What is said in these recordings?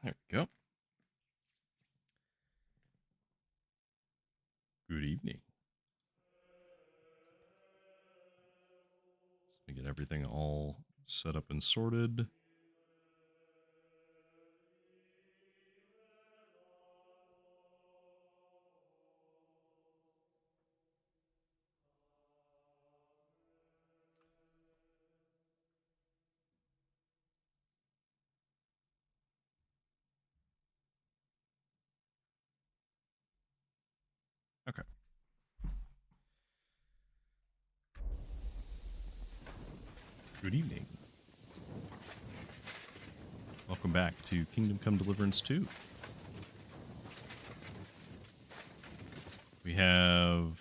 There we go. Good evening. Let me get everything all set up and sorted. Okay. Good evening. Welcome back to Kingdom Come Deliverance II. We have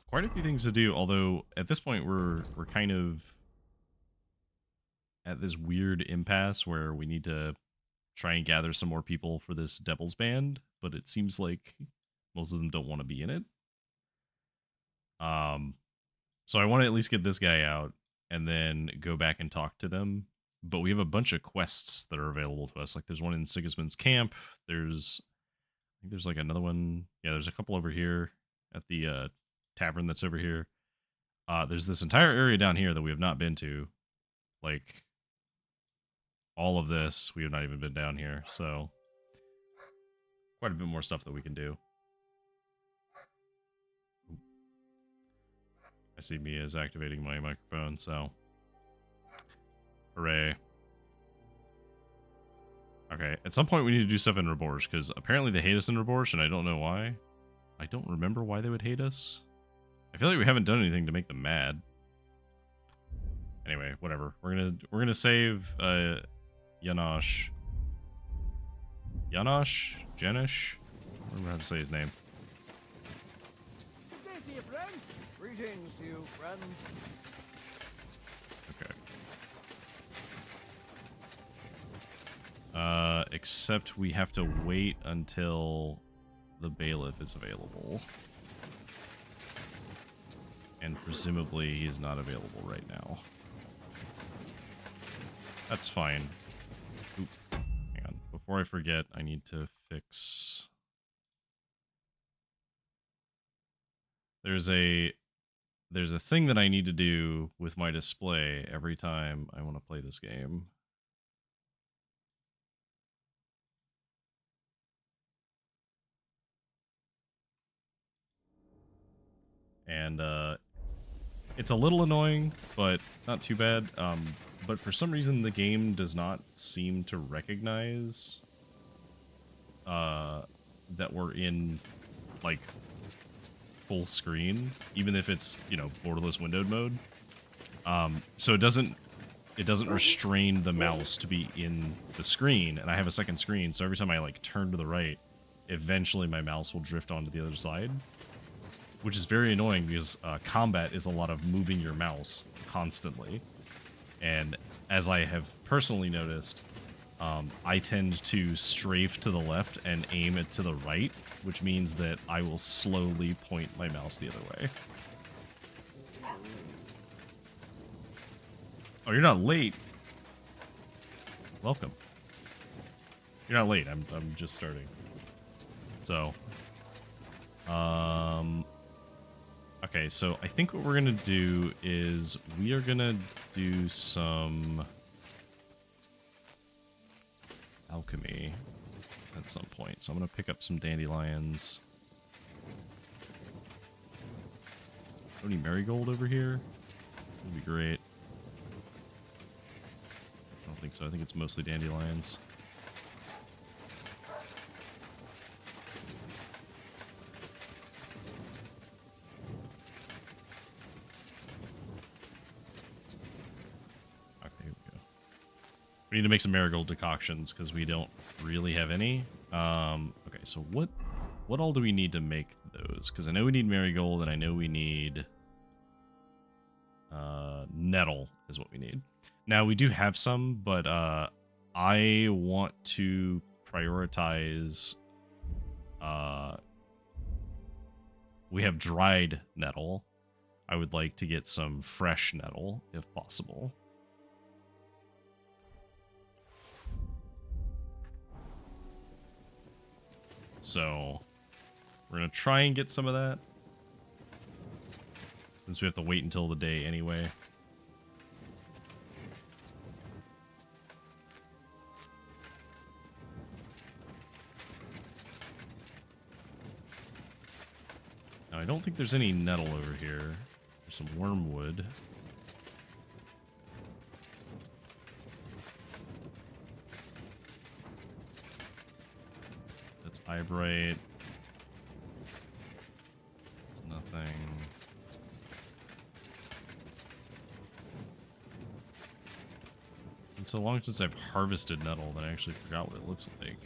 quite a few things to do, although at this point we're kind of at this weird impasse where we need to try and gather some more people for this Devil's Band, but it seems like most of them don't want to be in it. So I want to at least get this guy out and then go back and talk to them. But we have a bunch of quests that are available to us. Like there's one in Sigismund's camp. I think there's like another one. Yeah, there's a couple over here at the tavern that's over here. There's this entire area down here that we have not been to. Like all of this, we have not even been down here. So quite a bit more stuff that we can do. I see Mia is activating my microphone, so hooray. Okay, at some point we need to do stuff in Reborge, because apparently they hate us in Reborge, and I don't know why. I don't remember why they would hate us. I feel like we haven't done anything to make them mad. Anyway, whatever. We're gonna save Janosch. Janosch? Janish? I don't remember how to say his name. Good day to you, friend. Greetings to you, friend. Okay. Except we have to wait until the bailiff is available. And presumably he's not available right now. That's fine. Oop. Hang on. Before I forget, I need to fix... There's a thing that I need to do with my display every time I want to play this game. And it's a little annoying, but not too bad. But for some reason, the game does not seem to recognize that we're in, like, full screen, even if it's, you know, borderless windowed mode. So it doesn't restrain the mouse to be in the screen, and I have a second screen, so every time I, like, turn to the right, eventually my mouse will drift onto the other side. Which is very annoying because combat is a lot of moving your mouse constantly. And as I have personally noticed, I tend to strafe to the left and aim it to the right, which means that I will slowly point my mouse the other way. Oh, you're not late. Welcome. You're not late. I'm just starting. So, okay, so I think what we're going to do is we are going to do some alchemy at some point. So I'm going to pick up some dandelions. Any marigold over here? Would be great. I don't think so. I think it's mostly dandelions. We need to make some marigold decoctions because we don't really have any. Okay, so what all do we need to make those? Because I know we need marigold and I know we need nettle is what we need. Now we do have some, but I want to prioritize. We have dried nettle. I would like to get some fresh nettle if possible. So we're going to try and get some of that. Since we have to wait until the day anyway. Now, I don't think there's any nettle over here. There's some wormwood. That's eyebright. It's nothing. It's so long since I've harvested nettle that I actually forgot what it looks like.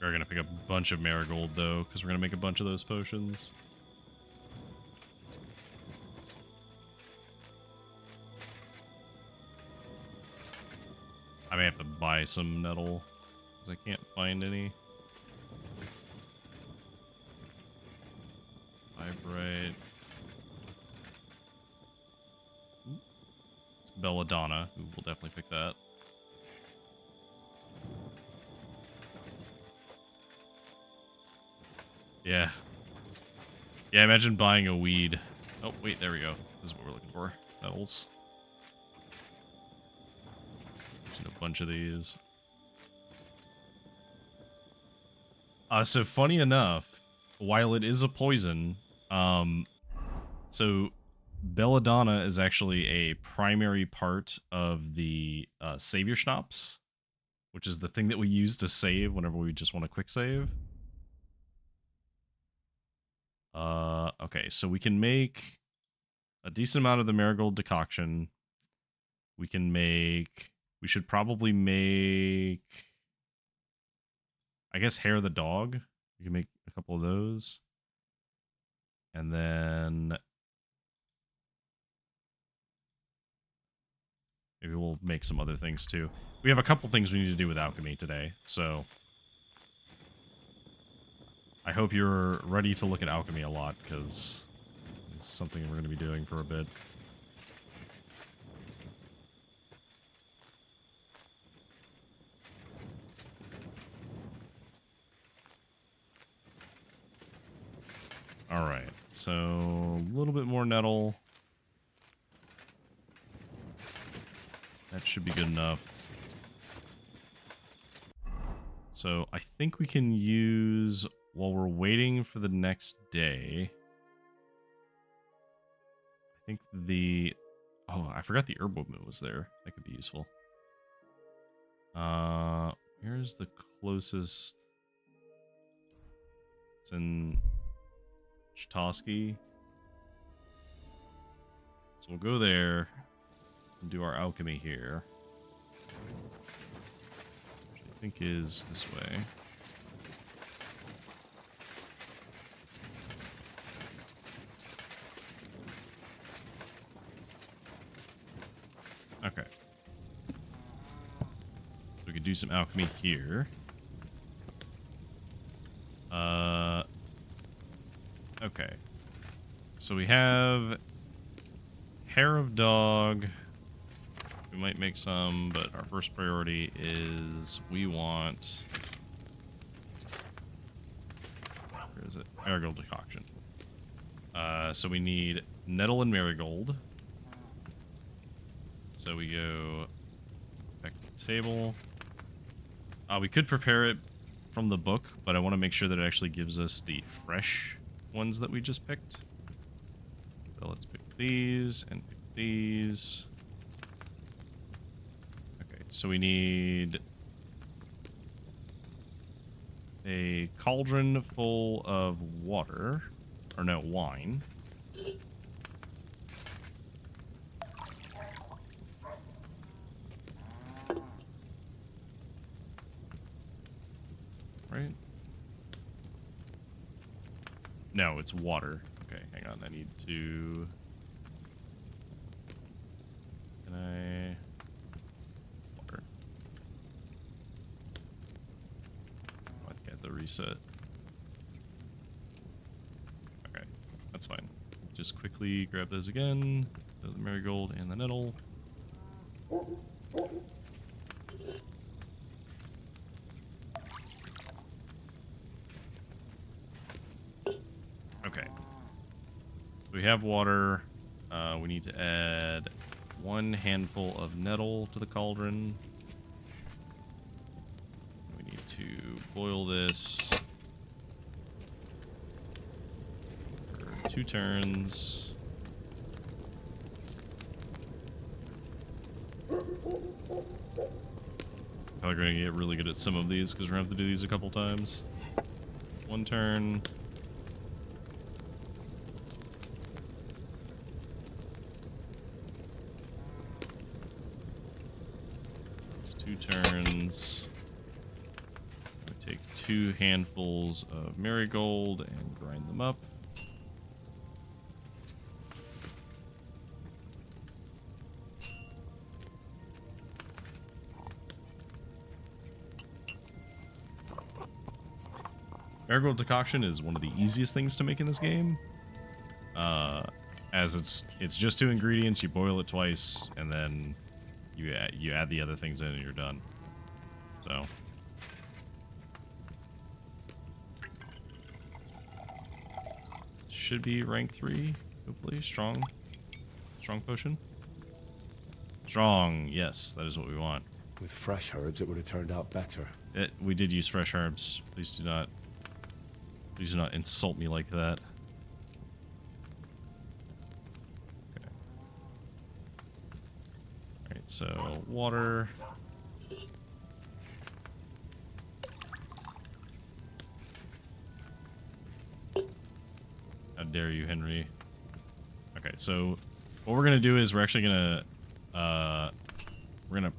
We're gonna pick up a bunch of marigold though, because we're gonna make a bunch of those potions. I may have to buy some nettle, because I can't find any. Eyebright. It's belladonna. Ooh, we'll definitely pick that. Yeah. Yeah, imagine buying a weed. Oh, wait, there we go. This is what we're looking for. Metals. There's a bunch of these. So funny enough, while it is a poison, so belladonna is actually a primary part of the savior schnapps, which is the thing that we use to save whenever we just want a quick save. Okay, so we can make a decent amount of the marigold decoction. We should probably make, I guess, hair of the dog. We can make a couple of those. And then maybe we'll make some other things too. We have a couple things we need to do with alchemy today, so I hope you're ready to look at alchemy a lot, because it's something we're going to be doing for a bit. Alright, so a little bit more nettle. That should be good enough. So I think we can use, while we're waiting for the next day, I think oh, I forgot the herb woman was there. That could be useful. Here's the closest. It's in Chitosky. So we'll go there and do our alchemy here. Which I think is this way. Okay. So we could do some alchemy here. Okay. So we have hair of dog. We might make some, but our first priority is we want... Where is it? Marigold decoction. So we need nettle and marigold. So we go back to the table. We could prepare it from the book, but I want to make sure that it actually gives us the fresh ones that we just picked. So let's pick these and pick these. Okay, so we need a cauldron full of water, or no, wine. Right? No, it's water. Okay, hang on. I need to... Can I... Water. Oh, I think I have to reset. Okay, that's fine. Just quickly grab those again. So the marigold and the nettle. Okay. We have water. We need to add 1 handful of nettle to the cauldron. We need to boil this for 2 turns. Probably going to get really good at some of these because we're going to have to do these a couple times. 1 turn. That's 2 turns. We take 2 handfuls of marigold and grind them up. Marigold decoction is one of the easiest things to make in this game, as it's just 2 ingredients. You boil it twice, and then you add the other things in, and you're done. So, should be rank 3, hopefully. Strong potion. Strong, yes, that is what we want. With fresh herbs, it would have turned out better. We did use fresh herbs. Please do not insult me like that. Okay. Alright, so water. How dare you, Henry? Okay, so what we're gonna do is we're actually gonna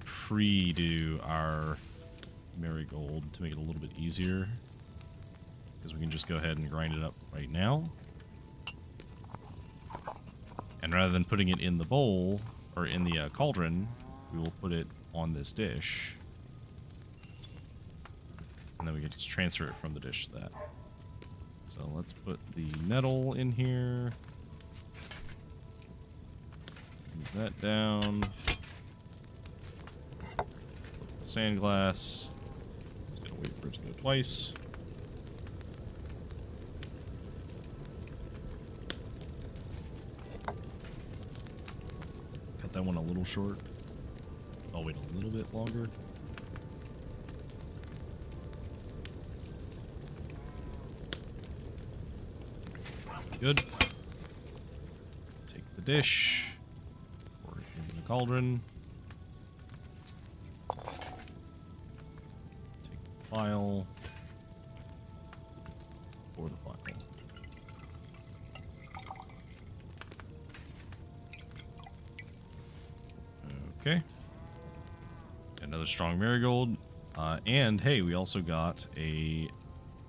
pre-do our marigold to make it a little bit easier. Because we can just go ahead and grind it up right now. And rather than putting it in the bowl, or in the cauldron, we will put it on this dish. And then we can just transfer it from the dish to that. So let's put the nettle in here. Move that down. Put the sand glass. Just gotta wait for it to go twice. That one a little short. I'll wait a little bit longer. Good. Take the dish, pour it into the cauldron. Take the file, pour the file. Okay. Another strong marigold. And hey, we also got a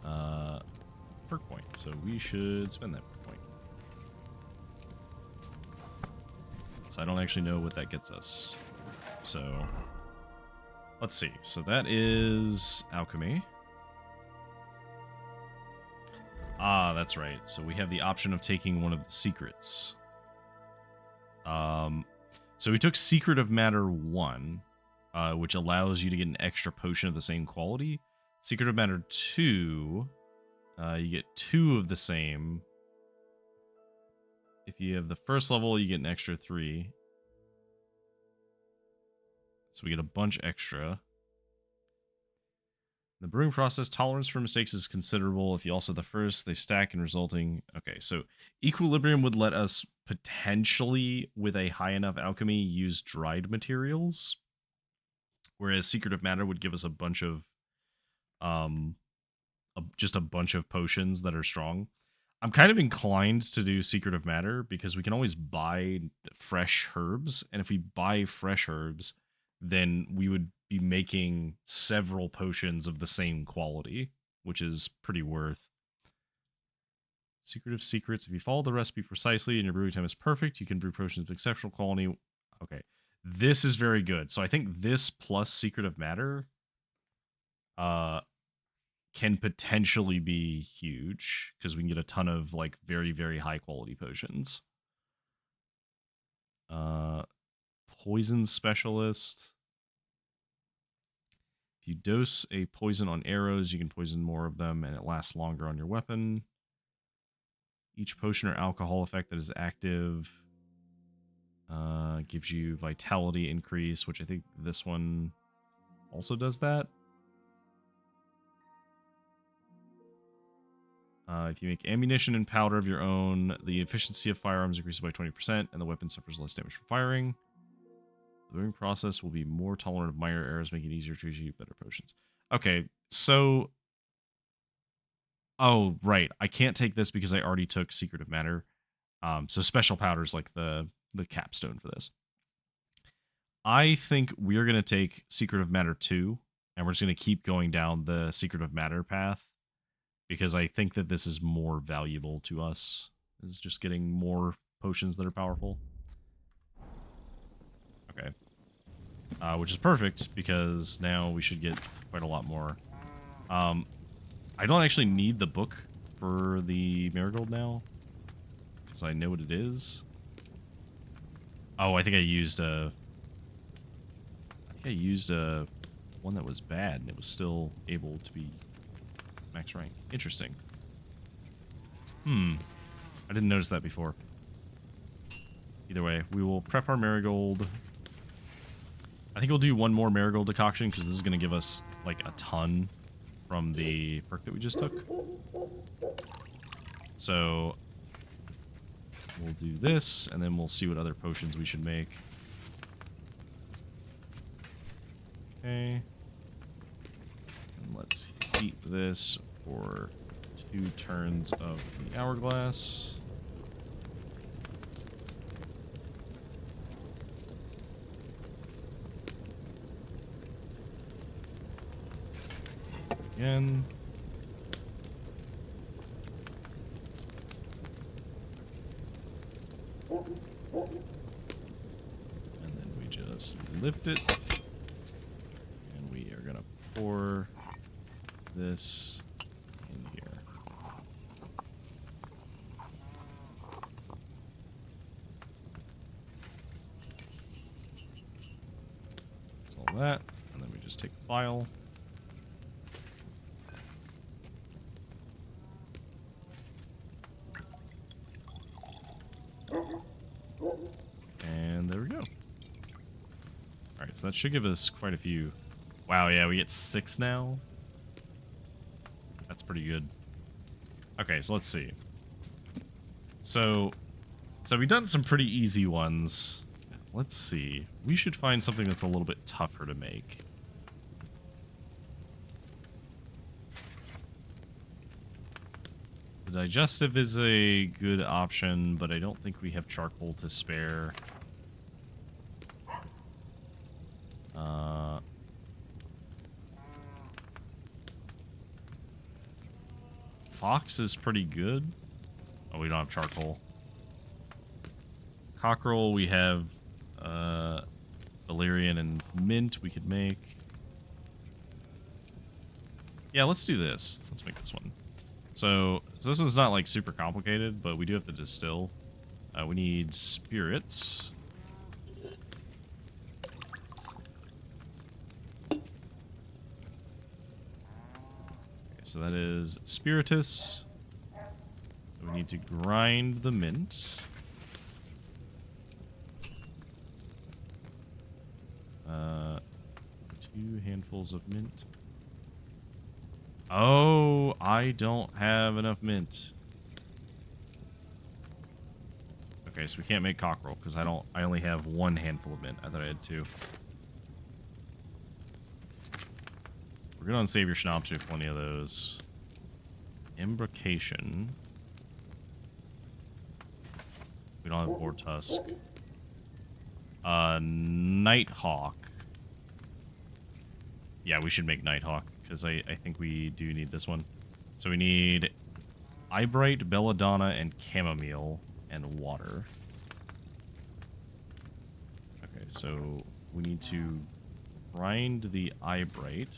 perk point, so we should spend that perk point. So I don't actually know what that gets us. So let's see. So that is alchemy. Ah, that's right. So we have the option of taking one of the secrets. So we took Secret of Matter 1, which allows you to get an extra potion of the same quality. Secret of Matter 2, you get 2 of the same. If you have the first level, you get an extra 3. So we get a bunch extra. The brewing process, tolerance for mistakes is considerable. If you also the first, they stack and resulting. Okay, so Equilibrium would let us potentially, with a high enough alchemy, use dried materials. Whereas Secret of Matter would give us a bunch of, just a bunch of potions that are strong. I'm kind of inclined to do Secret of Matter because we can always buy fresh herbs. And if we buy fresh herbs, then we would be making several potions of the same quality, which is pretty worth. Secret of Secrets. If you follow the recipe precisely and your brewing time is perfect, you can brew potions of exceptional quality. Okay. This is very good. So I think this plus Secret of Matter can potentially be huge because we can get a ton of like very, very high quality potions. Uh, poison specialist. If you dose a poison on arrows, you can poison more of them and it lasts longer on your weapon. Each potion or alcohol effect that is active gives you vitality increase, which I think this one also does that. If you make ammunition and powder of your own, the efficiency of firearms increases by 20%, and the weapon suffers less damage from firing. The brewing process will be more tolerant of minor errors, making it easier to achieve better potions. Okay, so... Oh, right. I can't take this because I already took Secret of Matter. So special powder is like the capstone for this. I think we're going to take Secret of Matter 2, and we're just going to keep going down the Secret of Matter path, because I think that this is more valuable to us, is just getting more potions that are powerful. Okay. Which is perfect, because now we should get quite a lot more. I don't actually need the book for the marigold now, because I know what it is. Oh, I think I used a one that was bad, and it was still able to be max rank. Interesting. I didn't notice that before. Either way, we will prep our marigold. I think we'll do one more marigold decoction, because this is going to give us, like, a ton from the perk that we just took. So, we'll do this, and then we'll see what other potions we should make. Okay. And let's heat this for 2 turns of the hourglass. Again. And then we just lift it. And we are going to pour this in here. That's all that. And then we just take a vial. And there we go. Alright, so that should give us quite a few. Wow, yeah, we get 6 now. That's pretty good. Okay, so let's see. So we've done some pretty easy ones. Let's see. We should find something that's a little bit tougher to make. The digestive is a good option, but I don't think we have charcoal to spare. Fox is pretty good. Oh, we don't have charcoal. Cockerel, we have valerian and mint we could make. Yeah, let's do this. Let's make this one. So this one's not like super complicated, but we do have to distill. We need spirits. Okay, so that is spiritus. So we need to grind the mint. 2 handfuls of mint. Oh, I don't have enough mint. Okay, so we can't make cockerel because I only have 1 handful of mint. I thought I had 2. We're good on Save Your Schnapps. We have plenty of those. Imbrication. We don't have boar tusk. Nighthawk. Yeah, we should make Nighthawk, because I think we do need this one. So we need Eyebright, Belladonna, and Chamomile, and water. Okay, so we need to grind the Eyebright.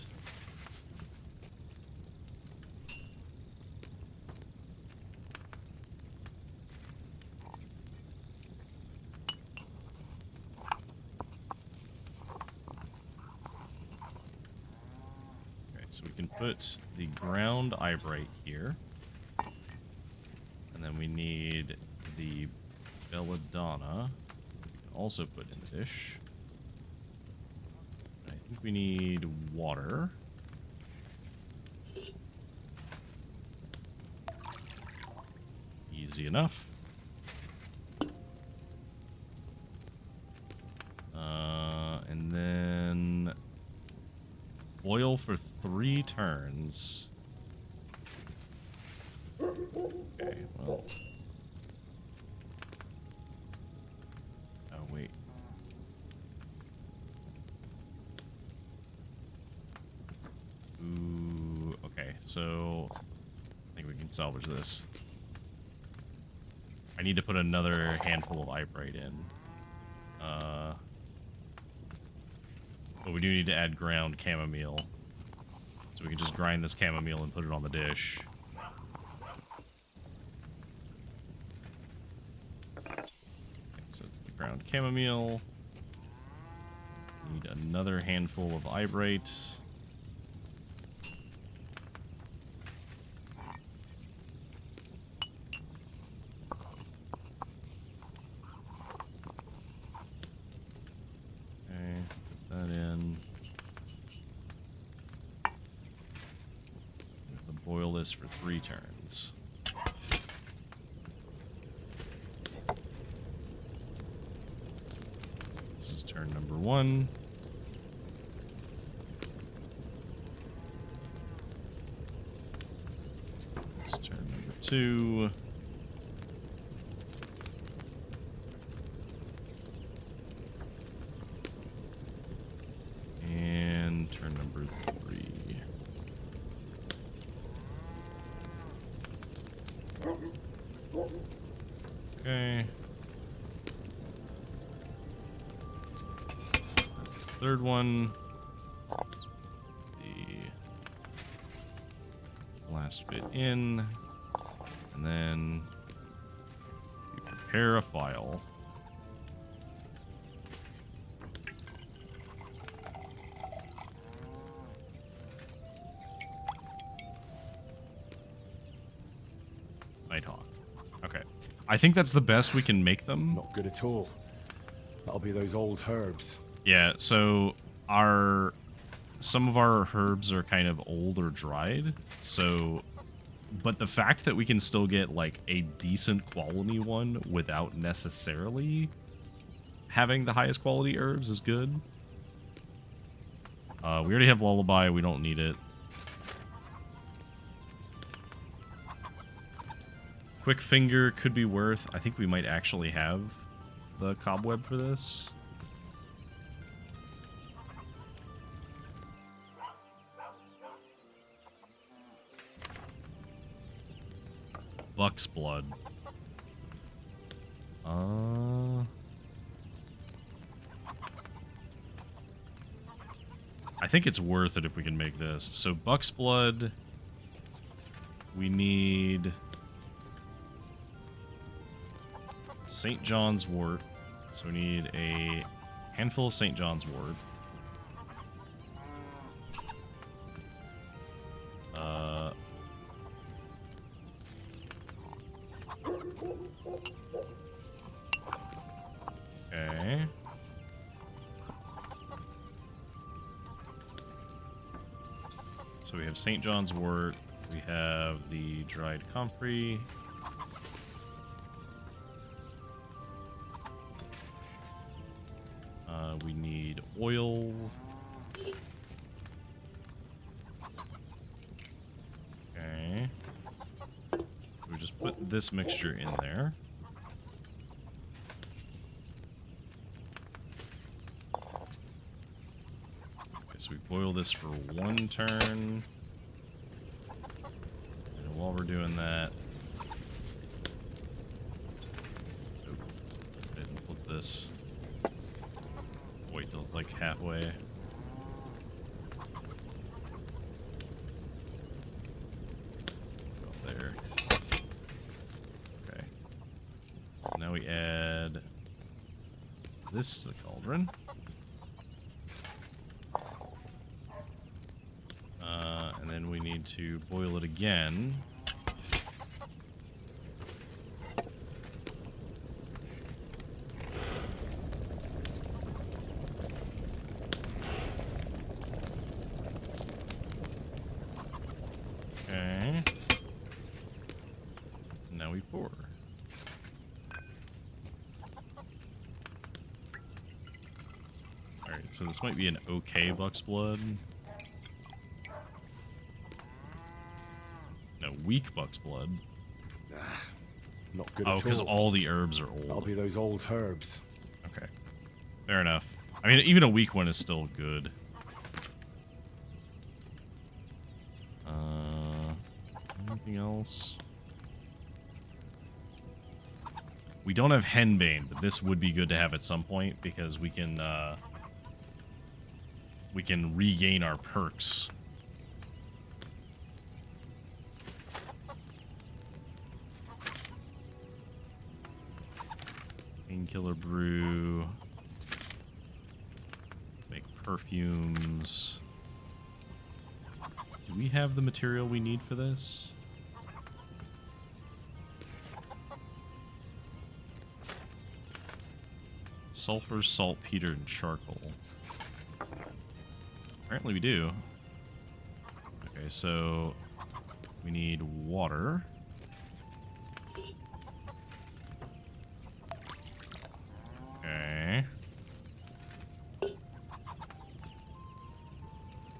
so we can put the ground eyebright here. And then we need the belladonna. We can also put in the dish. I think we need water. Easy enough. And then boil for 3 turns. Okay, well. Oh, wait. Ooh, okay, so I think we can salvage this. I need to put another handful of eyebright in. But we do need to add ground chamomile. So we can just grind this chamomile and put it on the dish. Okay, so it's the ground chamomile. Need another handful of eyebright. Boil this for 3 turns. This is turn number 1. This is turn number 2. And turn number 3. Okay. That's the 3rd one. The last bit in. And then you prepare a file. Nighthawk. Okay. I think that's the best we can make them. Not good at all. That'll be those old herbs. Yeah, so some of our herbs are kind of old or dried. So, but the fact that we can still get like a decent quality one without necessarily having the highest quality herbs is good. We already have lullaby. We don't need it. Quick finger could be worth. I think we might actually have the cobweb for this. Buck's blood. I think it's worth it if we can make this. So Buck's blood. We need St. John's wort. So we need a handful of St. John's wort. Okay. So we have St. John's wort. We have the dried comfrey. We need oil. Okay. We just put this mixture in there. Okay, so we boil this for 1 turn. And while we're doing that, I didn't put this. Wait till it's like halfway. About there. Okay. So now we add this to the cauldron. And we need to boil it again. Okay. Now we pour. Alright, so this might be an okay buck's blood. No, weak buck's blood. Not good Oh, at because all. all the herbs are That'll old. be those old herbs. Okay. Fair enough. I mean, even a weak one is still good. Anything else? We don't have henbane, but this would be good to have at some point because we can regain our perks. Painkiller brew. Make perfumes. Do we have the material we need for this? Sulfur, saltpeter, and charcoal. Apparently we do. Okay, so we need water. Okay.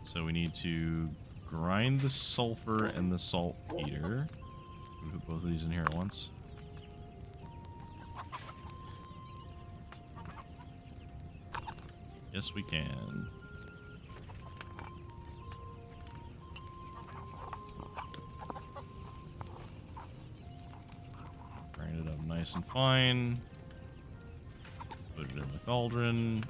So we need to grind the sulfur and the saltpeter. We put both of these in here at once. Yes, we can. Grind it up nice and fine. Put it in the cauldron.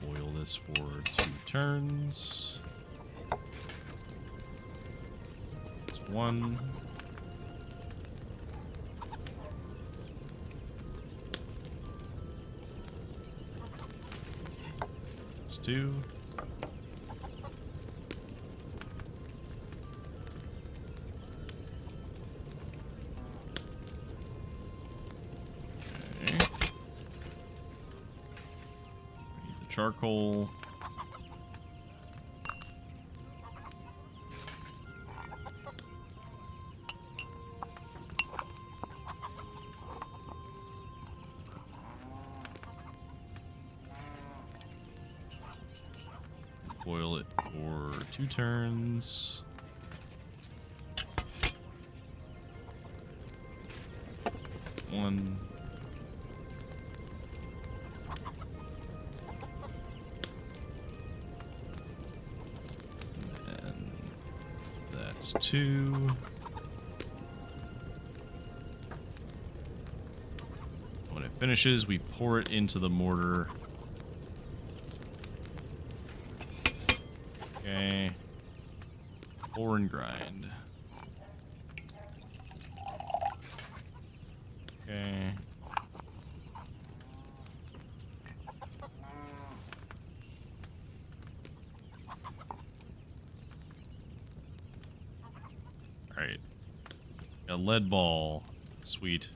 Boil this for 2 turns. That's 1. That's 2. Okay. We need the charcoal. Boil it for 2 turns. One. And that's 2. When it finishes, we pour it into the mortar. Okay. Pour and grind. Okay. Alright. A lead ball. Sweet.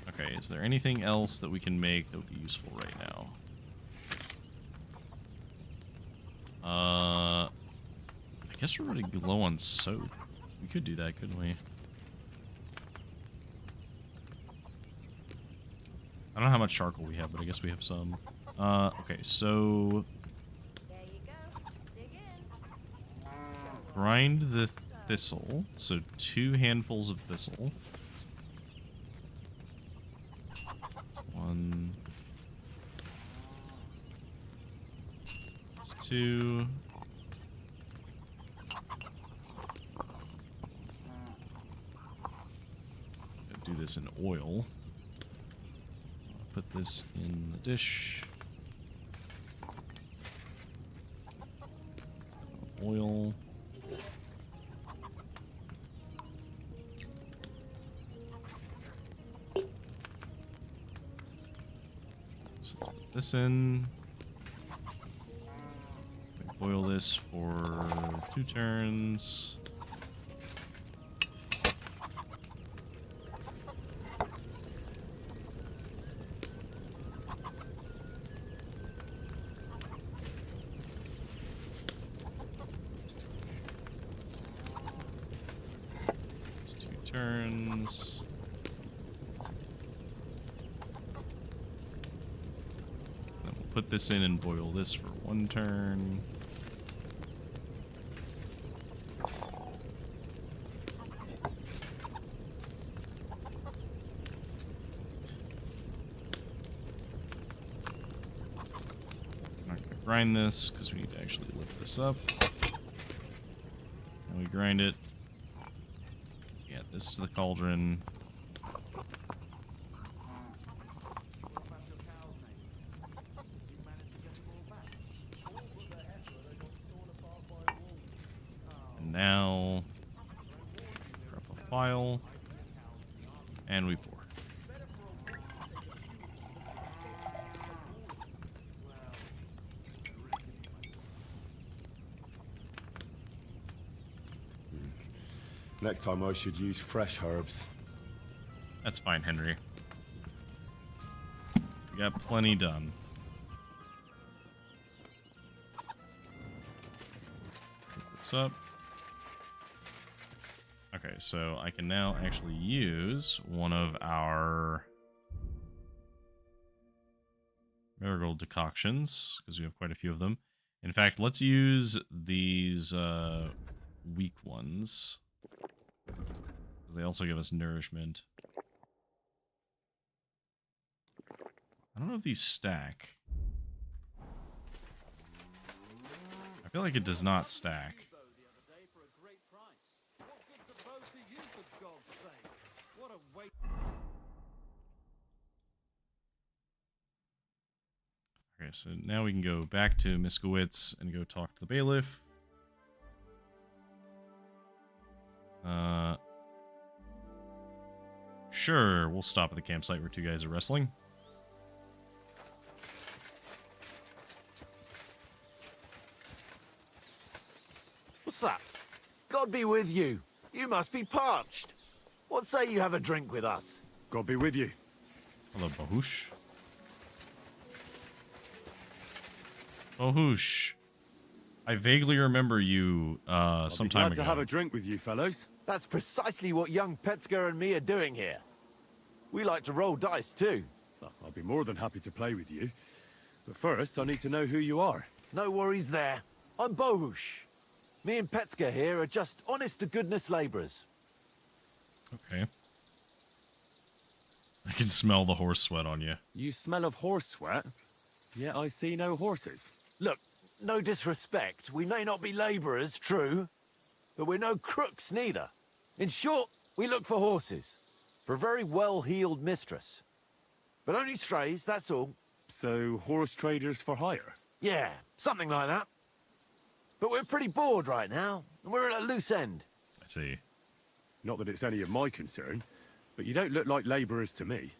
Okay, is there anything else that we can make that would be useful right now? I guess we're running low on soap. We could do that, couldn't we? I don't know how much charcoal we have, but I guess we have some. Okay, so There you go. Dig in. grind the thistle. So 2 handfuls of thistle. That's 1. That's 2. Do this in oil. Put this in the dish. Oil. So put this in. boil this for 2 turns. It's 2 turns. Then we'll put this in and boil this for 1 turn. Grind this because we need to actually lift this up. And we grind it. Yeah, this is the cauldron. And now, drop a file, and we pour. Next time I should use fresh herbs. That's fine, Henry. We got plenty done. Pick this up. Okay, so I can now actually use one of our marigold decoctions, because we have quite a few of them. In fact, let's use these weak ones, because they also give us nourishment. I don't know if these stack. I feel like it does not stack. Okay, so now we can go back to Miskowitz and go talk to the bailiff. Sure, we'll stop at the campsite where 2 guys are wrestling. What's that? God be with you. You must be parched. What say you have a drink with us? God be with you. Hello, Bahush. Bahush. I vaguely remember you some time Glad ago. to have a drink with you, fellows. That's precisely what young Petsker and me are doing here. We like to roll dice too. Well, I'll be more than happy to play with you. But first, I need to know who you are. No worries there. I'm Bohush. Me and Petsker here are just honest-to-goodness laborers. Okay. I can smell the horse sweat on you. You smell of horse sweat, yet I see no horses. Look, no disrespect. We may not be laborers, true, but we're no crooks neither. In short, we look for horses. For a very well-heeled mistress. But only strays, that's all. So, horse traders for hire? Yeah, something like that. But we're pretty bored right now, and we're at a loose end. I see. Not that it's any of my concern, but you don't look like labourers to me.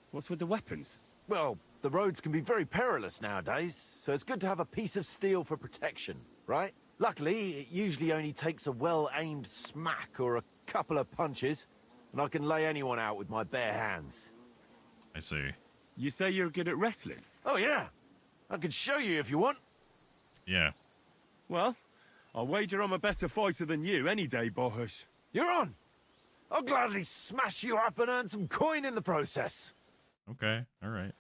What's with the weapons? Well, the roads can be very perilous nowadays, so it's good to have a piece of steel for protection, right? Luckily, it usually only takes a well-aimed smack or a couple of punches, and I can lay anyone out with my bare hands. I see. You say you're good at wrestling? Oh yeah, I can show you if you want. Yeah. Well, I'll wager I'm a better fighter than you any day, Bohush. You're on. I'll gladly smash you up and earn some coin in the process. Okay. All right.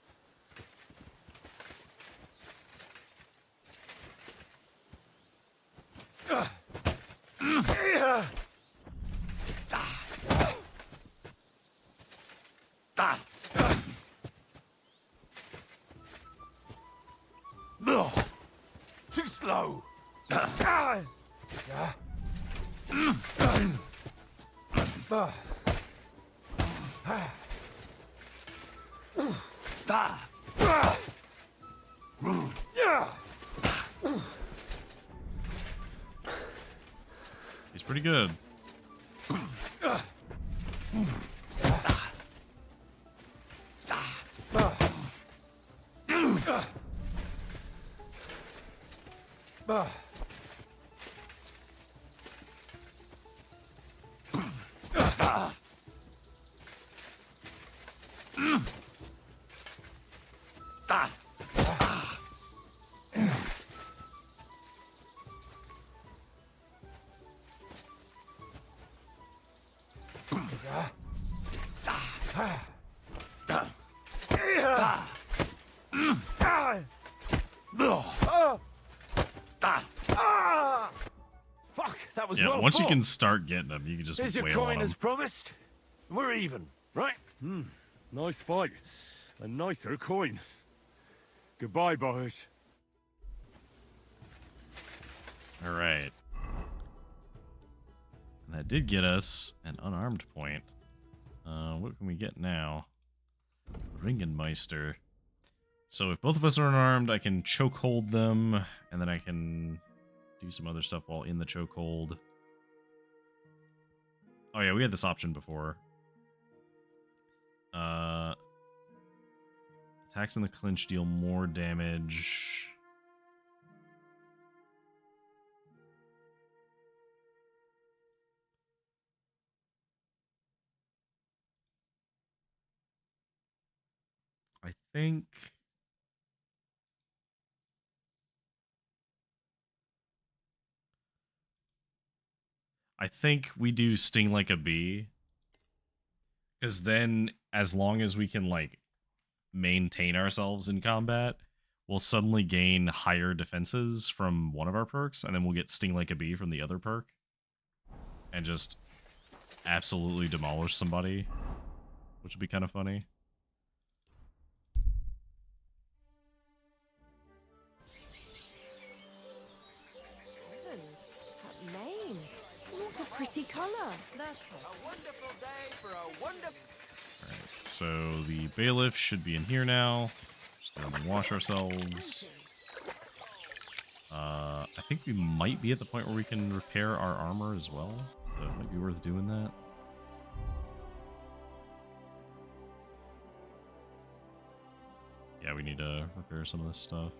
Too slow. He's pretty good. Fuck, that was Yeah, well once you fought. can start getting them, you can just Here's your wail on coin them. as promised. We're even, right? Nice fight. A nicer coin. Goodbye, boys. All right. And that did get us an unarmed point. What can we get now? Ringenmeister. So if both of us are unarmed, I can chokehold them, and then I can do some other stuff while in the chokehold. Oh yeah, we had this option before. Attacks in the clinch deal more damage. I think... we do sting like a bee. Because then, as long as we can, like, maintain ourselves in combat, we'll suddenly gain higher defenses from one of our perks, and then we'll get sting like a bee from the other perk. And just absolutely demolish somebody. Which would be kind of funny. Heavens, that name. What a pretty colour. That's A wonderful day for a wonderful... Alright, so the bailiff should be in here now. So we wash ourselves. I think we might be at the point where we can repair our armor as well. So it might be worth doing that. Yeah, we need to repair some of this stuff.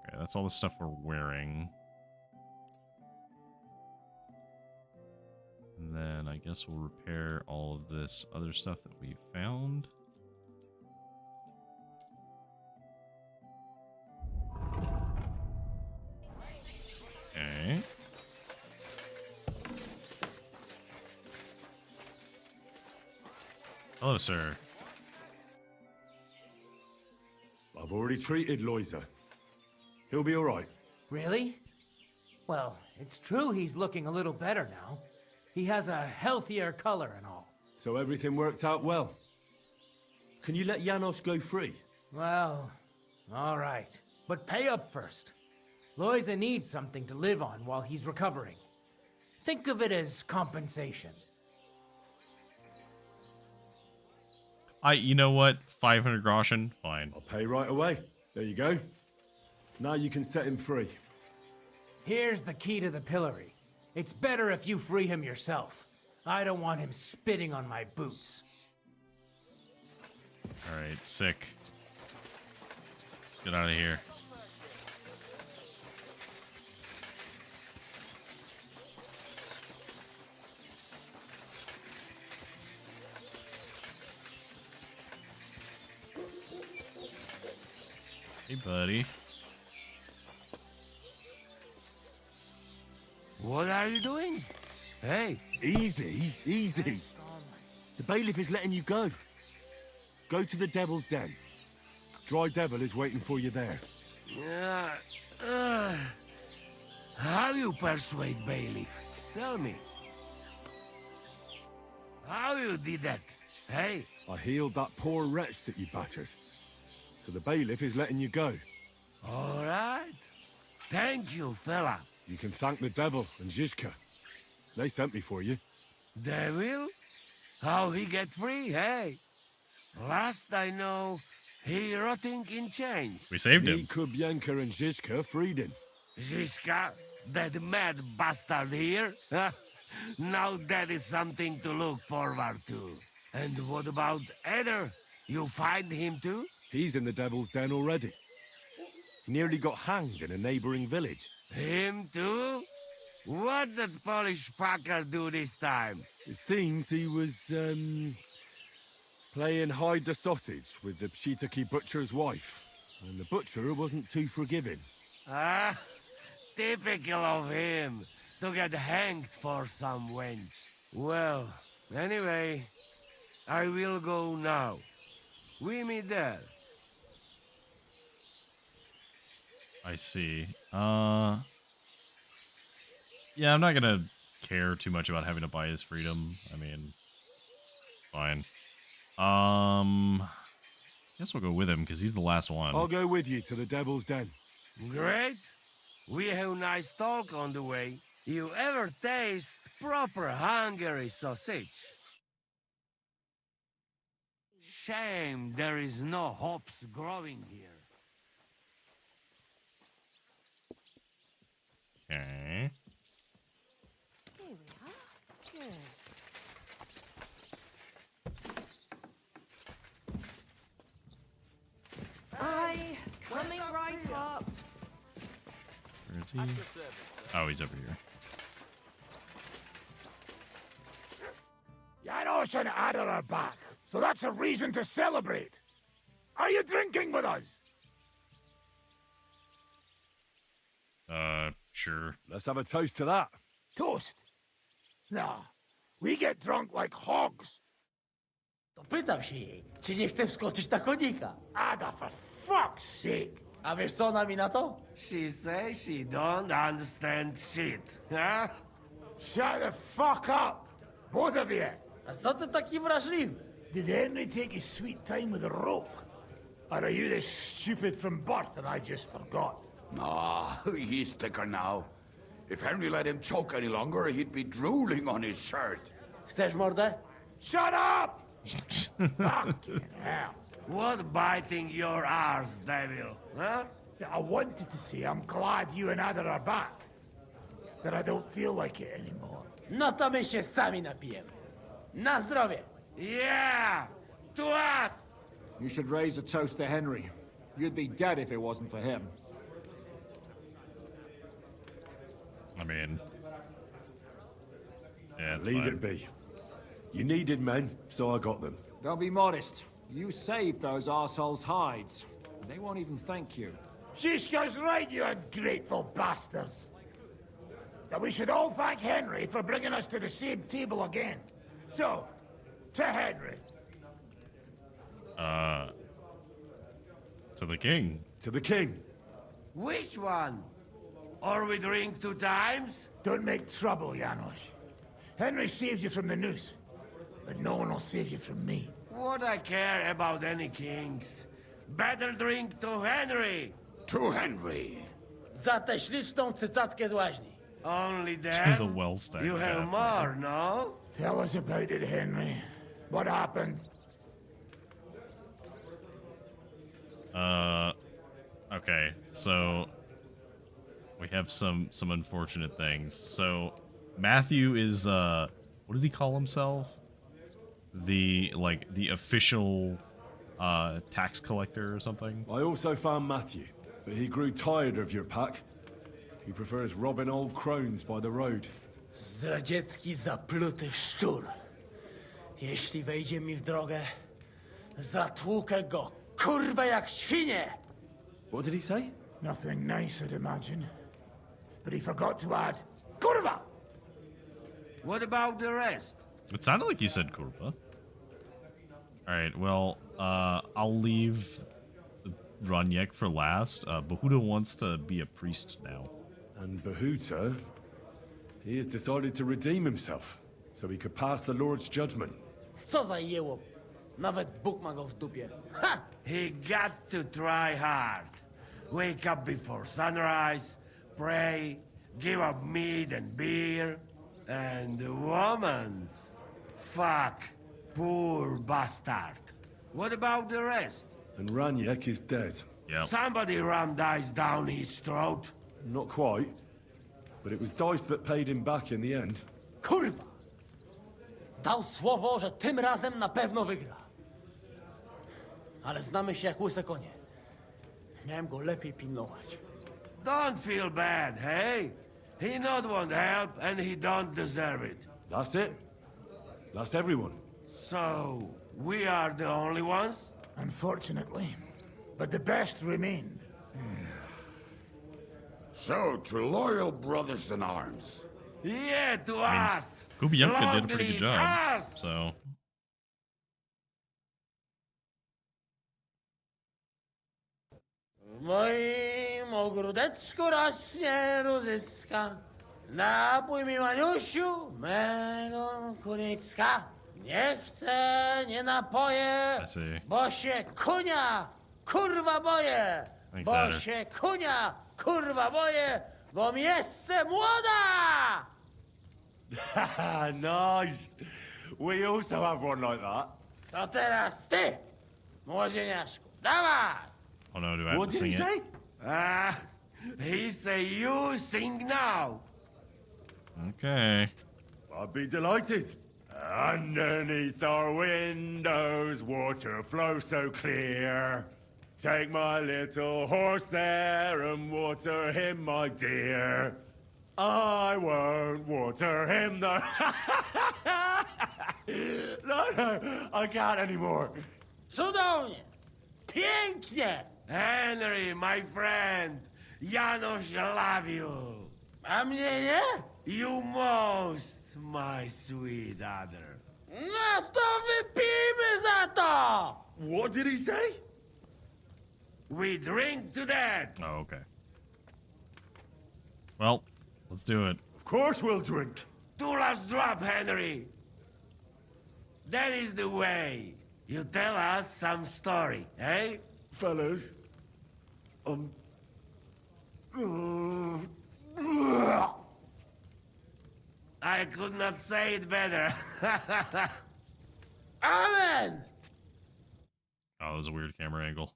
Okay, that's all the stuff we're wearing. And then I guess we'll repair all of this other stuff that we found. Okay. Hello, sir. I've already treated Loiser. He'll be all right. Really? Well, it's true he's looking a little better now. He has a healthier color and all. So everything worked out well. Can you let Janos go free? Well, all right. But pay up first. Loiza needs something to live on while he's recovering. Think of it as compensation. You know what? 500 groschen? Fine. I'll pay right away. There you go. Now you can set him free. Here's the key to the pillory. It's better if you free him yourself. I don't want him spitting on my boots. Alright, sick. Let's get out of here. Hey, buddy. What are you doing? Hey, Easy, easy. The bailiff is letting you go. Go to the Devil's Den. Dry Devil is waiting for you there. how you persuade bailiff? Tell me. How you did that? Hey, I healed that poor wretch that you battered. So the bailiff is letting you go. all right. Thank you, fella. You can thank the Devil and Zizka. They sent me for you. Devil? How he get free, hey? Last I know, he rotting in chains. We saved Me, him. Kubienka, and Zizka freed him. Ziska, that mad bastard here? Now that is something to look forward to. And what about Eder? You find him too? He's in the Devil's Den already. He nearly got hanged in a neighboring village. Him too? What did Polish fucker do this time? It seems he was, playing hide the sausage with the Pshitaki butcher's wife. And the butcher wasn't too forgiving. Ah, typical of him, to get hanged for some wench. Well, anyway, I will go now. We meet there. I see. Yeah, I'm not gonna care too much about having to buy his freedom. I mean, fine. Guess we'll go with him because he's the last one. I'll go with you to the Devil's Den. Great. We have nice talk on the way. You ever taste proper Hungary sausage? Shame there is no hops growing here. Okay. Here we are. Good. Aye, coming right up. Where is he? Oh, he's over here. Janos and Ada are back, so that's a reason to celebrate. Are you drinking with us? Sure. Let's have a toast to that. Toast? Nah, we get drunk like hogs. To pytam się jej, czy nie chce wskoczyć na konika. Ada, for fuck's sake. A wiesz co ona mi na to? She says she don't understand shit, huh? Shut the fuck up, both of you. A co ty taki wrażliwy? Did Henry take his sweet time with a rope? Or are you this stupid from birth and I just forgot? Ah, he's thicker now. If Henry let him choke any longer, he'd be drooling on his shirt. Chcesz mordę? Shut up! Fucking hell. What biting your arse, devil, huh? I wanted to say I'm glad you and Ada are back. That I don't feel like it anymore. No to my się sami napijemy. Na zdrowie! Yeah! To us! You should raise a toast to Henry. You'd be dead if it wasn't for him. I mean, yeah, it's Leave fine. it be. You needed men, so I got them. Don't be modest. You saved those assholes' hides. They won't even thank you. Shishka's right, you ungrateful bastards. That we should all thank Henry for bringing us to the same table again. So, to Henry. To the king. To the king. Which one? Or we drink 2 times? Don't make trouble, Janos. Henry saved you from the noose. But no one will save you from me. What I care about any kings? Better drink to Henry! To Henry. Za tę śliczną cycatkę z łaźni. Only To then? the well stack. You have more, no? Tell us about it, Henry. What happened? Okay, so we have some unfortunate things. So Matthew is what did he call himself? The official tax collector or something? I also found Matthew, but he grew tired of your pack. He prefers robbing old crones by the road. Zdradziecki zapluty szczur. Jeśli wejdzie mi w drogę, zatłukę go, kurwa, jak świnie! What did he say? Nothing nice, I'd imagine. But he forgot to add, Kurva! What about the rest? It sounded like you said Kurva. Alright, well, I'll leave Ranyek for last. Bahuda wants to be a priest now. And Bahuta, he has decided to redeem himself, so he could pass the Lord's judgment. Co za jełop. Nawet Bóg ma go w dupie. Ha! He got to try hard. Wake up before sunrise, pray, give up meat and beer, and the woman's. Fuck, poor bastard. What about the rest? And Ranyek is dead. Yep. Somebody rammed dice down his throat. Not quite, but it was dice that paid him back in the end. Kurwa! Dał słowo, że tym razem na pewno wygra. ale znamy się jak łyse konie. Miałem go lepiej pilnować. Don't feel bad, hey? He not want help, and he don't deserve it. That's it. That's everyone. So, we are the only ones? Unfortunately. But the best remained. So, to loyal brothers in arms. Yeah, to us! Kubienka did a Long pretty good live job. us! So W moim ogródeczku rośnie różyska. Napój mi, Maniusiu, mego kunicka. Nie chcę, nie napoję, I see. bo się kunia, kurwa boję. Thanks, Bo Adder. się kunia, kurwa boję, bo mi jeszcze młoda! Nice. We also have one like that. To teraz ty, młodzieniaszku, dawaj! oh no, do I have What to did sing he it? say? He say you sing now. Okay. I'd be delighted. Underneath our windows, water flows so clear. Take my little horse there and water him, my dear. I won't water him, though. No, I can't anymore. Cudownie, pięknie! Henry, my friend, Janusz love you. A mnie nie? You most, my sweet Adder. No to wypijmy za to! What did he say? We drink to that. Oh, okay. Well, let's do it. Of course we'll drink. Two last drop, Henry. That is the way. You tell us some story, eh? Fellas, I could not say it better. Amen! Oh, that was a weird camera angle.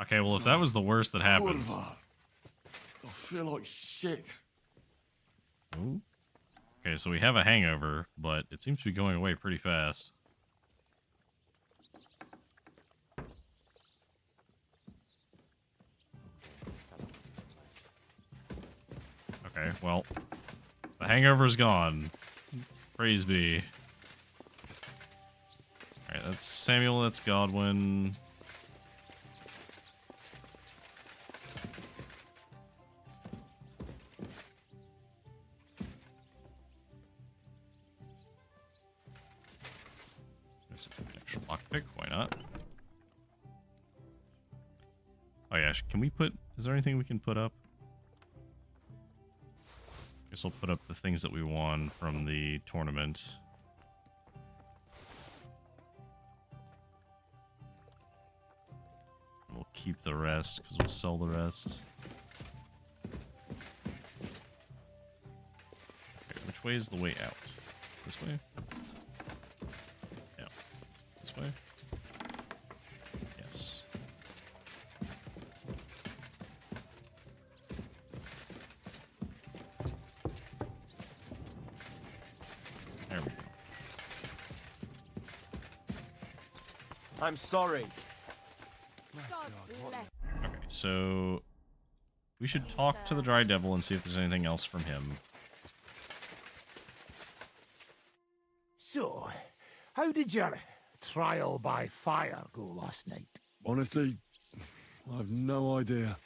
Okay, well, if that was the worst that happens. I feel like shit. Ooh. Okay, so we have a hangover, but it seems to be going away pretty fast. Okay, well, the hangover's gone. Praise be. Alright, that's Samuel, that's Godwin. There's an extra lockpick, why not? Oh yeah, can we put... Is there anything we can put up? Guess we'll put up the things that we won from the tournament. We'll keep the rest, because we'll sell the rest. Okay, which way is the way out? This way? Yeah. This way? Yes. There we go. I'm sorry. God bless. Okay, so we should talk to the Dry Devil and see if there's anything else from him. So, how did your trial by fire go last night? Honestly, I have no idea.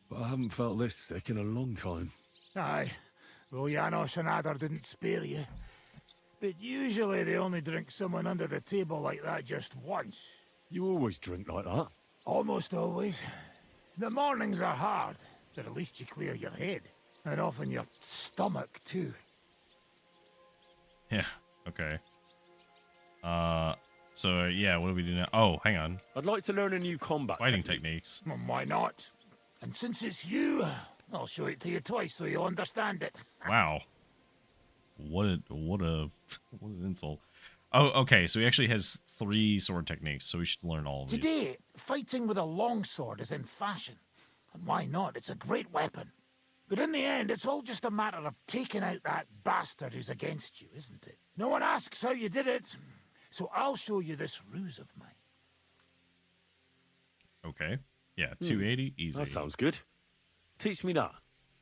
But I haven't felt this sick in a long time. Aye, well, Janos and Adder didn't spare you. But usually they only drink someone under the table like that just once. You always drink like that. Almost always. The mornings are hard, but at least you clear your head. And often your stomach, too. Yeah, okay. So yeah, what do we do now? Oh, hang on. I'd like to learn a new combat Fighting technique. techniques. Well, why not? And since it's you, I'll show it to you twice so you'll understand it. Wow. What an insult. Oh, okay, so he actually has 3 sword techniques, so we should learn all of these. Today, fighting with a longsword is in fashion. And why not? It's a great weapon. But in the end, it's all just a matter of taking out that bastard who's against you, isn't it? No one asks how you did it, so I'll show you this ruse of mine. Okay. Yeah, 280, easy. That sounds good. Teach me that.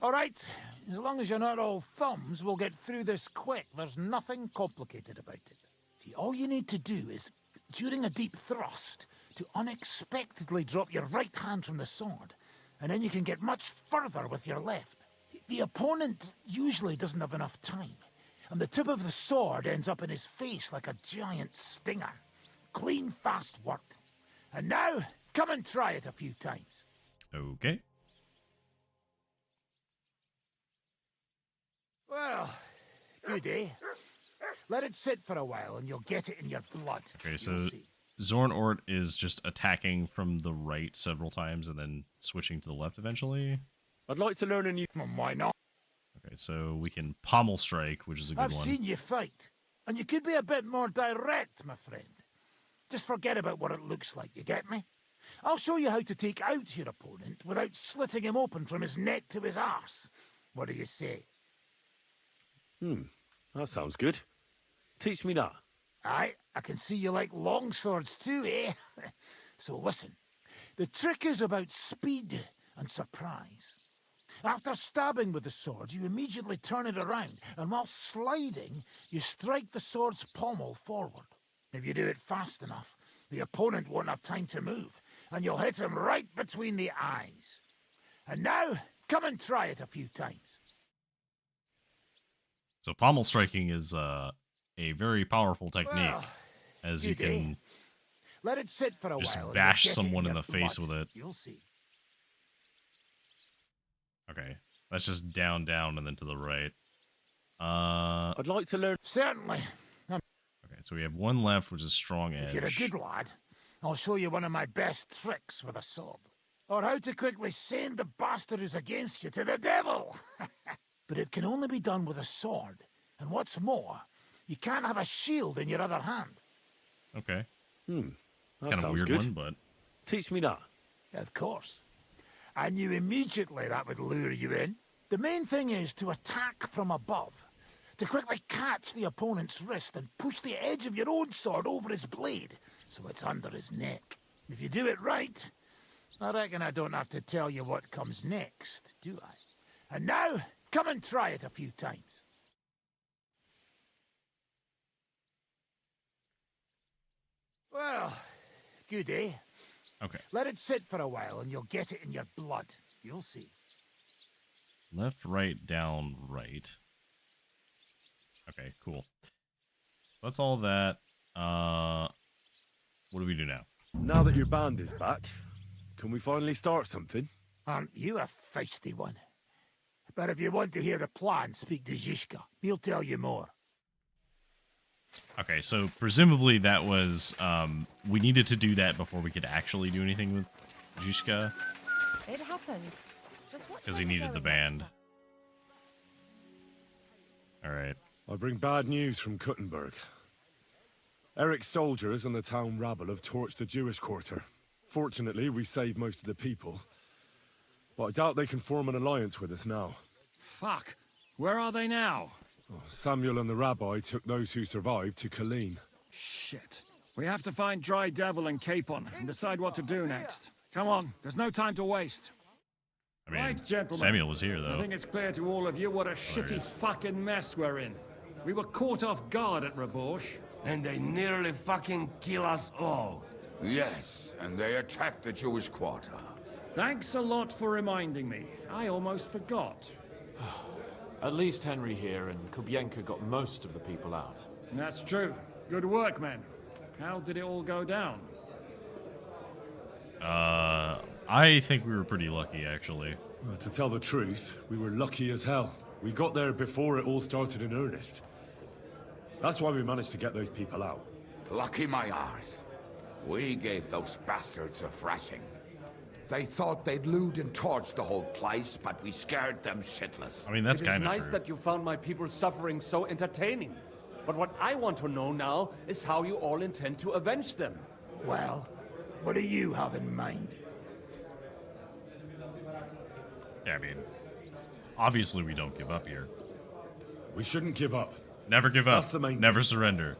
All right, as long as you're not all thumbs, we'll get through this quick. There's nothing complicated about it. See, all you need to do is, during a deep thrust, to unexpectedly drop your right hand from the sword, and then you can get much further with your left. The opponent usually doesn't have enough time, and the tip of the sword ends up in his face like a giant stinger. Clean, fast work. And now, come and try it a few times. Okay. Well, good, eh? Let it sit for a while and you'll get it in your blood. Okay, so You'll see. Zorn Ort is just attacking from the right several times and then switching to the left eventually. I'd like to learn a new... Why not? Okay, so we can pommel strike, which is a good I've one. seen you fight, and you could be a bit more direct, my friend. Just forget about what it looks like, you get me? I'll show you how to take out your opponent without slitting him open from his neck to his arse. What do you say? That sounds good. Teach me that. Aye, I can see you like long swords too, eh? So listen, the trick is about speed and surprise. After stabbing with the sword, you immediately turn it around, and while sliding, you strike the sword's pommel forward. If you do it fast enough, the opponent won't have time to move, and you'll hit him right between the eyes. And now, come and try it a few times. So pommel striking is a very powerful technique, Well, as you good, eh? can Let it sit for a just while. and bash you'll get it someone in your the face blood. with it. You'll see. Okay, that's just down, down, and then to the right. I'd like to learn... Certainly. Okay, so we have one left, which is strong edge. If you're a good lad, I'll show you one of my best tricks with a sword. Or how to quickly send the bastard who's against you to the devil. But it can only be done with a sword. And what's more, you can't have a shield in your other hand. Okay, That kind of sounds weird good. one, but Teach me that. Of course. I knew immediately that would lure you in. The main thing is to attack from above. To quickly catch the opponent's wrist and push the edge of your own sword over his blade, so it's under his neck. If you do it right, I reckon I don't have to tell you what comes next, do I? And now, come and try it a few times. Well, good, eh? okay. Let it sit for a while and you'll get it in your blood. You'll see. Left, right, down, right. Okay, cool. That's all that. What do we do now? Now that your band is back, can we finally start something? Aren't you a feisty one? But if you want to hear the plan, speak to Zizka. He'll tell you more. Okay, so presumably that was, we needed to do that before we could actually do anything with Zizka, It happens. Just watch because where he you're needed the going band. Alright. I bring bad news from Kuttenberg. Eric's soldiers and the town rabble have torched the Jewish quarter. Fortunately, we saved most of the people. But I doubt they can form an alliance with us now. Fuck. Where are they now? Samuel and the rabbi took those who survived to Colleen. Shit. We have to find Dry Devil and Capon and decide what to do next. Come on, there's no time to waste. I mean, Right, gentlemen. Samuel was here, I though. think it's clear to all of you what a shitty fucking mess we're in. We were caught off guard at Rabosh. And they nearly fucking kill us all. Yes, and they attacked the Jewish quarter. Thanks a lot for reminding me. I almost forgot. At least Henry here and Kubienka got most of the people out. That's true. Good work, men. How did it all go down? I think we were pretty lucky, actually. To tell the truth, we were lucky as hell. We got there before it all started in earnest. That's why we managed to get those people out. Lucky my arse. We gave those bastards a thrashing. They thought they'd loot and torch the whole place, but we scared them shitless. I mean, that's It is kind of nice true. that you found my people suffering so entertaining. But what I want to know now is how you all intend to avenge them. Well, what do you have in mind? Yeah, I mean, obviously we don't give up here. We shouldn't give up. Never give up. That's the main Never surrender.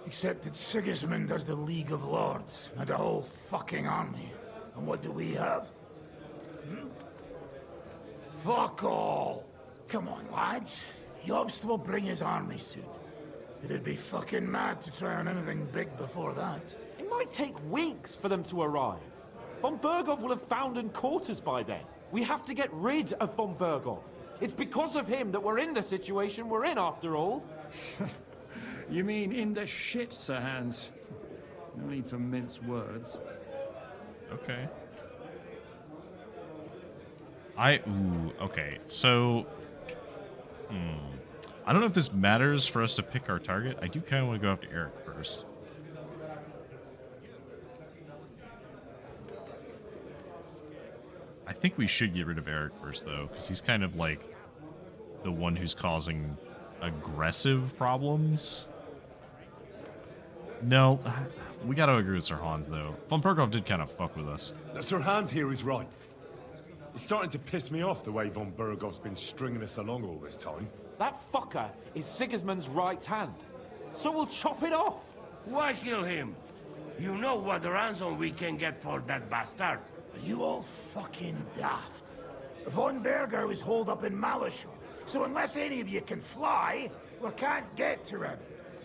Except that Sigismund has the League of Lords and a whole fucking army. And what do we have? Fuck all. Come on, lads. Jobst will bring his army soon. It'd be fucking mad to try on anything big before that. It might take weeks for them to arrive. Von Berghoff will have found and caught us by then. We have to get rid of Von Berghoff. It's because of him that we're in the situation we're in, after all. You mean in the shit, Sir Hans? No need to mince words. Okay. Okay. So, I don't know if this matters for us to pick our target. I do kind of want to go after Eric first. I think we should get rid of Eric first, though, because he's kind of like the one who's causing aggressive problems. No, we gotta agree with Sir Hans, though. Von Berghoff did kind of fuck with us. Sir Hans here is right. It's starting to piss me off the way Von Berghoff's been stringing us along all this time. That fucker is Sigismund's right hand. So we'll chop it off. Why kill him? You know what ransom we can get for that bastard. Are you all fucking daft? Von Berger is holed up in Malishov, so unless any of you can fly, we can't get to him.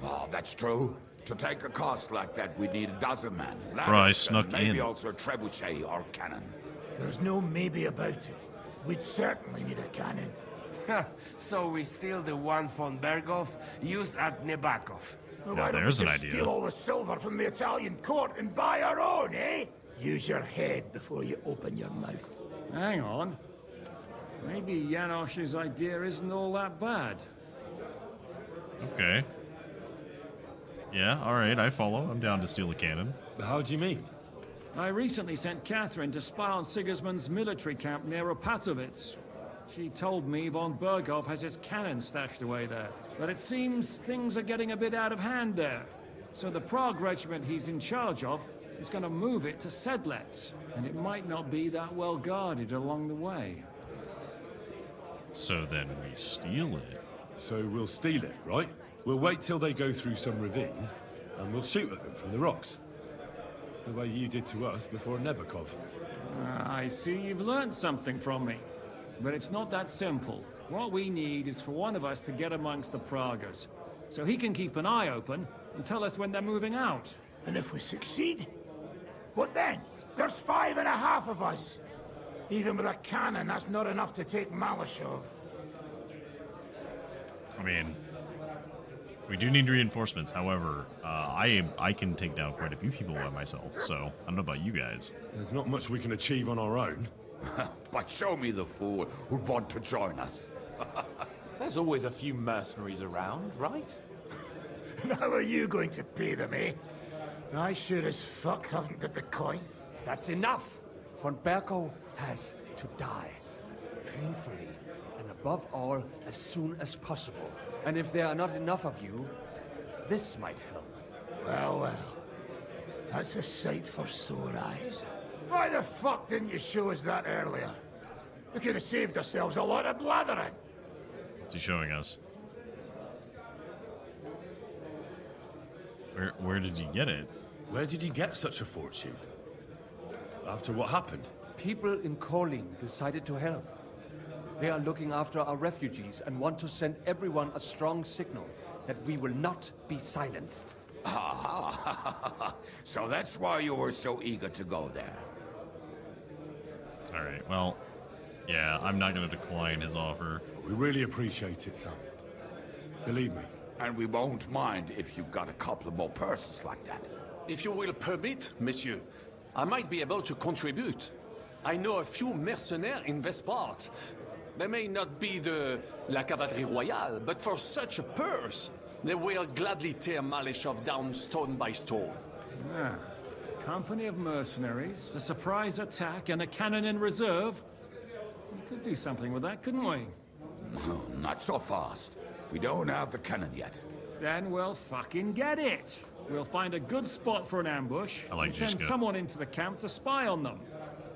Oh, that's true. To take a cost like that, we need a dozen men. Bro, I snuck maybe in. also a trebuchet or cannon. There's no maybe about it. We'd certainly need a cannon. So we steal the one von Berghoff used at Nebakov. Well, Yeah, why don't there's we an just idea. steal all the silver from the Italian court and buy our own, eh? Use your head before you open your mouth. Hang on. Maybe Janosch's idea isn't all that bad. Okay. Yeah, alright, I follow. I'm down to steal a cannon. How do you mean? I recently sent Catherine to spy on Sigismund's military camp near Opatovitz. She told me Von Berghoff has his cannon stashed away there. But it seems things are getting a bit out of hand there. So the Prague regiment he's in charge of is going to move it to Sedlets. And it might not be that well guarded along the way. So then we steal it. So we'll steal it, right? We'll wait till they go through some ravine, and we'll shoot at them from the rocks. The way you did to us before Nebakov. I see you've learned something from me. But it's not that simple. What we need is for one of us to get amongst the Praguers, so he can keep an eye open and tell us when they're moving out. And if we succeed, what then? There's 5.5 of us. Even with a cannon, that's not enough to take Malishov. I mean, we do need reinforcements. However, I can take down quite a few people by myself, so I don't know about you guys. There's not much we can achieve on our own. But show me the fool who'd want to join us. There's always a few mercenaries around, right? How are you going to pay them, eh? I sure as fuck haven't got the coin. That's enough! Von Berghoff has to die. Painfully. And above all, as soon as possible. And if there are not enough of you, this might help. Well, well. That's a sight for sore eyes. Why the fuck didn't you show us that earlier? We could have saved ourselves a lot of blathering. What's he showing us? Where did you get it? Where did you get such a fortune? After what happened? People in Kolin decided to help. They are looking after our refugees and want to send everyone a strong signal that we will not be silenced. So that's why you were so eager to go there. Alright, well, yeah, I'm not going to decline his offer. We really appreciate it, Sam. Believe me. And we won't mind if you got a couple more purses like that. If you will permit, monsieur, I might be able to contribute. I know a few mercenaires in this part. They may not be la cavalerie royale, but for such a purse, they will gladly tear Malishov down stone by stone. Ah, company of mercenaries, a surprise attack, and a cannon in reserve. We could do something with that, couldn't we? No, not so fast. We don't have the cannon yet. Then we'll fucking get it. We'll find a good spot for an ambush I like and send Jiska. someone into the camp to spy on them.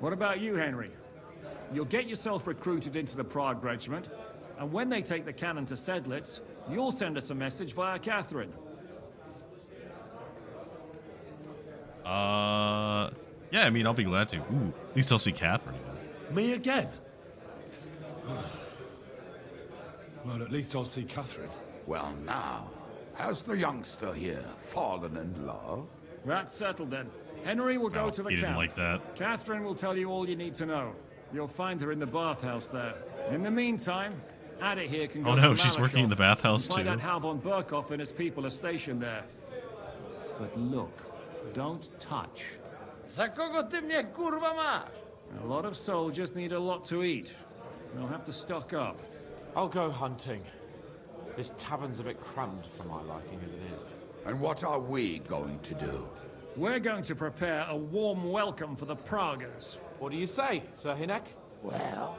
What about you, Henry? You'll get yourself recruited into the Prague Regiment, and when they take the cannon to Sedlitz, you'll send us a message via Catherine. Yeah, I mean, I'll be glad to. Ooh, at least I'll see Catherine again. Me again? Well, at least I'll see Catherine. Well, now, has the youngster here fallen in love? That's settled then. Henry will go No, to the he didn't camp. like that. Catherine will tell you all you need to know. You'll find her in the bathhouse there. In the meantime, Ada here can go Oh to no, she's working in the Malachov bathhouse and find too. out how von Burkhoff and his people are stationed there. But look, don't touch. Za kogo ty mnie kurwa masz? A lot of soldiers need a lot to eat. They'll have to stock up. I'll go hunting. This tavern's a bit crammed for my liking as it is. And what are we going to do? We're going to prepare a warm welcome for the Praguers. What do you say, Sir Hinek? Well,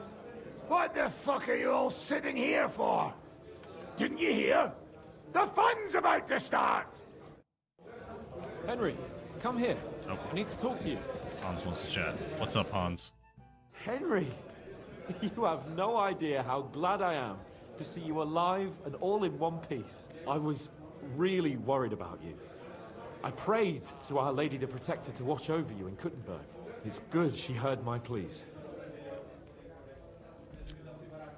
what the fuck are you all sitting here for? Didn't you hear? The fun's about to start! Henry, come here. Oh. I need to talk to you. Hans wants to chat. What's up, Hans? Henry, you have no idea how glad I am to see you alive and all in one piece. I was really worried about you. I prayed to Our Lady the Protector to watch over you in Kuttenberg. It's good she heard my pleas.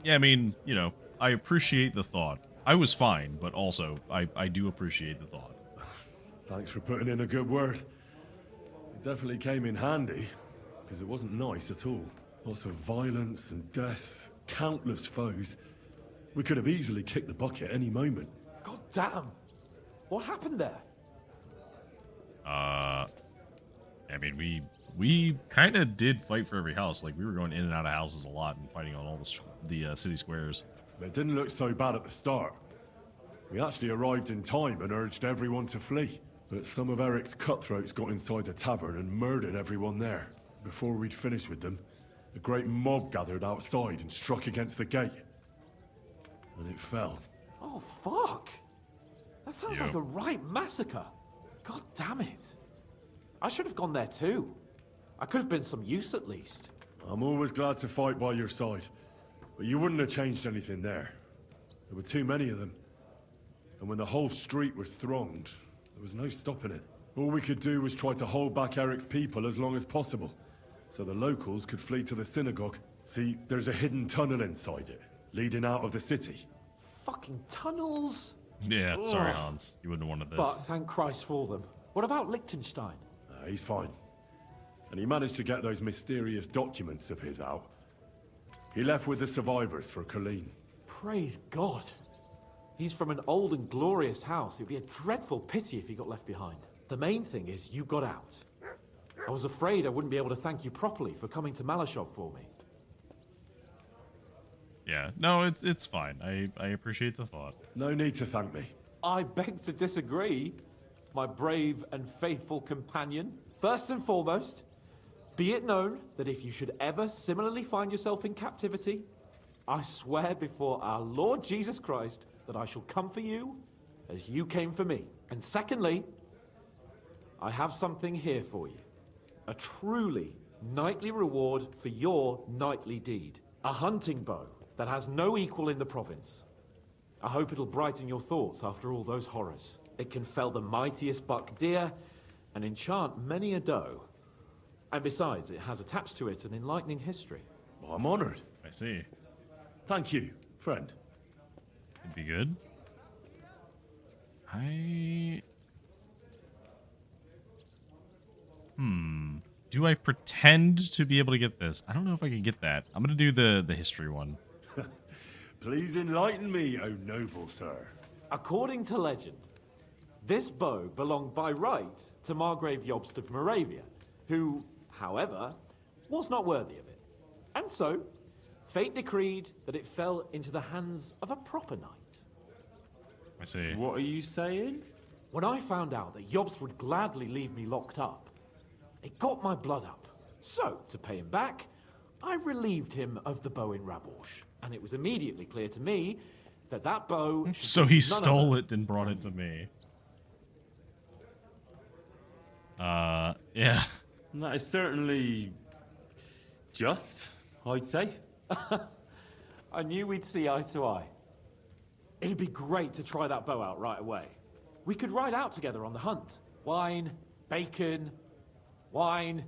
Yeah, I mean, you know, I appreciate the thought. I was fine, but also, I do appreciate the thought. Thanks for putting in a good word. It definitely came in handy, because it wasn't nice at all. Lots of violence and death, countless foes. We could have easily kicked the bucket any moment. God damn! What happened there? I mean, we kind of did fight for every house. Like, we were going in and out of houses a lot and fighting on all the city squares. It didn't look so bad at the start. We actually arrived in time and urged everyone to flee. But some of Eric's cutthroats got inside the tavern and murdered everyone there. Before we'd finished with them, a great mob gathered outside and struck against the gate. And it fell. Oh, fuck! That sounds Yep. like a right massacre. God damn it. I should have gone there too. I could have been some use at least. I'm always glad to fight by your side. But you wouldn't have changed anything there. There were too many of them. And when the whole street was thronged, there was no stopping it. All we could do was try to hold back Eric's people as long as possible, so the locals could flee to the synagogue. See, there's a hidden tunnel inside it, leading out of the city. Fucking tunnels! Yeah, sorry, Ugh. Hans. You wouldn't have wanted this. But thank Christ for them. What about Liechtenstein? He's fine. And he managed to get those mysterious documents of his out. He left with the survivors for Colleen. Praise God. He's from an old and glorious house. It'd be a dreadful pity if he got left behind. The main thing is you got out. I was afraid I wouldn't be able to thank you properly for coming to Malachov for me. Yeah, no, it's fine. I appreciate the thought. No need to thank me. I beg to disagree, my brave and faithful companion. First and foremost, be it known that if you should ever similarly find yourself in captivity, I swear before our Lord Jesus Christ that I shall come for you as you came for me. And secondly, I have something here for you. A truly knightly reward for your knightly deed. A hunting bow that has no equal in the province. I hope it'll brighten your thoughts after all those horrors. It can fell the mightiest buck deer and enchant many a doe. And besides, it has attached to it an enlightening history. Well, I'm honored. I see. Thank you, friend. It'd be good. Do I pretend to be able to get this? I don't know if I can get that. I'm gonna do the history one. Please enlighten me, O noble sir. According to legend, this bow belonged by right to Margrave Jobst of Moravia, who, however, was not worthy of it. And so, fate decreed that it fell into the hands of a proper knight. I see. What are you saying? When I found out that Jobst would gladly leave me locked up, it got my blood up. So, to pay him back, I relieved him of the bow in Rabosh. And it was immediately clear to me that that bow... So he stole it and brought it to me. Yeah. That is certainly just. I'd say. I knew we'd see eye to eye. It'd be great to try that bow out right away. We could ride out together on the hunt. Wine, bacon, wine,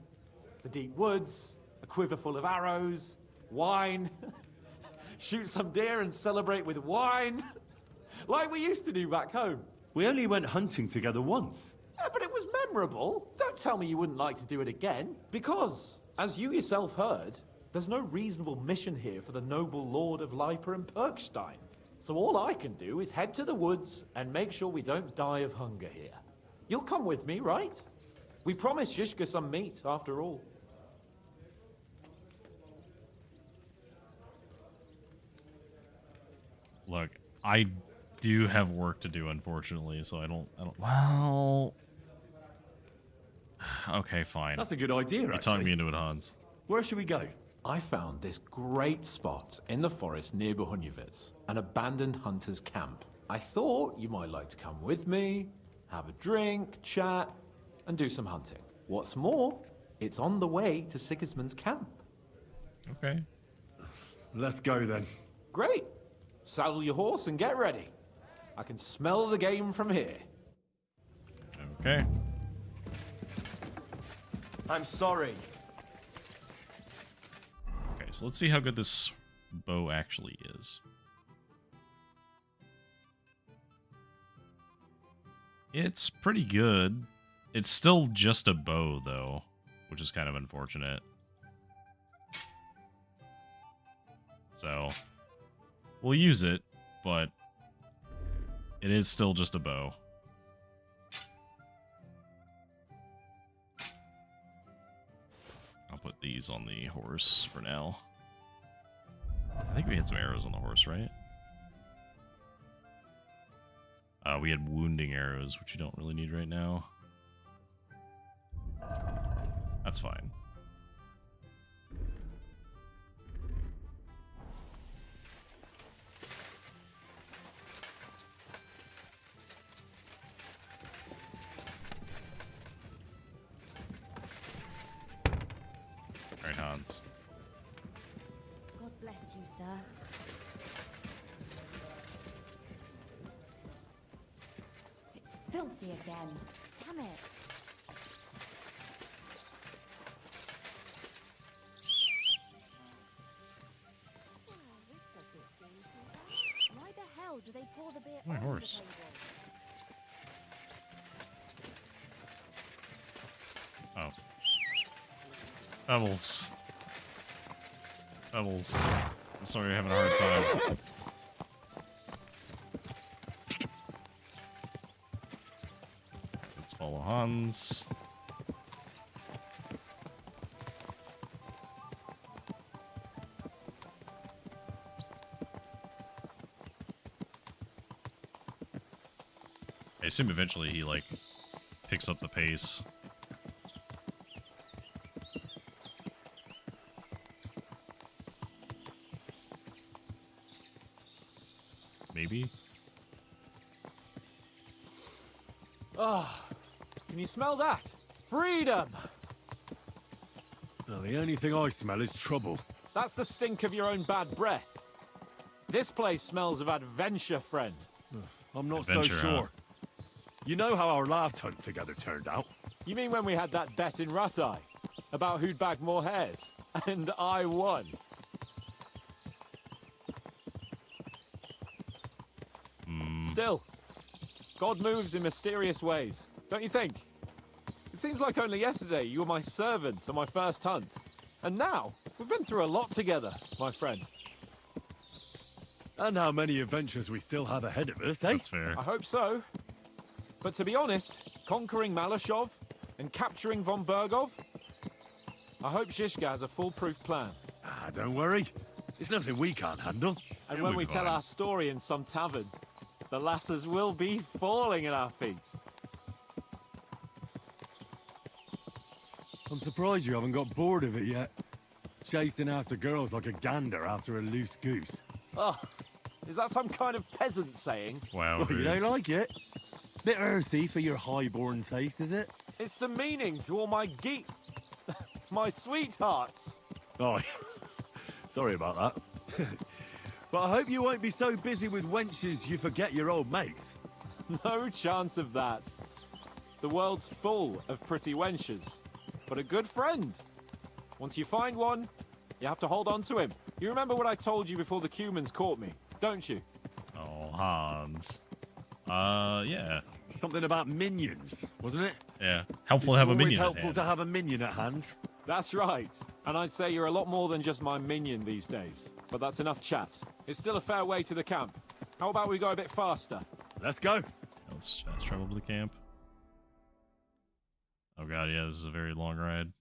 the deep woods, a quiver full of arrows, wine, shoot some deer and celebrate with wine, like we used to do back home. We only went hunting together once. Yeah, but it was memorable. Don't tell me you wouldn't like to do it again. Because, as you yourself heard, there's no reasonable mission here for the noble lord of Liper and Perkstein. So all I can do is head to the woods and make sure we don't die of hunger here. You'll come with me, right? We promised Zizka some meat, after all. Look, I do have work to do, unfortunately, so I don't, well... Okay, fine. That's a good idea, You talked me into it, Hans. Where should we go? I found this great spot in the forest near Bohunjevitz, an abandoned hunter's camp. I thought you might like to come with me, have a drink, chat, and do some hunting. What's more, it's on the way to Sigismund's camp. Okay. Let's go then. Great. Saddle your horse and get ready. I can smell the game from here. Okay. I'm sorry. Okay, so let's see how good this bow actually is. It's pretty good. It's still just a bow, though, which is kind of unfortunate. So, we'll use it, but it is still just a bow. I'll put these on the horse for now. I think we had some arrows on the horse, right? We had wounding arrows, which you don't really need right now. That's fine. Alright, Hans. God bless you, sir. It's filthy again. Damn it. Why the hell do they pour the beer My on the horse. table? Oh. Pebbles. Pebbles. I'm sorry you're having a hard time. Let's follow Hans. I assume eventually he, like, picks up the pace. Maybe? Ah, can you smell that? Freedom! Well, the only thing I smell is trouble. That's the stink of your own bad breath. This place smells of adventure, friend. I'm not Adventure, so huh? sure. You know how our last hunt together turned out? You mean when we had that bet in Ratai? About who'd bag more hares? And I won. Still, God moves in mysterious ways, don't you think? It seems like only yesterday you were my servant on my first hunt. And now, we've been through a lot together, my friend. And how many adventures we still have ahead of us, eh? That's fair. I hope so. But to be honest, conquering Malashov and capturing von Bergov, I hope Zizka has a foolproof plan. Ah, don't worry. It's nothing we can't handle. And It'll when be we tell fine. our story in some tavern, the lasses will be falling at our feet. I'm surprised you haven't got bored of it yet. Chasing after girls like a gander after a loose goose. Oh, is that some kind of peasant saying? Wow. Well, you rude. don't like it? Bit earthy for your high-born taste, is it? It's demeaning to all my my sweethearts. Oh, Sorry about that. But I hope you won't be so busy with wenches you forget your old mates. No chance of that. The world's full of pretty wenches. But a good friend. Once you find one, you have to hold on to him. You remember what I told you before the Cumans caught me, don't you? Oh, Hans. Yeah. Something about minions, wasn't it? Yeah. Helpful to have a It's always minion at helpful hand. to have a minion at hand. That's right. And I'd say you're a lot more than just my minion these days. But that's enough chat. It's still a fair way to the camp. How about we go a bit faster? Let's go. Let's fast travel to the camp. Oh god, yeah, this is a very long ride.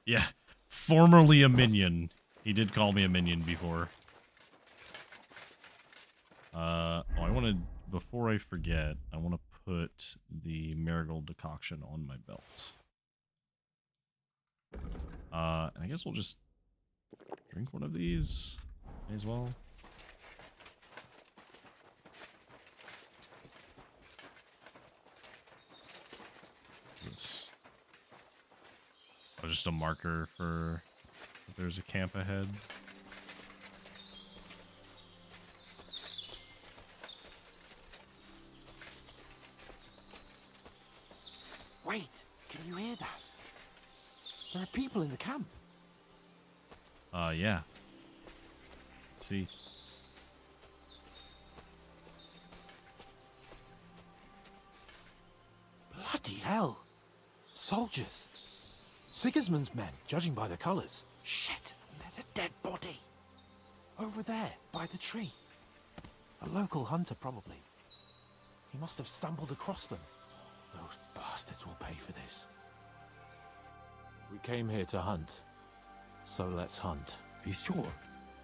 Yeah, formerly a minion. He did call me a minion before. Oh, I want to, before I forget, I want to put the marigold decoction on my belt. And I guess we'll just drink one of these. May as well. This. Oh, just a marker for if there's a camp ahead. Wait, can you hear that? There are people in the camp. Yeah. See. Bloody hell. Soldiers. Sigismund's men, judging by the colours. Shit, and there's a dead body. Over there, by the tree. A local hunter, probably. He must have stumbled across them. Those bastards will pay for this. We came here to hunt. So let's hunt. Are you sure?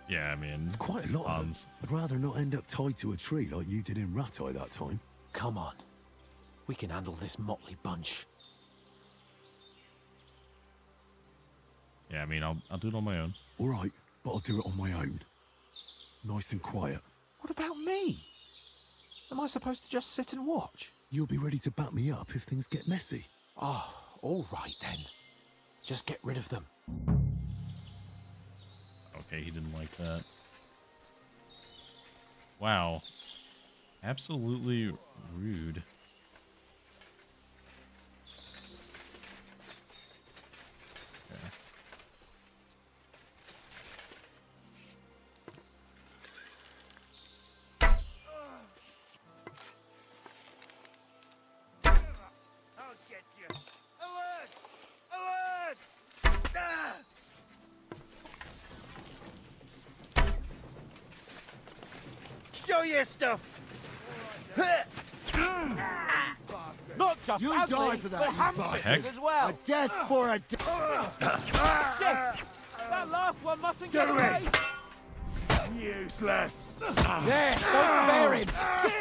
Yeah, I mean, There's quite a lot of them. I'd rather not end up tied to a tree like you did in Rattay that time. Come on. We can handle this motley bunch. Yeah, I mean, I'll do it on my own. All right, but I'll do it on my own. Nice and quiet. What about me? Am I supposed to just sit and watch? You'll be ready to back me up if things get messy. Oh, all right then. Just get rid of them. Okay, he didn't like that. Wow. Absolutely rude. Okay. I'll get you. Alert! Alert! Ah! Show your stuff. Not just You ugly, die for that, but you ham-fisted heck? as well. A death for a Shit! That last one mustn't Do get away. it! Useless! There, don't bear him.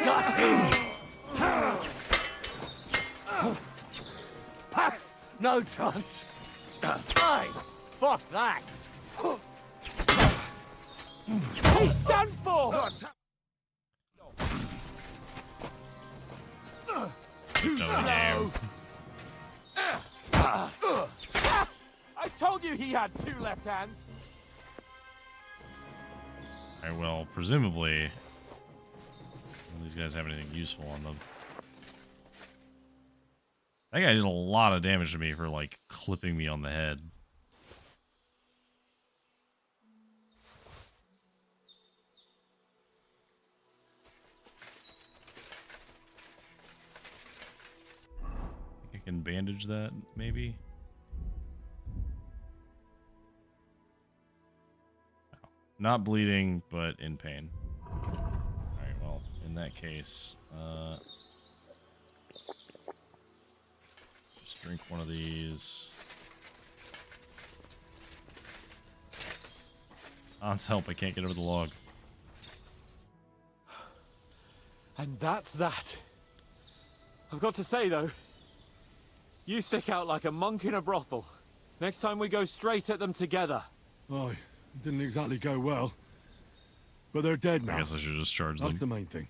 Got him. No chance. Hey, fuck that. He's done for. It's over the game. I told you he had two left hands. Alright, well, presumably, none of these guys have anything useful on them. That guy did a lot of damage to me for, like, clipping me on the head. I think I can bandage that, maybe? No. Not bleeding, but in pain. Alright, well, in that case, just drink one of these. Hans, help, I can't get over the log. And that's that. I've got to say, though, you stick out like a monk in a brothel. Next time we go straight at them together. Oh, it didn't exactly go well. But they're dead now. I guess I should just charge That's them. the main thing.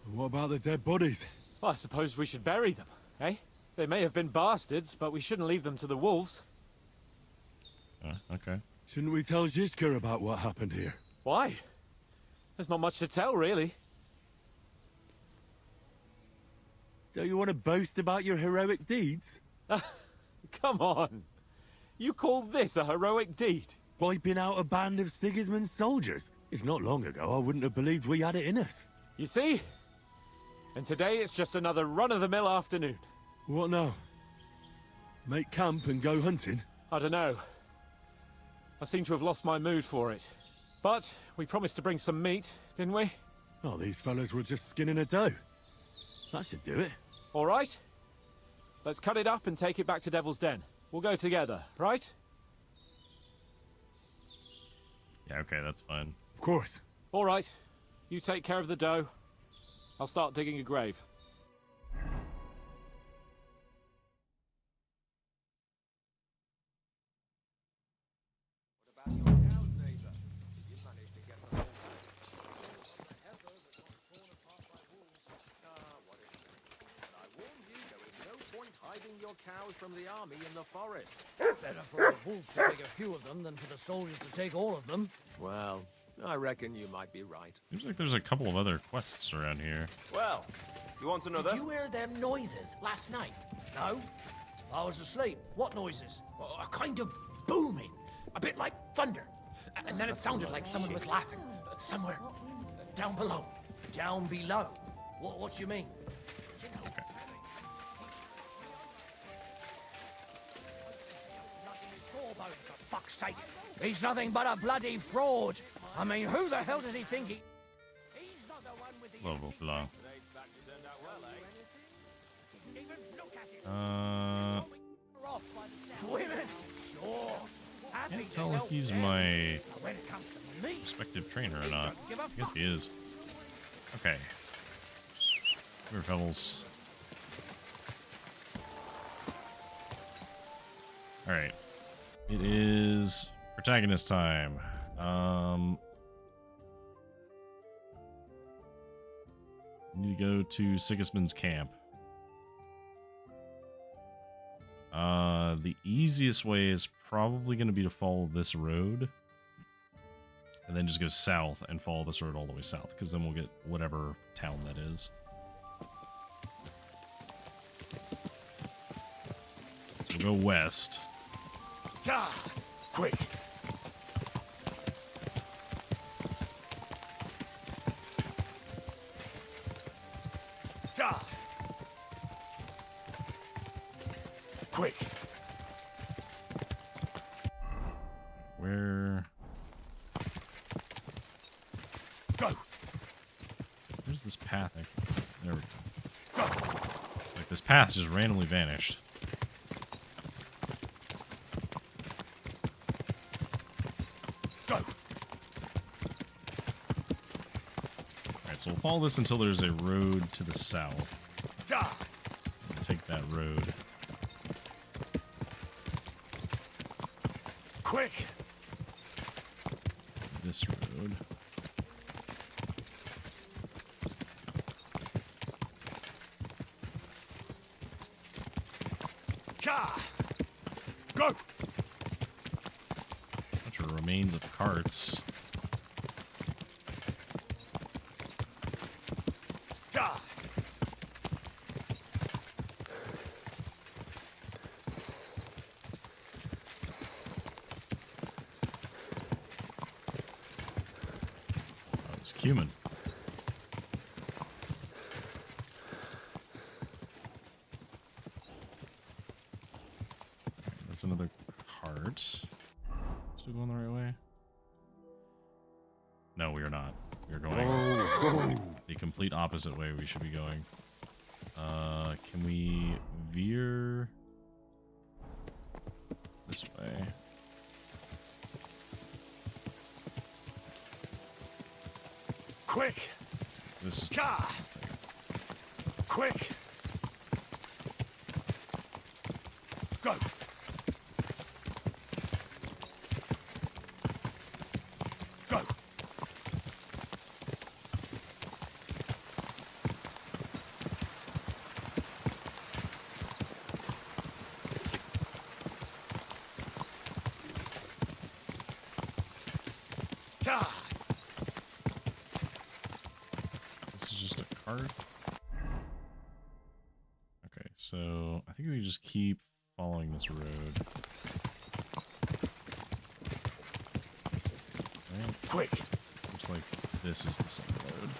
And what about the dead bodies? Well, I suppose we should bury them, eh? They may have been bastards, but we shouldn't leave them to the wolves. Okay. Shouldn't we tell Zizka about what happened here? Why? There's not much to tell, really. Don't you want to boast about your heroic deeds? Come on. You call this a heroic deed? Wiping out a band of Sigismund's soldiers. If not long ago, I wouldn't have believed we had it in us. You see? And today it's just another run-of-the-mill afternoon. What now? Make camp and go hunting? I don't know. I seem to have lost my mood for it. But we promised to bring some meat, didn't we? Oh, these fellas were just skinning a doe. That should do it. All right. Let's cut it up and take it back to Devil's Den. We'll go together, right? Yeah, okay, that's fine. Of course. All right. You take care of the dough. I'll start digging a grave. Hiding your cows from the army in the forest. Better for a wolf to take a few of them than for the soldiers to take all of them. Well, I reckon you might be right. Seems like there's a couple of other quests around here. Well, you want another? Did you hear them noises last night? No. I was asleep. What noises? A kind of booming, a bit like thunder. And then it sounded like someone was laughing. Somewhere down below. Down below? What do you mean? For fuck's sake. He's nothing but a bloody fraud. I mean, who the hell does he think he... He's not the one with the... Blah, blah, blah. Women? Sure. Can't tell if he's my respective trainer or not. I guess he is. Okay. Come here, fellas. Alright. It is protagonist time. Need to go to Sigismund's camp. The easiest way is probably going to be to follow this road. And then just go south and follow this road all the way south, because then we'll get whatever town that is. So we'll go west. God, quick. God. Quick. Where? Go. Where's this path? There we go. Like this path just randomly vanished. Go. Alright, so we'll follow this until there's a road to the south. God. We'll take that road. Quick. This road. God. Go. Bunch of remains of carts. God. It's cumin. That's another cart. Still going the right way? No, we are not. We are going the complete opposite way we should be going. Can we veer this way? Quick. This is God. Quick. Go. Go. This is just a cart. Okay, so I think we just keep following this road. Right. Quick! Looks like this is the same road.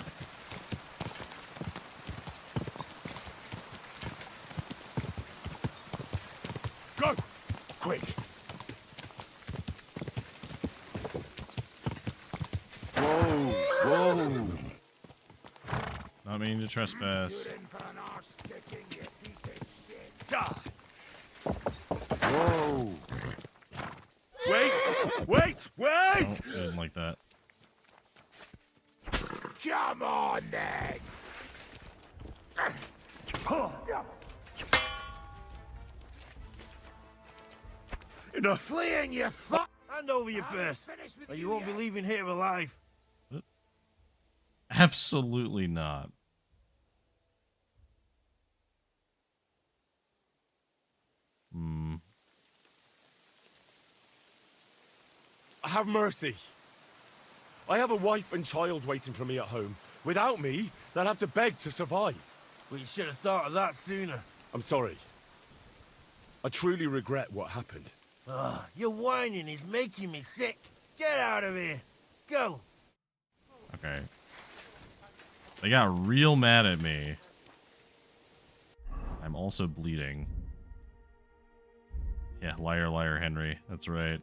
Go! Quick! Whoa! Whoa! Not meaning to trespass. Whoa! Wait! Wait! Wait! Oh, I didn't like that. Come on, then! Enough! Fleeing, you fuck! Hand over your purse, or you won't be leaving here alive. Absolutely not. Hmm. Have mercy. I have a wife and child waiting for me at home. Without me, they'll have to beg to survive. We should have thought of that sooner. I'm sorry. I truly regret what happened. Your whining is making me sick. Get out of here. Go. Okay. They got real mad at me. I'm also bleeding. Yeah, liar, liar, Henry. That's right.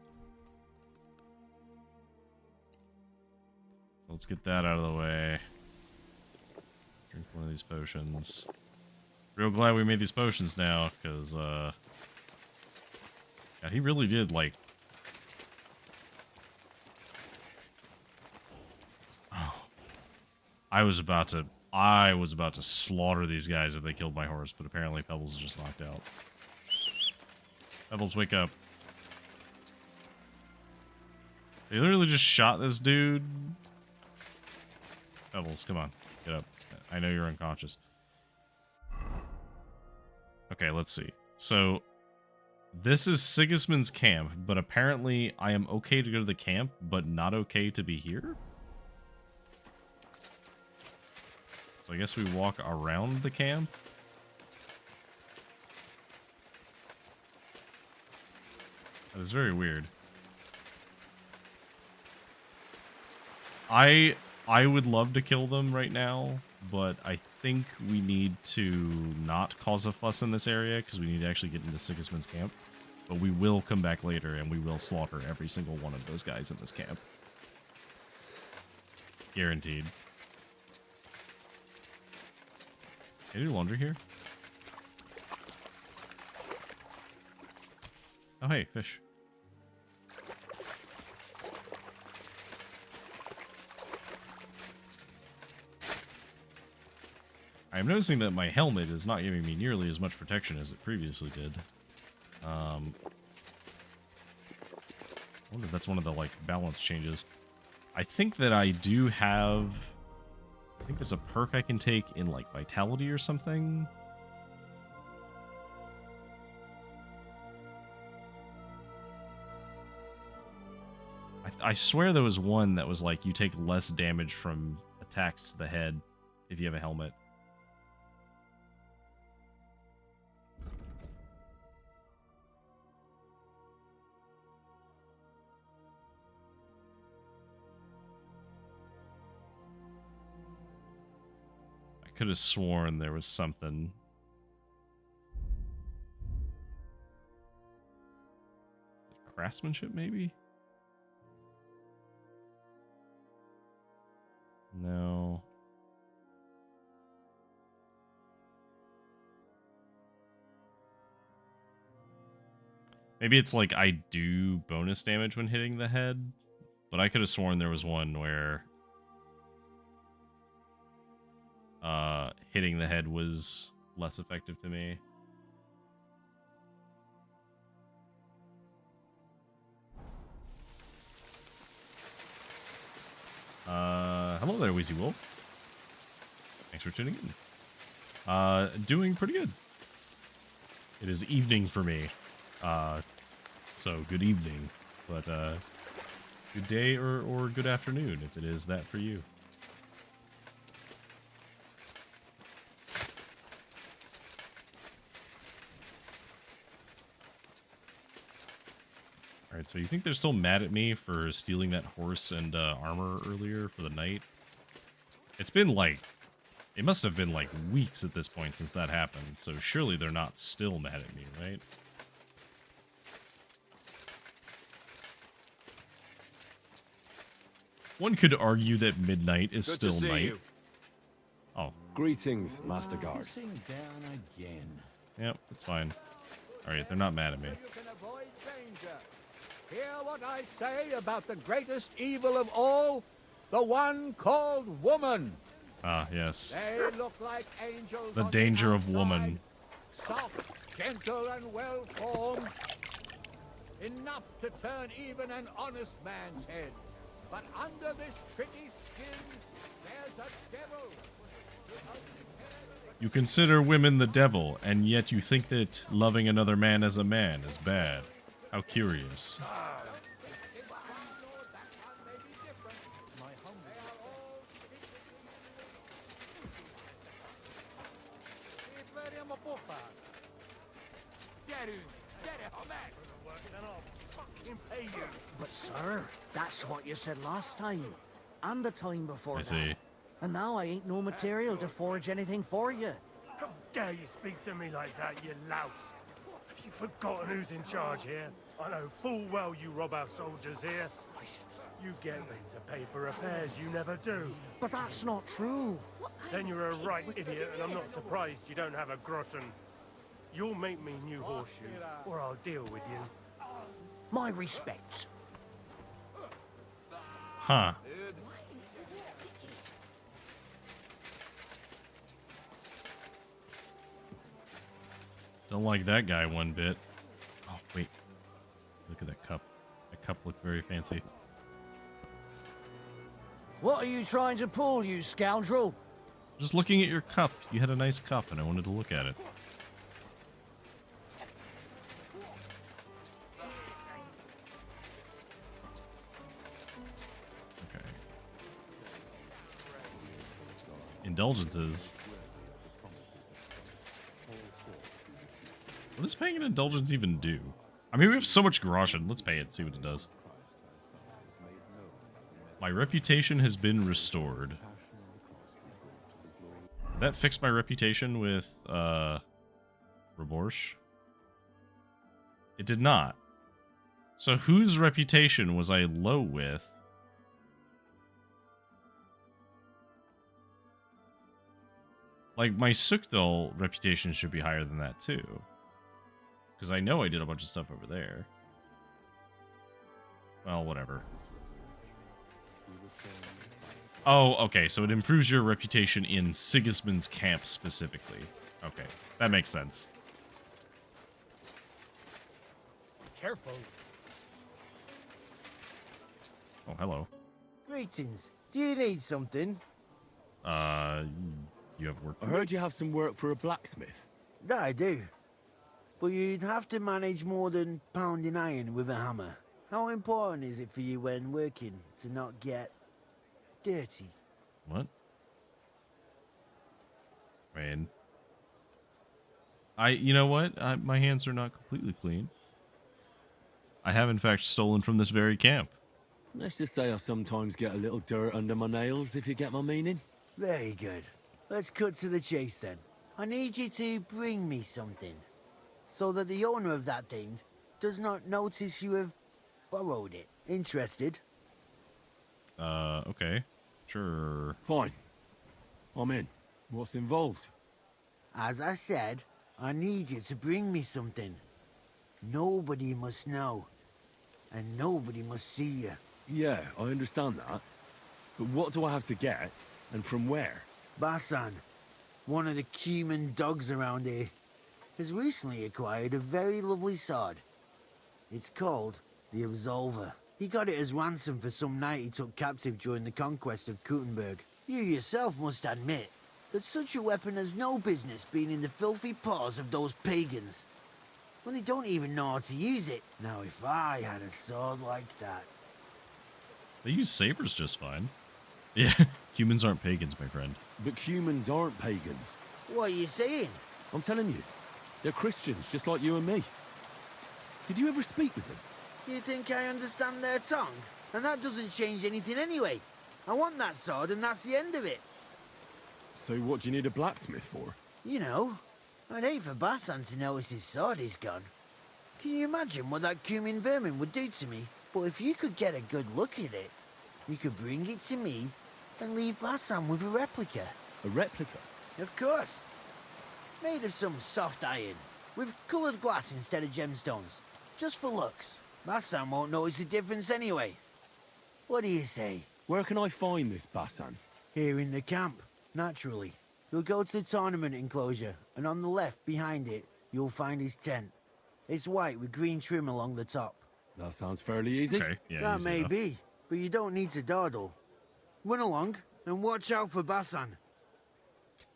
So let's get that out of the way. Drink one of these potions. Real glad we made these potions now, because, God, he really did, like... Oh. I was about to slaughter these guys if they killed my horse, but apparently Pebbles is just knocked out. Pebbles, wake up. They literally just shot this dude. Pebbles, come on. Get up. I know you're unconscious. Okay, let's see. So, this is Sigismund's camp, but apparently I am okay to go to the camp, but not okay to be here? So I guess we walk around the camp? That is very weird. I would love to kill them right now, but I think we need to not cause a fuss in this area because we need to actually get into Sigismund's camp. But we will come back later and we will slaughter every single one of those guys in this camp. Guaranteed. Can I do laundry here? Oh, hey, fish. I'm noticing that my helmet is not giving me nearly as much protection as it previously did. I wonder if that's one of the, like, balance changes. I think that I do have... I think there's a perk I can take in, like, Vitality or something. I swear there was one that was like, you take less damage from attacks to the head if you have a helmet. I could have sworn there was something. Craftsmanship, maybe? No. Maybe it's like I do bonus damage when hitting the head, but I could have sworn there was one where hitting the head was less effective to me. Hello there, Wheezy Wolf. Thanks for tuning in. Doing pretty good. It is evening for me. So good evening. But Good day or good afternoon, if it is that for you. Alright, so you think they're still mad at me for stealing that horse and armor earlier for the night? It's been like... It must have been like weeks at this point since that happened, so surely they're not still mad at me, right? One could argue that midnight is still night. You. Oh. Greetings, Master Guard. Down again. Yep, it's fine. Alright, they're not mad at me. You can avoid danger. Hear what I say about the greatest evil of all, the one called woman. Ah, yes. They look like angels. The on danger the of woman. soft, gentle, and well-formed. Enough to turn even an honest man's head. But under this pretty skin, there's a devil. You consider women the devil, and yet you think that loving another man as a man is bad. How curious. But sir, that's what you said last time. And the time before I see. that. And now I ain't no material to forge anything for you. How dare you speak to me like that, you louse? Have you forgotten who's in charge here? I know full well you rob our soldiers here. You get them to pay for repairs you never do. But that's not true. Then you're a right idiot, and I'm not surprised you don't have a groschen. You'll make me new horseshoes, or I'll deal with you. My respects. Huh. Don't like that guy one bit. Oh, wait. Look at that cup. That cup looked very fancy. What are you trying to pull, you scoundrel? Just looking at your cup. You had a nice cup, and I wanted to look at it. Okay. Indulgences. What does paying an indulgence even do? I mean, we have so much groschen. Let's pay it, see what it does. My reputation has been restored. Did that fix my reputation with, Reborsh? It did not. So whose reputation was I low with? Like, my Sukdal reputation should be higher than that, too. Because I know I did a bunch of stuff over there. Well, whatever. Oh, okay, so it improves your reputation in Sigismund's camp specifically. Okay, that makes sense. Careful. Oh, hello. Greetings. Do you need something? You have work? I heard you have some work for a blacksmith. That I do. But you'd have to manage more than pounding iron with a hammer. How important is it for you when working to not get dirty? What? Man. You know what? My hands are not completely clean. I have, in fact, stolen from this very camp. Let's just say I sometimes get a little dirt under my nails, if you get my meaning. Very good. Let's cut to the chase then. I need you to bring me something, so that the owner of that thing does not notice you have borrowed it. Interested? Okay. Sure. Fine. I'm in. What's involved? As I said, I need you to bring me something. Nobody must know. And nobody must see you. Yeah, I understand that. But what do I have to get, and from where? Basan, one of the Cuman dogs around here, has recently acquired a very lovely sword. It's called the Absolver. He got it as ransom for some knight he took captive during the conquest of Kuttenberg. You yourself must admit that such a weapon has no business being in the filthy paws of those pagans, when they don't even know how to use it. Now if I had a sword like that... They use sabers just fine. Yeah, humans aren't pagans, my friend. But humans aren't pagans. What are you saying? I'm telling you. They're Christians, just like you and me. Did you ever speak with them? You think I understand their tongue? And that doesn't change anything anyway. I want that sword and that's the end of it. So what do you need a blacksmith for? You know, I'd hate for Bassan to notice his sword is gone. Can you imagine what that cumin vermin would do to me? But if you could get a good look at it, you could bring it to me and leave Bassan with a replica. A replica? Of course. Made of some soft iron, with coloured glass instead of gemstones. Just for looks. Bassan won't notice the difference anyway. What do you say? Where can I find this Bassan? Here in the camp, naturally. You'll go to the tournament enclosure, and on the left, behind it, you'll find his tent. It's white with green trim along the top. That sounds fairly easy. Okay, yeah, That easy may enough. be, but you don't need to dawdle. Run along, and watch out for Bassan.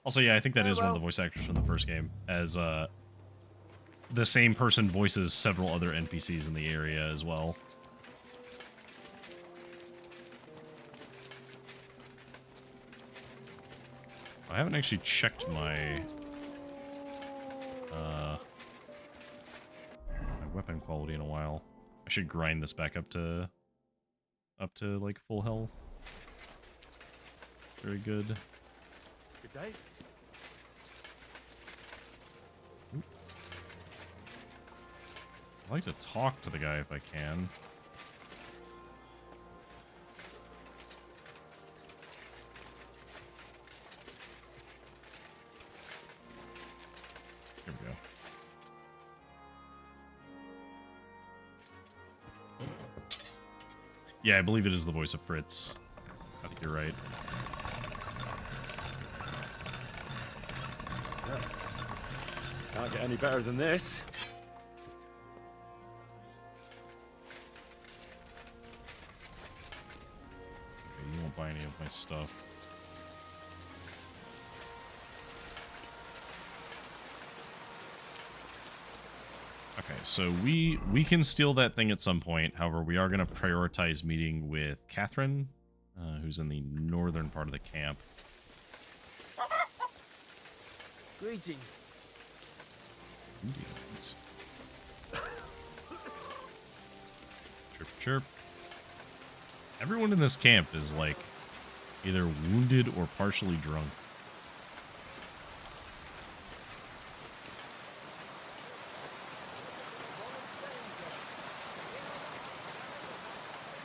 Also, yeah, I think that is one of the voice actors from the first game, as the same person voices several other NPCs in the area as well. I haven't actually checked my weapon quality in a while. I should grind this back up to like full health. Very good. Good day. I'd like to talk to the guy if I can. Here we go. Yeah, I believe it is the voice of Fritz. I think you're right. Can't get any better than this. Okay, you won't buy any of my stuff. Okay, so we can steal that thing at some point. However, we are going to prioritize meeting with Catherine, who's in the northern part of the camp. Greetings. Indians. Chirp, chirp. Everyone in this camp is, like, either wounded or partially drunk.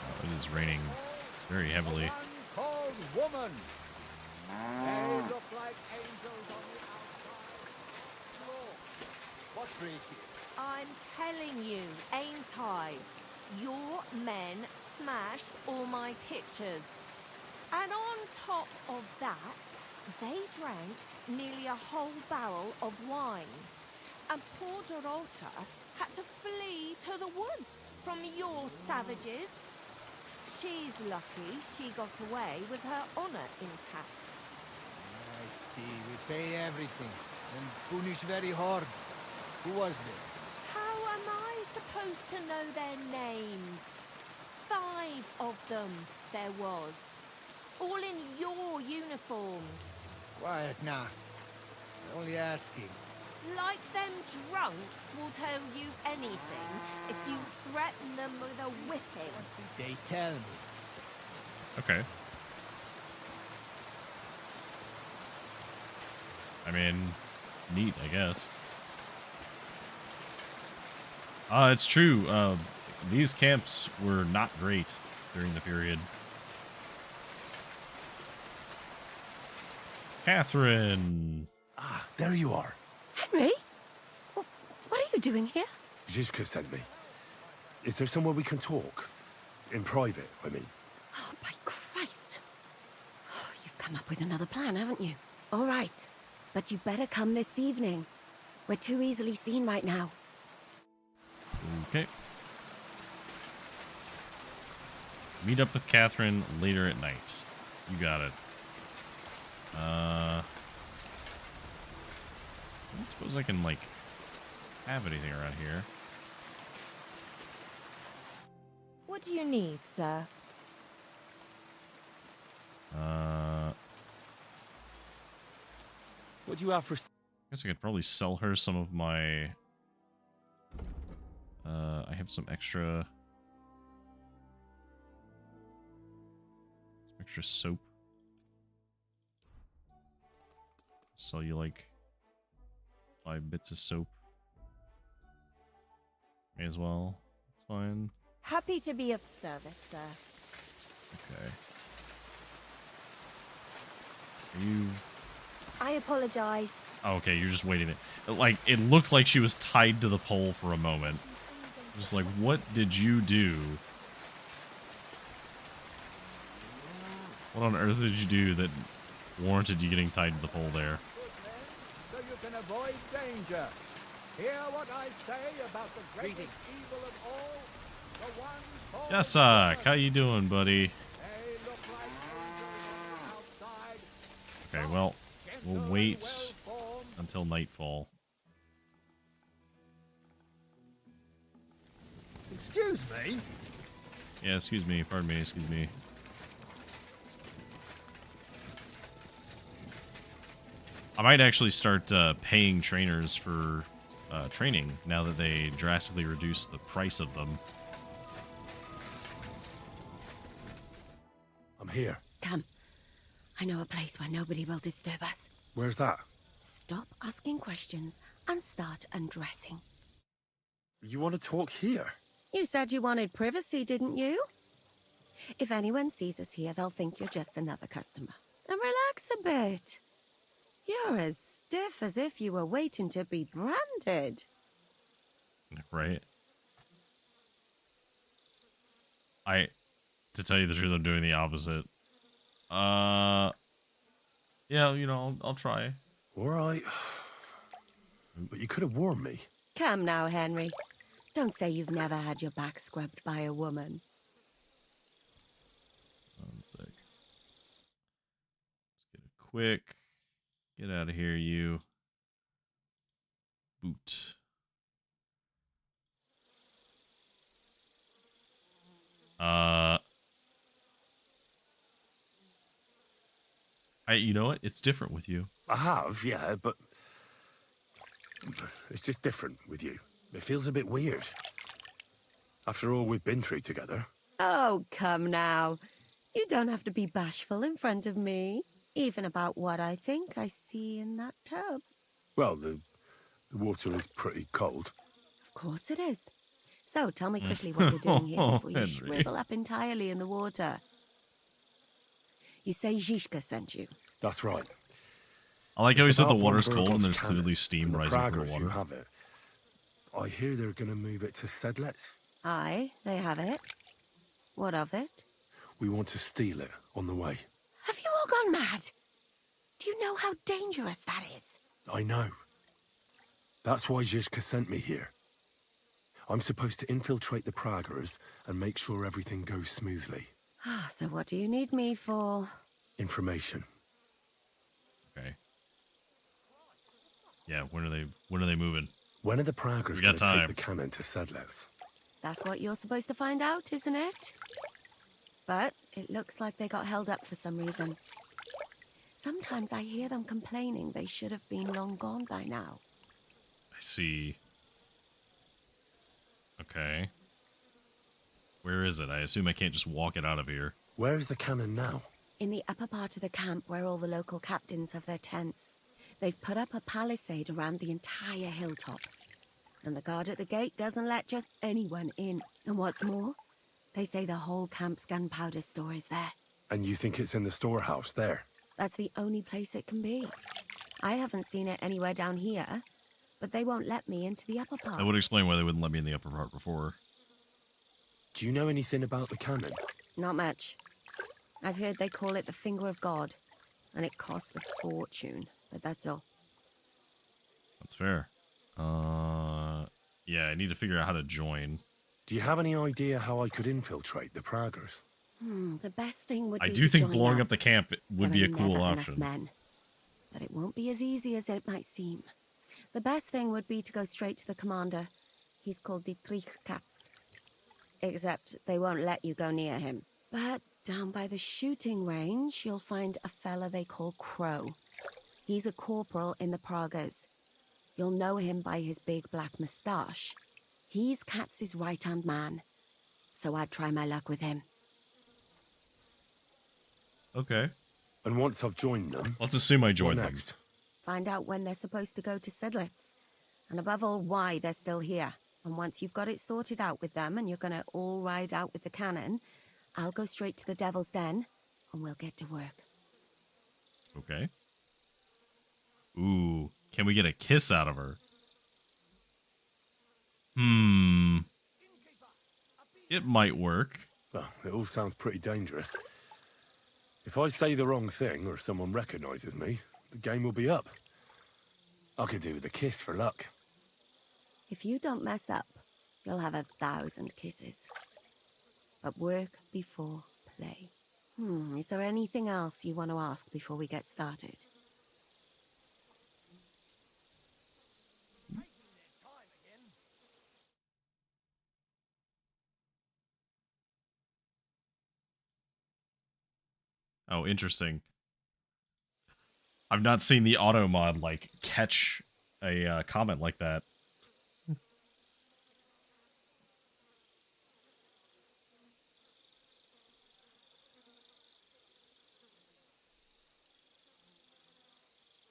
Oh, it is raining very heavily. Called woman. They look like angels on the outside. Look, what's breaking? I'm telling you, ain't I? Your men smashed all my pictures. And on top of that, they drank nearly a whole barrel of wine. And poor Dorota had to flee to the woods from your savages. She's lucky she got away with her honor intact. I see. We pay everything and punish very hard. Who was there? How am I supposed to know their names? 5 of them there was. All in your uniforms. Quiet now. Only asking. Like them drunks will tell you anything if you threaten them with a whipping. They tell me. Okay. I mean, neat, I guess. It's true. These camps were not great during the period. Catherine! Ah, there you are. Henry? What are you doing here? Zizka sent me. Is there somewhere we can talk? In private, I mean. Oh, by Christ. Oh, you've come up with another plan, haven't you? All right. But you better come this evening. We're too easily seen right now. Okay. Meet up with Catherine later at night. You got it. I don't suppose I can, like, have anything around here. What do you need, sir? What do you have for... I guess I could probably sell her some of my... I have some extra soap. Sell you like 5 bits of soap. May as well. It's fine. Happy to be of service, sir. Okay. Are you... I apologize. Oh, okay, you're just waiting. Like, it looked like she was tied to the pole for a moment. Just like, what did you do? What on earth did you do that warranted you getting tied to the pole there? So you can avoid danger. Hear what I say about the greatest evil of all, the one called... Jessak, how you doing, buddy? They look like angels outside. Okay, well, we'll wait until nightfall. Excuse me? Yeah, excuse me, pardon me, excuse me. I might actually start paying trainers for training now that they drastically reduce the price of them. I'm here. Come. I know a place where nobody will disturb us. Where's that? Stop asking questions and start undressing. You want to talk here? You said you wanted privacy, didn't you? If anyone sees us here, they'll think you're just another customer. And relax a bit. You're as stiff as if you were waiting to be branded. Right. To tell you the truth, I'm doing the opposite. Yeah, you know, I'll try. All right. But you could have warned me. Come now, Henry. Don't say you've never had your back scrubbed by a woman. 1 sec. Let's get it quick. Get out of here, you. Boot. You know what? It's different with you. I have, yeah, but it's just different with you. It feels a bit weird. After all we've been through together. Oh, come now. You don't have to be bashful in front of me. Even about what I think I see in that tub. Well, the water is pretty cold. Of course it is. So tell me quickly what you're doing here before you Henry. shrivel up entirely in the water. You say Zhishka sent you. That's right. I like how he It's said the about water's Von cold and Bergov's there's cannon, clearly steam and the rising from the Praggers who water. have it. I hear they're going to move it to Sedlets. Aye, they have it. What of it? We want to steal it on the way. Have you all gone mad? Do you know how dangerous that is? I know. That's why Zhishka sent me here. I'm supposed to infiltrate the Praggers and make sure everything goes smoothly. So what do you need me for? Information. Okay. Yeah, when are they moving? When are the Praggers We going got to time. take the cannon to Sedlets? That's what you're supposed to find out, isn't it? But it looks like they got held up for some reason. Sometimes I hear them complaining they should have been long gone by now. I see. Okay. Where is it? I assume I can't just walk it out of here. Where is the cannon now? In the upper part of the camp where all the local captains have their tents. They've put up a palisade around the entire hilltop. And the guard at the gate doesn't let just anyone in. And what's more, they say the whole camp's gunpowder store is there. And you think it's in the storehouse there? That's the only place it can be. I haven't seen it anywhere down here, but they won't let me into the upper part. That would explain why they wouldn't let me in the upper part before. Do you know anything about the cannon? Not much. I've heard they call it the Finger of God, and it costs a fortune, but that's all. That's fair. Yeah, I need to figure out how to join. Do you have any idea how I could infiltrate the Praggers? The best thing would I be do to think join blowing up. up the camp would There be are a cool never option. enough men. But it won't be as easy as it might seem. The best thing would be to go straight to the commander. He's called Dietrich Katz. Except they won't let you go near him. But Down by the shooting range, you'll find a fella they call Crow. He's a corporal in the Pragas. You'll know him by his big black moustache. He's Katz's right-hand man, so I'd try my luck with him. Okay. And once I've joined them... Let's assume I joined them. Next? Find out when they're supposed to go to Sidlitz. And above all, why they're still here. And once you've got it sorted out with them and you're gonna all ride out with the cannon, I'll go straight to the Devil's Den and we'll get to work. Okay. Ooh, can we get a kiss out of her? It might work. Well, it all sounds pretty dangerous. If I say the wrong thing or someone recognizes me, the game will be up. I could do with a kiss for luck. If you don't mess up, you'll have 1,000 kisses. But work before play. Is there anything else you want to ask before we get started? Oh, interesting. I've not seen the auto mod, like, catch a comment like that.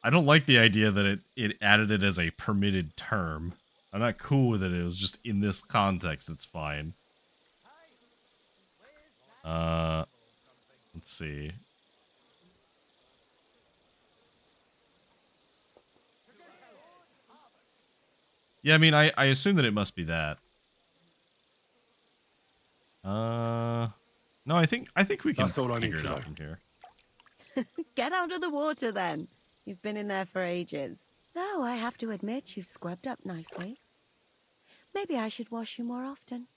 I don't like the idea that it added it as a permitted term. I'm not cool with it. It was just in this context, it's fine. Let's see. Yeah, I mean, I assume that it must be that. No, I think we can figure it out from here. Get out of the water then. You've been in there for ages. Though I have to admit you've scrubbed up nicely. Maybe I should wash you more often.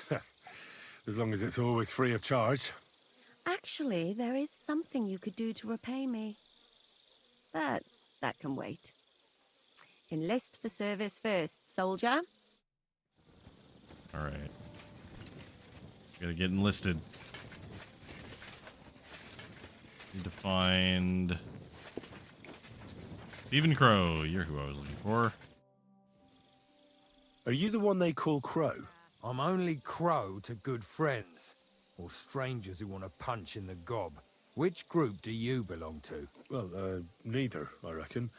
As long as it's always free of charge. Actually, there is something you could do to repay me. But that can wait. Enlist for service first, soldier. Alright. Gotta get enlisted. Need to find... Stephen Crow, you're who I was looking for. Are you the one they call Crow? I'm only Crow to good friends, or strangers who want to punch in the gob. Which group do you belong to? Well, neither, I reckon.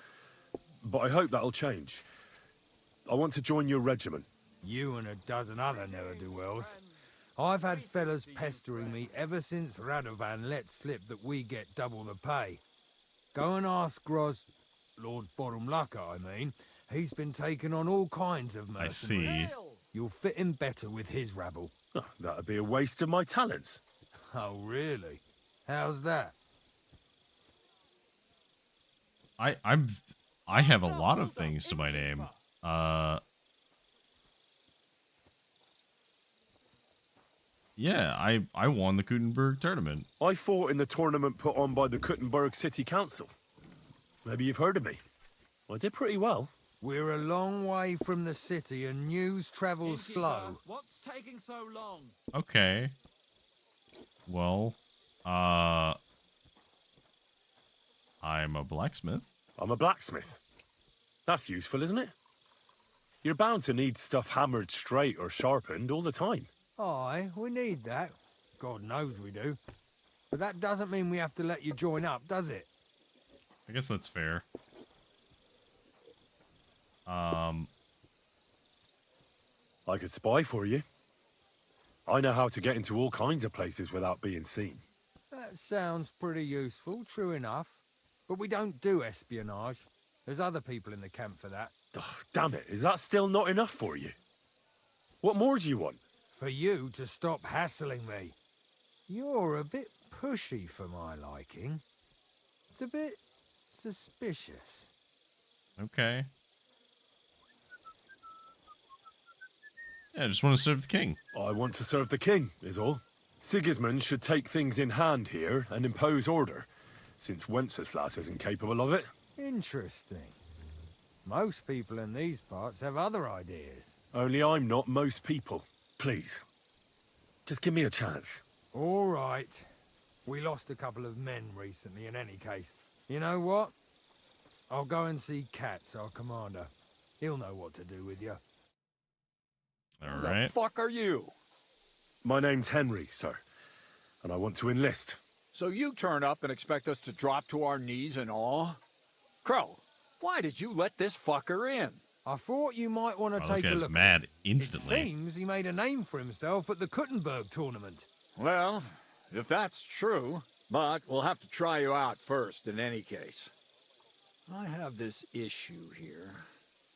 But I hope that'll change. I want to join your regiment. You and a dozen other ne'er-do-wells. I've had fellas pestering me ever since Radovan let slip that we get double the pay. Go and ask Lord Borumlaka, I mean. He's been taking on all kinds of mercenaries. I see. You'll fit in better with his rabble. Oh, that'd be a waste of my talents. Oh, really? How's that? I have a lot of things to my name. Yeah, I won the Gutenberg tournament. I fought in the tournament put on by the Gutenberg City Council. Maybe you've heard of me. I did pretty well. We're a long way from the city and news travels slow. What's taking so long? Okay. Well, I'm a blacksmith. I'm a blacksmith. That's useful, isn't it? You're bound to need stuff hammered straight or sharpened all the time. Aye, we need that. God knows we do. But that doesn't mean we have to let you join up, does it? I guess that's fair. I could spy for you. I know how to get into all kinds of places without being seen. That sounds pretty useful, true enough. But we don't do espionage. There's other people in the camp for that. Oh, damn it, is that still not enough for you? What more do you want? For you to stop hassling me. You're a bit pushy for my liking. It's a bit suspicious. Okay. Yeah, I just want to serve the king. I want to serve the king, is all. Sigismund should take things in hand here and impose order, since Wenceslas isn't capable of it. Interesting. Most people in these parts have other ideas. Only I'm not most people. Please. Just give me a chance. All right. We lost a couple of men recently in any case. You know what? I'll go and see Katz, our commander. He'll know what to do with you. All right. The fuck are you? My name's Henry, sir, and I want to enlist. So you turn up and expect us to drop to our knees in awe? Crow, why did you let this fucker in? I thought you might want to This take a guy's look. mad instantly. It seems he made a name for himself at the Kuttenberg tournament. Well, if that's true, but we'll have to try you out first in any case. I have this issue here.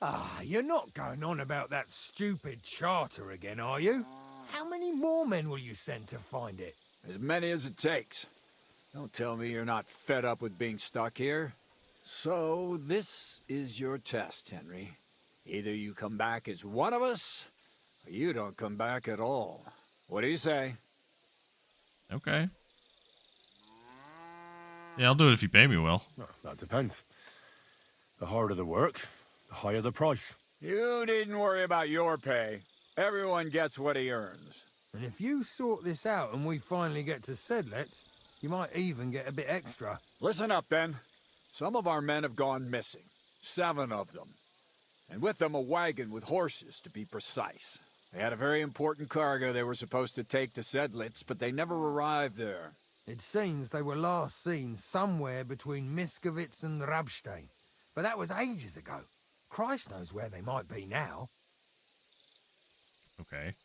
Ah, you're not going on about that stupid charter again, are you? How many more men will you send to find it? As many as it takes. Don't tell me you're not fed up with being stuck here. So, this is your test, Henry. Either you come back as one of us, or you don't come back at all. What do you say? Okay. Yeah, I'll do it if you pay me well. Well, that depends. The harder the work, the higher the price. You needn't worry about your pay. Everyone gets what he earns. And if you sort this out and we finally get to Sedlets, you might even get a bit extra. Listen up, then. Some of our men have gone missing. 7 of them. And with them a wagon with horses, to be precise. They had a very important cargo they were supposed to take to Sedlitz, but they never arrived there. It seems they were last seen somewhere between Miskovitz and Rabstein. But that was ages ago. Christ knows where they might be now. Okay.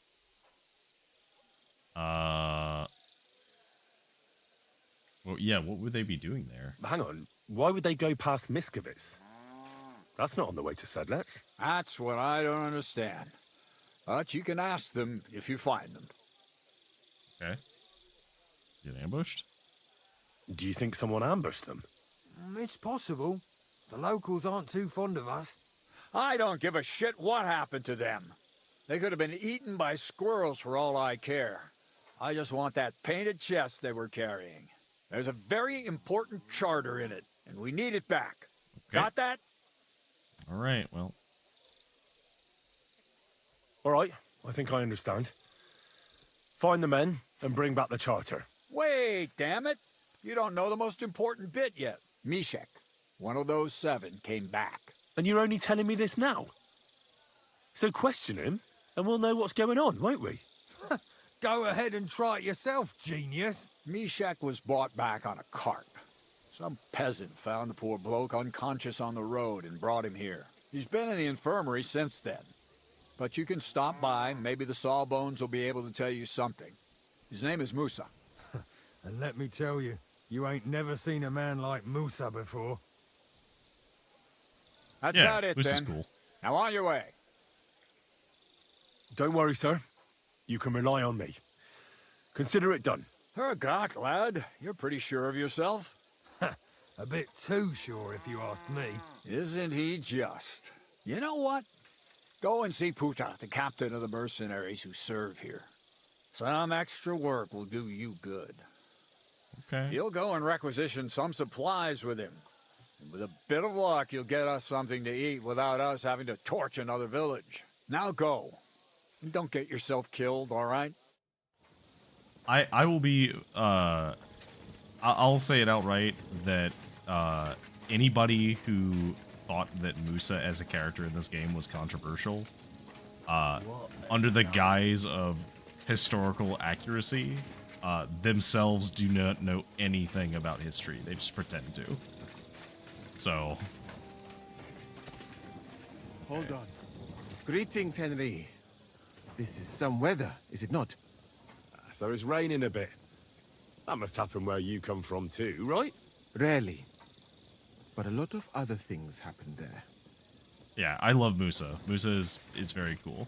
Well, yeah, what would they be doing there? Hang on, why would they go past Miskovitz? That's not on the way to Sedlets. That's what I don't understand. But you can ask them if you find them. Okay. Get ambushed? Do you think someone ambushed them? It's possible. The locals aren't too fond of us. I don't give a shit what happened to them. They could have been eaten by squirrels for all I care. I just want that painted chest they were carrying. There's a very important charter in it, and we need it back. Okay. Got that? All right, well. All right, I think I understand. Find the men and bring back the charter. Wait, damn it. You don't know the most important bit yet. Mishek, one of those 7, came back. And you're only telling me this now? So question him, and we'll know what's going on, won't we? Go ahead and try it yourself, genius. Mishek was brought back on a cart. Some peasant found the poor bloke unconscious on the road and brought him here. He's been in the infirmary since then. But you can stop by, maybe the Sawbones will be able to tell you something. His name is Musa. And let me tell you, you ain't never seen a man like Musa before. That's Yeah, about it, Musa's then. cool. Now on your way. Don't worry, sir. You can rely on me. Consider it done. Hergott, lad. You're pretty sure of yourself. A bit too sure, if you ask me. Isn't he just? You know what? Go and see Puta, the captain of the mercenaries who serve here. Some extra work will do you good. Okay. You'll go and requisition some supplies with him. And with a bit of luck, you'll get us something to eat without us having to torch another village. Now go. And don't get yourself killed, all right? I will be, I'll say it outright that anybody who thought that Musa as a character in this game was controversial, under the guise of historical accuracy, themselves do not know anything about history. They just pretend to. So. Hold on. Greetings, Henry. This is some weather, is it not? So it's raining a bit. That must happen where you come from too, right? Rarely. But a lot of other things happen there. Yeah, I love Musa. Musa is very cool.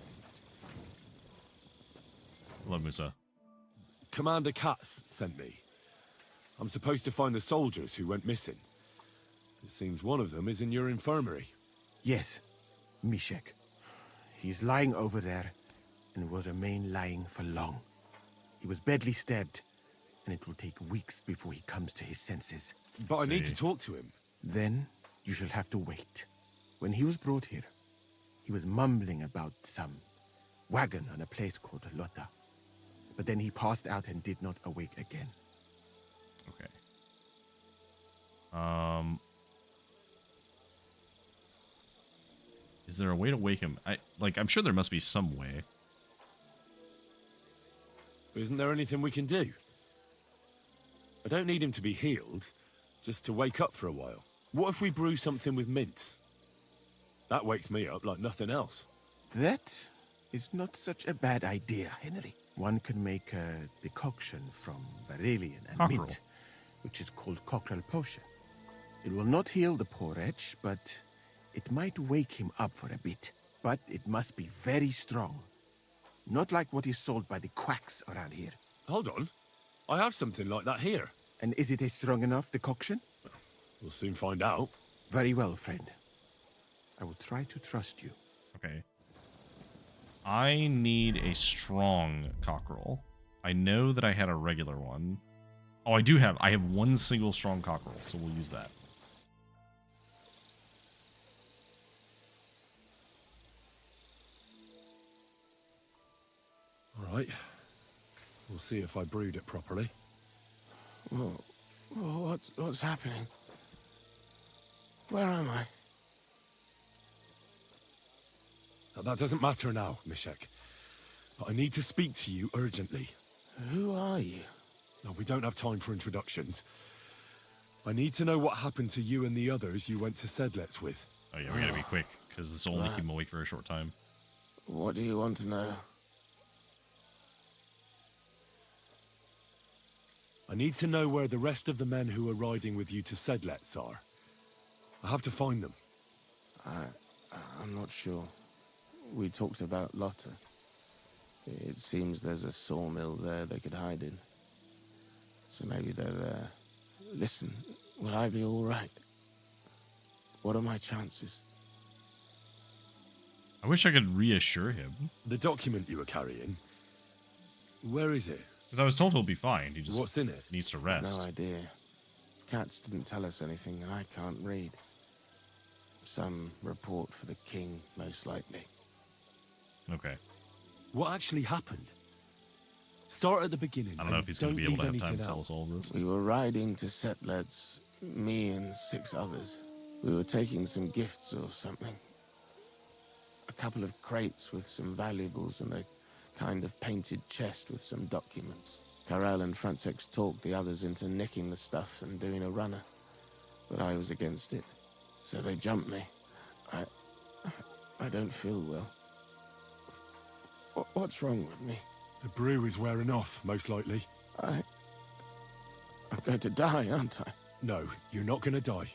I love Musa. Commander Katz sent me. I'm supposed to find the soldiers who went missing. It seems one of them is in your infirmary. Yes, Mishek. He's lying over there, and will remain lying for long. He was badly stabbed, and it will take weeks before he comes to his senses. But I need to talk to him. Then you shall have to wait. When he was brought here, he was mumbling about some wagon on a place called Lota. But then he passed out and did not awake again. Is there a way to wake him? I'm sure there must be some way. Isn't there anything we can do? I don't need him to be healed, just to wake up for a while. What if we brew something with mint? That wakes me up like nothing else. That is not such a bad idea, Henry. One can make a decoction from Varelian and Cockerel. mint, which is called cockerel potion. It will not heal the poor wretch, but it might wake him up for a bit. But it must be very strong. Not like what is sold by the quacks around here. Hold on. I have something like that here. And is it a strong enough decoction? We'll soon find out. Very well, friend. I will try to trust you. Okay. I need a strong cockerel. I know that I had a regular one. Oh, I have one single strong cockerel, so we'll use that. All right. We'll see if I brewed it properly. Whoa, what's happening? Where am I? That doesn't matter now, Mishek. But I need to speak to you urgently. Who are you? No, we don't have time for introductions. I need to know what happened to you and the others you went to Sedlets with. Oh yeah, we gotta be quick, because this will only keep him awake for a short time. What do you want to know? I need to know where the rest of the men who are riding with you to Sedlets are. I have to find them. I'm not sure. We talked about Lotta. It seems there's a sawmill there they could hide in. So maybe they're there. Listen, will I be all right? What are my chances? I wish I could reassure him. The document you were carrying, where is it? Because I was told he'll be fine. He just What's in it? needs to rest. No idea. Cats didn't tell us anything, and I can't read. Some report for the king, most likely. Okay. What actually happened? Start at the beginning. I don't know if he's going to be able to have time to tell us all of this. We were riding to Settlers, me and 6 others. We were taking some gifts or something. A couple of crates with some valuables and a kind of painted chest with some documents. Karel and Francex talked the others into nicking the stuff and doing a runner. But I was against it. So they jumped me. I don't feel well. What's wrong with me? The brew is wearing off, most likely. I'm going to die, aren't I? No, you're not going to die.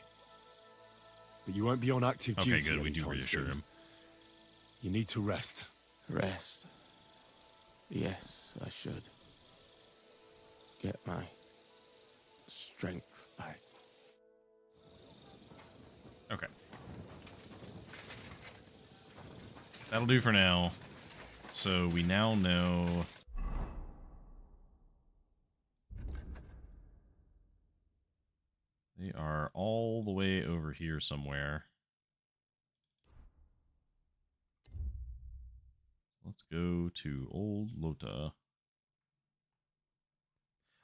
But you won't be on active duty. Okay, good. We do anytime reassure soon. him. You need to rest. Rest. Yes, I should. Get my strength back. Okay. That'll do for now. So we now know... They are all the way over here somewhere. Let's go to Old Lota.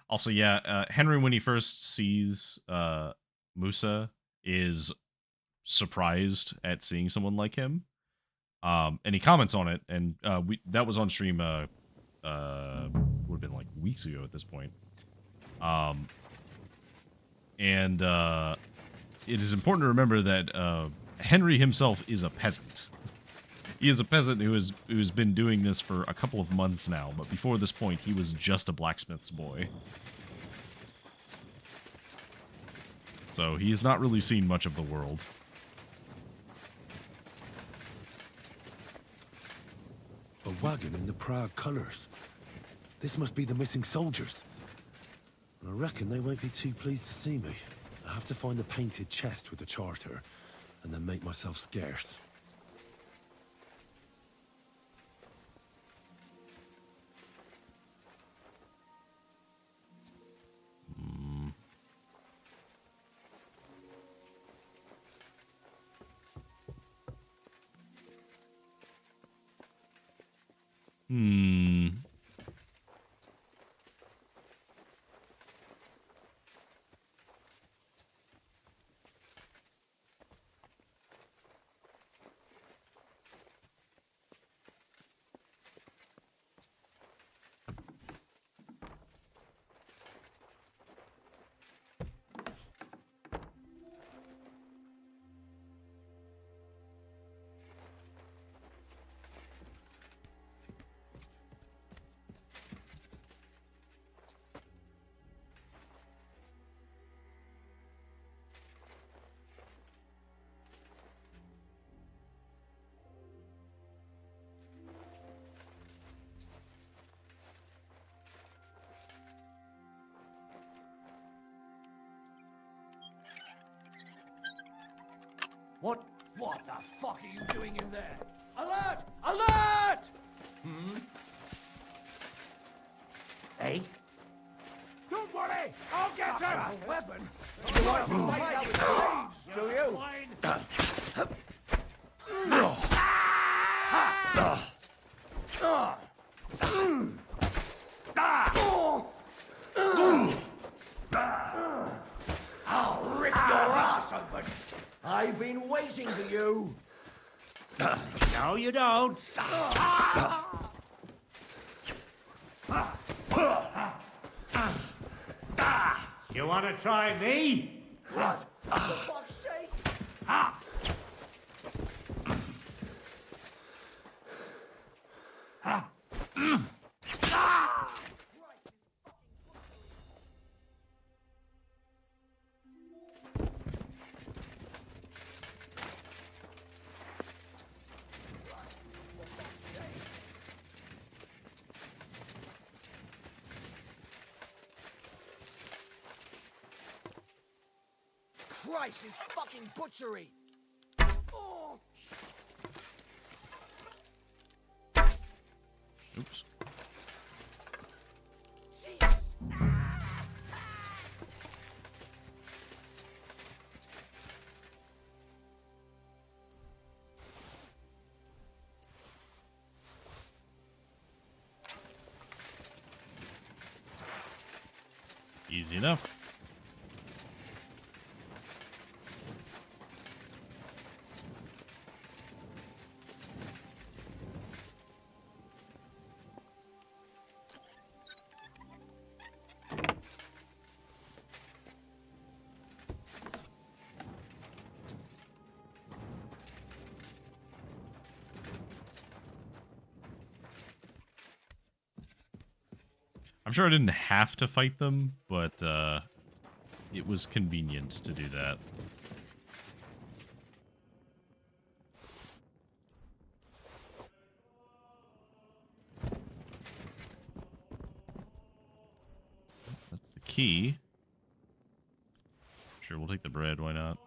Also, yeah, Henry, when he first sees Musa, is surprised at seeing someone like him. And he comments on it, and that was on stream, would have been like weeks ago at this point. And it is important to remember that Henry himself is a peasant. He is a peasant who's been doing this for a couple of months now, but before this point, he was just a blacksmith's boy. So he has not really seen much of the world. A wagon in the proud colours. This must be the missing soldiers. I reckon they won't be too pleased to see me. I have to find the painted chest with the charter, and then make myself scarce. What the fuck are you doing in there? Alert! Alert! Hmm? Hey? Don't worry, I'll get him! A weapon? You want to fight out with blades, do you? I'll rip your ass open. I've been waiting for you. No, you don't. You want to try me? What? For fuck's sake? Christ, it's fucking butchery! Oh. Oops. Easy enough. I'm sure I didn't have to fight them, but it was convenient to do that. That's the key. Sure, we'll take the bread, why not?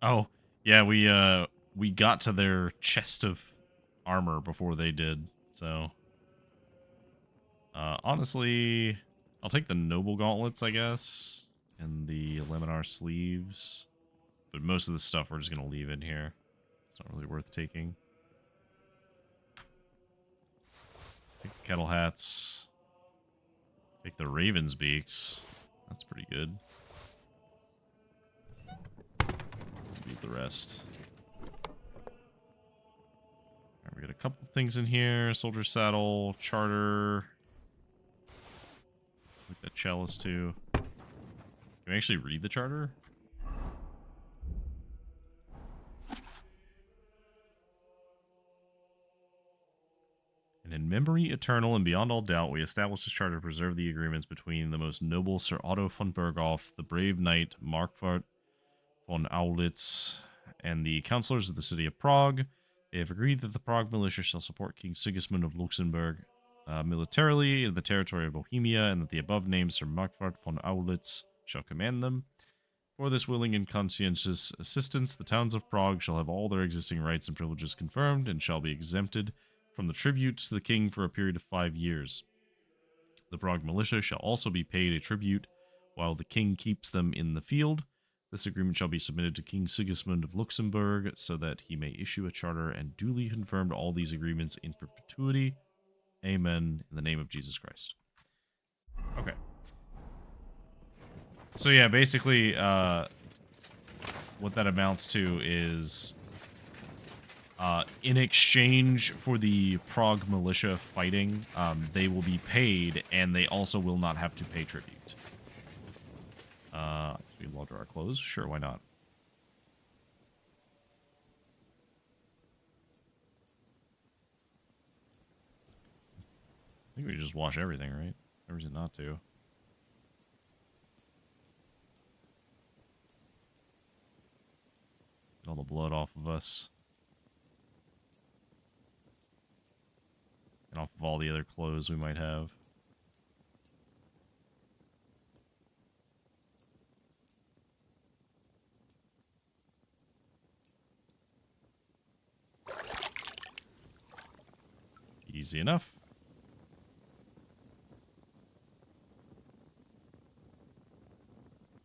Oh, yeah, we got to their chest of armor before they did, so honestly, I'll take the noble gauntlets, I guess, and the laminar sleeves, but most of the stuff we're just gonna leave in here. It's not really worth taking. Take the kettle hats. Take the raven's beaks. That's pretty good. Leave the rest. Alright, we got a couple things in here. Soldier saddle, charter. Like that chalice too. Can we actually read the charter? And in memory eternal and beyond all doubt, we establish this charter to preserve the agreements between the most noble Sir Otto von Berghoff, the brave knight Markvart von Aulitz, and the councillors of the city of Prague. They have agreed that the Prague militia shall support King Sigismund of Luxembourg militarily in the territory of Bohemia, and that the above-named Sir Markvart von Aulitz shall command them. For this willing and conscientious assistance, the towns of Prague shall have all their existing rights and privileges confirmed, and shall be exempted from the tribute to the king for a period of 5 years. The Prague militia shall also be paid a tribute while the king keeps them in the field. This agreement shall be submitted to King Sigismund of Luxembourg, so that he may issue a charter and duly confirm all these agreements in perpetuity. Amen. In the name of Jesus Christ. Okay. So yeah, basically, what that amounts to is, in exchange for the Prague militia fighting, they will be paid, and they also will not have to pay tribute. We launder our clothes? Sure, why not? I think we just wash everything, right? Or is it not to? Get all the blood off of us. And off of all the other clothes we might have. Easy enough.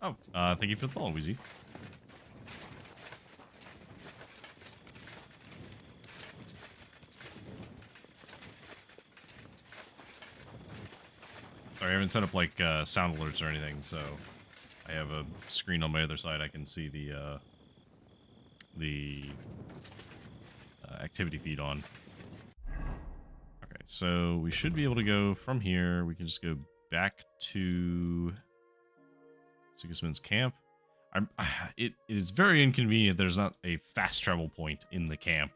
Oh, thank you for the follow, Wheezy. Sorry, I haven't set up like sound alerts or anything, so I have a screen on my other side. I can see the activity feed on. Okay, so we should be able to go from here. We can just go back to Sigismund's camp. It is very inconvenient there's not a fast travel point in the camp,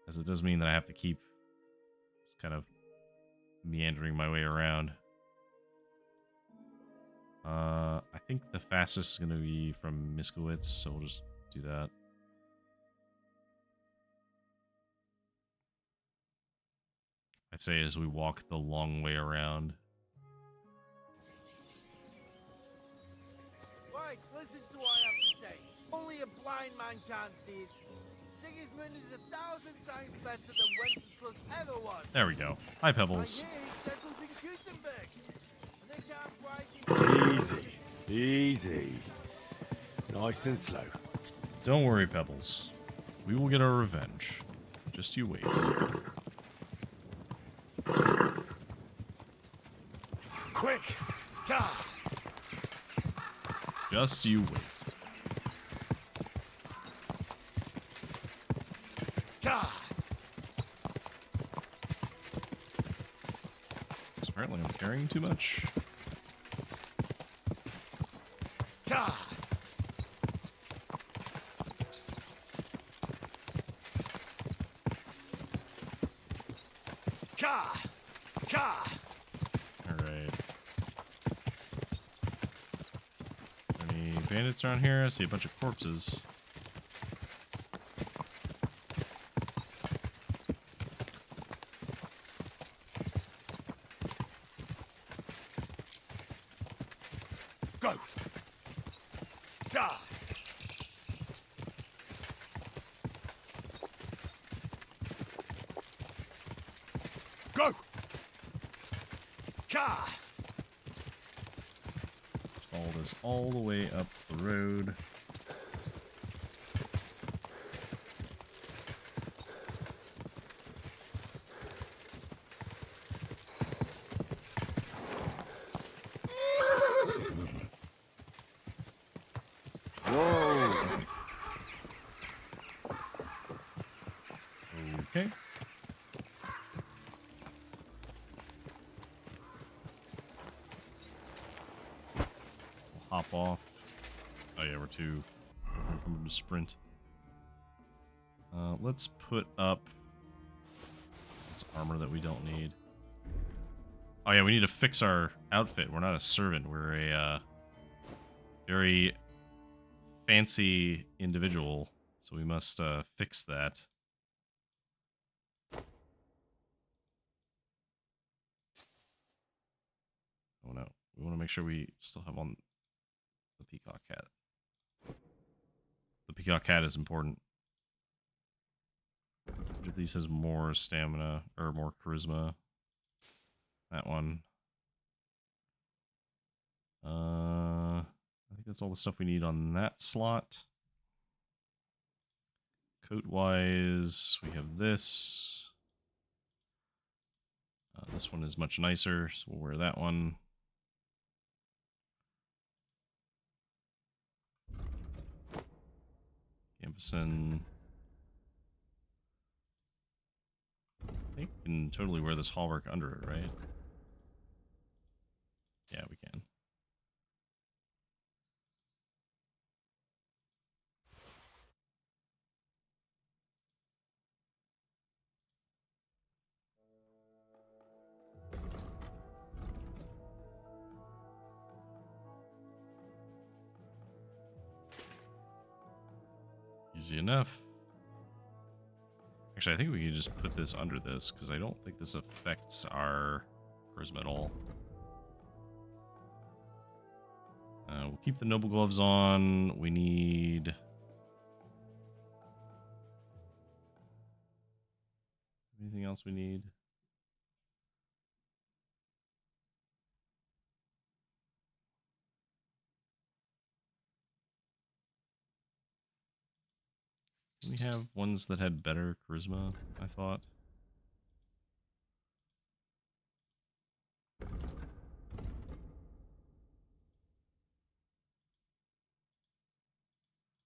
as it does mean that I have to keep just kind of meandering my way around. I think the fastest is going to be from Miskowitz, so we'll just do that. I say as we walk the long way around. Right, listen to what I have to say. Only a blind man can't see it. Sigismund is 1,000 times better than Wenceslas ever was. There we go. Hi, Pebbles. I hear he settled in Gutenberg. And they can't prize him. Easy. Easy. Nice and slow. Don't worry, Pebbles. We will get our revenge. Just you wait. Quick! Gah! Just you wait. Gah! Apparently I'm carrying too much. Gah! Gah! Gah! Alright. Any bandits around here? I see a bunch of corpses. Go! Gah! Go! Gah! Follow this all the way up the road. Whoa! Okay. We'll hop off. Oh yeah, we're too encumbered to sprint. Let's put up this armor that we don't need. Oh yeah, we need to fix our outfit. We're not a servant. We're a very fancy individual, so we must fix that. Oh no, we want to make sure we still have on the peacock cat. The peacock cat is important. Which of these has more stamina or more charisma? That one. I think that's all the stuff we need on that slot. Coat wise, we have this. This one is much nicer, so we'll wear that one. Campison. I think we can totally wear this hallmark under it, right? Yeah, we can. Easy enough. Actually, I think we can just put this under this, because I don't think this affects our charisma at all. We'll keep the noble gloves on. We need... anything else we need? We have ones that had better charisma, I thought.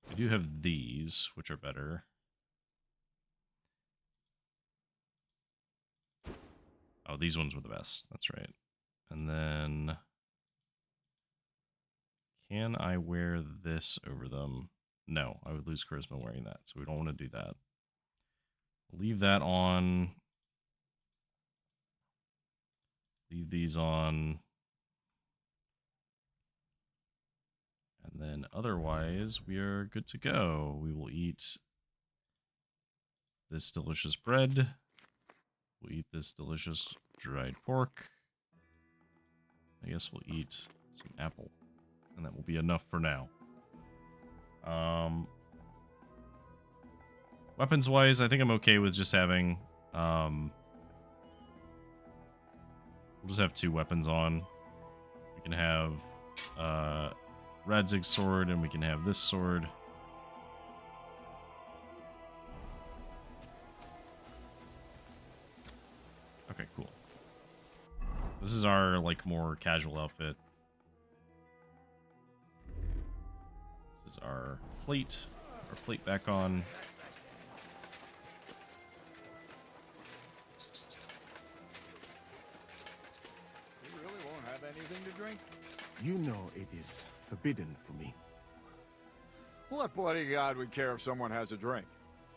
We do have these, which are better. Oh, these ones were the best. That's right. And then... can I wear this over them? No, I would lose charisma wearing that, so we don't want to do that. Leave that on. Leave these on. And then otherwise, we are good to go. We will eat this delicious bread. We'll eat this delicious dried pork. I guess we'll eat some apple. And that will be enough for now. Weapons-wise, I think I'm okay with just having... we'll just have 2 weapons on. We can have Radzig's sword, and we can have this sword. Okay, cool. This is our, like, more casual outfit. This is our plate. Our plate back on. You really won't have anything to drink? You know it is forbidden for me. What bloody god would care if someone has a drink?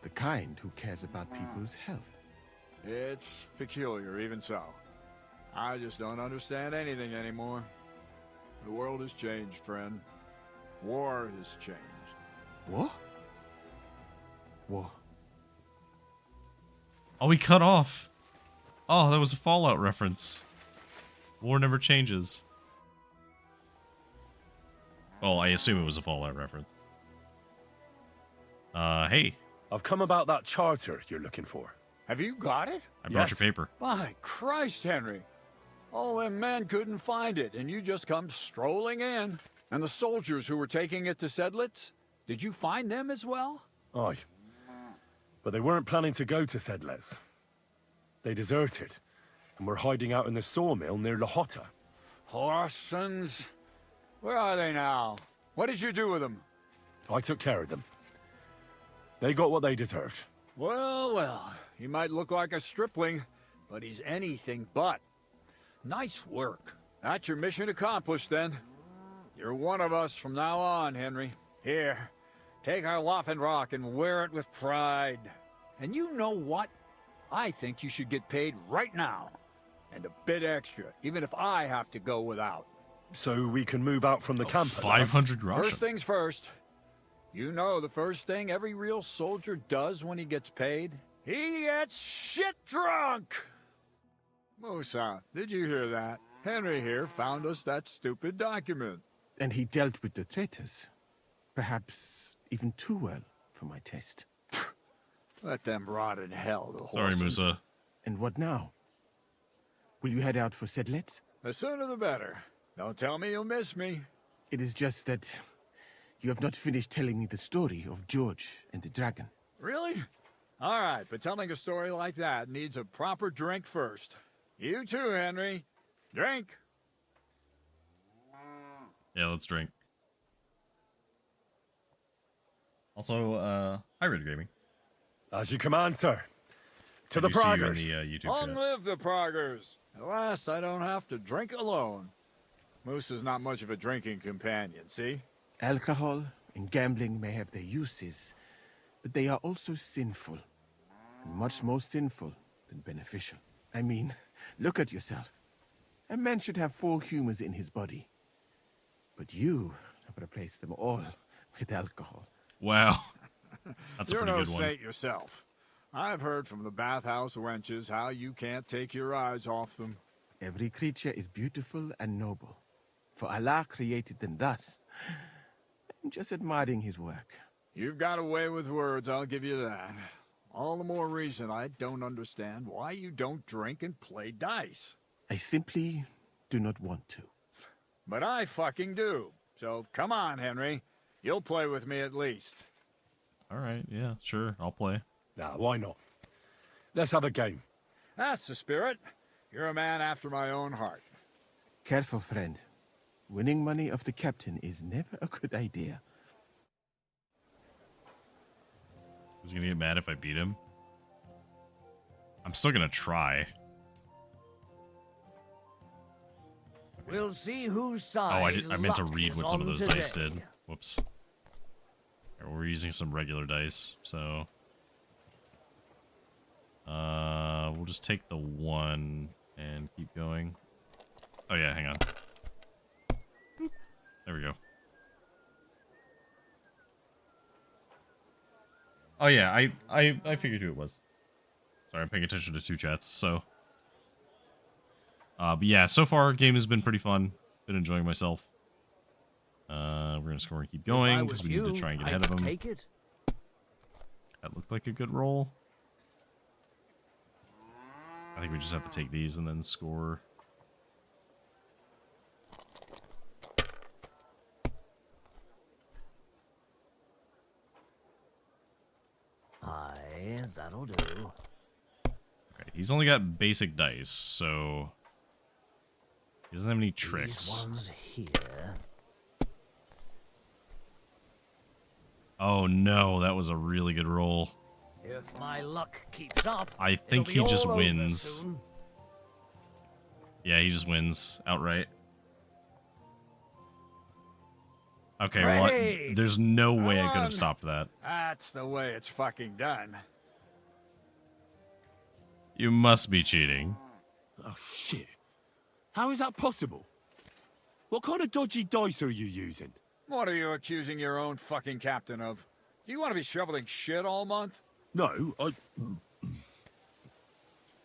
The kind who cares about people's health. It's peculiar, even so. I just don't understand anything anymore. The world has changed, friend. War has changed. What? War? Oh, we cut off. Oh, that was a Fallout reference. War never changes. Well, I assume it was a Fallout reference. Hey. I've come about that charter you're looking for. Have you got it? I brought your paper. By Christ, Henry. All them men couldn't find it, and you just come strolling in. And the soldiers who were taking it to Sedlitz, did you find them as well? Aye. But they weren't planning to go to Sedlitz. They deserted, and were hiding out in the sawmill near Lahota. Horsons? Where are they now? What did you do with them? I took care of them. They got what they deserved. Well, well, he might look like a stripling, but he's anything but. Nice work. That's your mission accomplished, then. You're one of us from now on, Henry. Here, take our Waffenrock and wear it with pride. And you know what? I think you should get paid right now. And a bit extra, even if I have to go without. So we can move out from the camp. 500 groschen. First things first. You know the first thing every real soldier does when he gets paid? He gets shit drunk! Musa, did you hear that? Henry here found us that stupid document. And he dealt with the traitors. Perhaps even too well for my taste. Let them rot in hell, the Sorry, horses. Musa. And what now? Will you head out for Sedlitz? The sooner the better. Don't tell me you'll miss me. It is just that you have not finished telling me the story of George and the dragon. Really? All right, but telling a story like that needs a proper drink first. You too, Henry. Drink. Yeah, let's drink. Also, hi, Red Gaming. As you command, sir. To the See you in Praggers. the YouTube Long chat. live the Praggers. At last, I don't have to drink alone. Moose is not much of a drinking companion, see? Alcohol and gambling may have their uses, but they are also sinful. And much more sinful than beneficial. I mean, look at yourself. A man should have 4 humors in his body. But you have replaced them all with alcohol. Wow. That's a You're pretty no good one. saint yourself. I've heard from the bathhouse wenches how you can't take your eyes off them. Every creature is beautiful and noble. For Allah created them thus. I'm just admiring his work. You've got a way with words, I'll give you that. All the more reason I don't understand why you don't drink and play dice. I simply do not want to. But I fucking do. So come on, Henry. You'll play with me at least. All right, yeah, sure, I'll play. Nah, why not? Let's have a game. That's the spirit. You're a man after my own heart. Careful, friend. Winning money of the captain is never a good idea. He's gonna get mad if I beat him. I'm still gonna try. We'll see whose side. Oh, I meant to read is what some of on those today. dice did. Whoops. Here, we're using some regular dice, so we'll just take the 1 and keep going. Oh yeah, hang on. Boop. There we go. Oh yeah, I figured who it was. Sorry, I'm paying attention to 2 chats, so. But yeah, so far, game has been pretty fun. Been enjoying myself. We're gonna score and keep going, because we need to try and get ahead of him. Take it. That looked like a good roll. I think we just have to take these and then score. Aye, that'll do. Okay, he's only got basic dice, so he doesn't have any These tricks. ones here. Oh no, that was a really good roll. If my luck keeps up, I think he it'll be just all over wins. soon. Yeah, he just wins outright. Okay, Great. well, there's no way I Come could on. have stopped that. That's the way it's fucking done. You must be cheating. Oh, shit. How is that possible? What kind of dodgy dice are you using? What are you accusing your own fucking captain of? Do you want to be shoveling shit all month? No,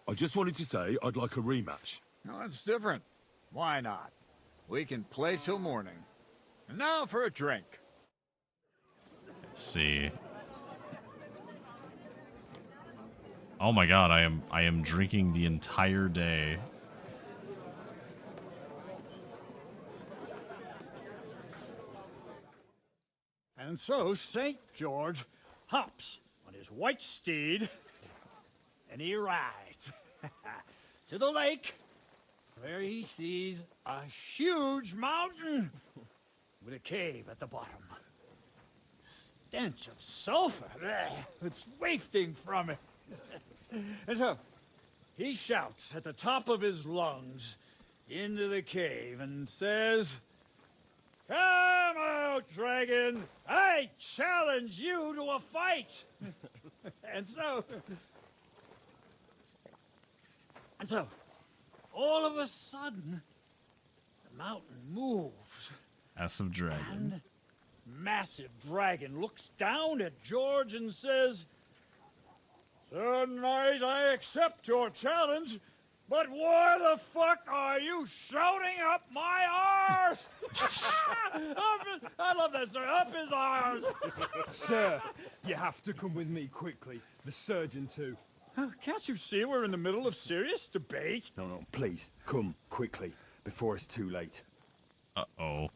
I just wanted to say I'd like a rematch. No, that's different. Why not? We can play till morning. And now for a drink. Let's see. Oh my god, I am drinking the entire day. And so St. George hops on his white steed, and he rides to the lake, where he sees a huge mountain with a cave at the bottom. Stench of sulfur, it's wafting from it. And so he shouts at the top of his lungs into the cave and says, "Come out, dragon! I challenge you to a fight!" And so, all of a sudden, the mountain moves. Massive dragon. And massive dragon looks down at George and says, "Sir Knight, I accept your challenge, but why the fuck are you shouting up my arse?" I love that, sir. Up his arse. Sir, you have to come with me quickly. The surgeon too. Can't you see we're in the middle of serious debate? No, please, come quickly, before it's too late. Uh-oh.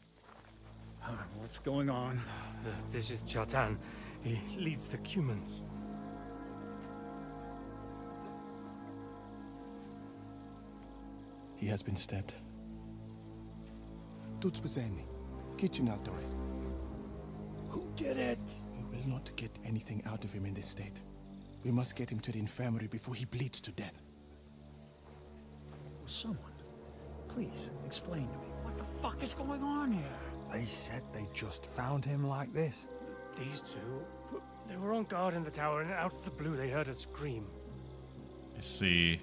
What's going on? This is Chatan. He leads the Cumans. He has been stabbed. Tuts Bazeni, kitchen outdoors. Who did it? We will not get anything out of him in this state. We must get him to the infirmary before he bleeds to death. Someone, please explain to me what the fuck is going on here. They said they just found him like this. These two, they were on guard in the tower, and out of the blue they heard a scream. I see.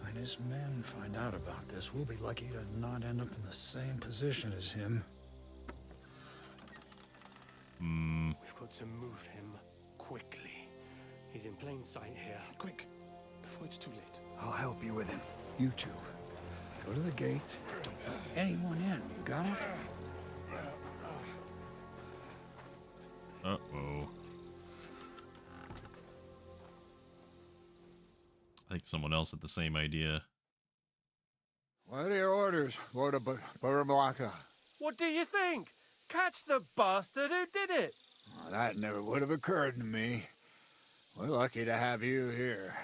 When his men find out about this, we'll be lucky to not end up in the same position as him. We've got to move him quickly. He's in plain sight here. Quick, before it's too late. I'll help you with him. You two. Go to the gate. Don't let anyone in. You got it? Uh-oh. I think someone else had the same idea. What are your orders, Lord of Burmlaka? What do you think? Catch the bastard who did it! Well, that never would have occurred to me. We're lucky to have you here.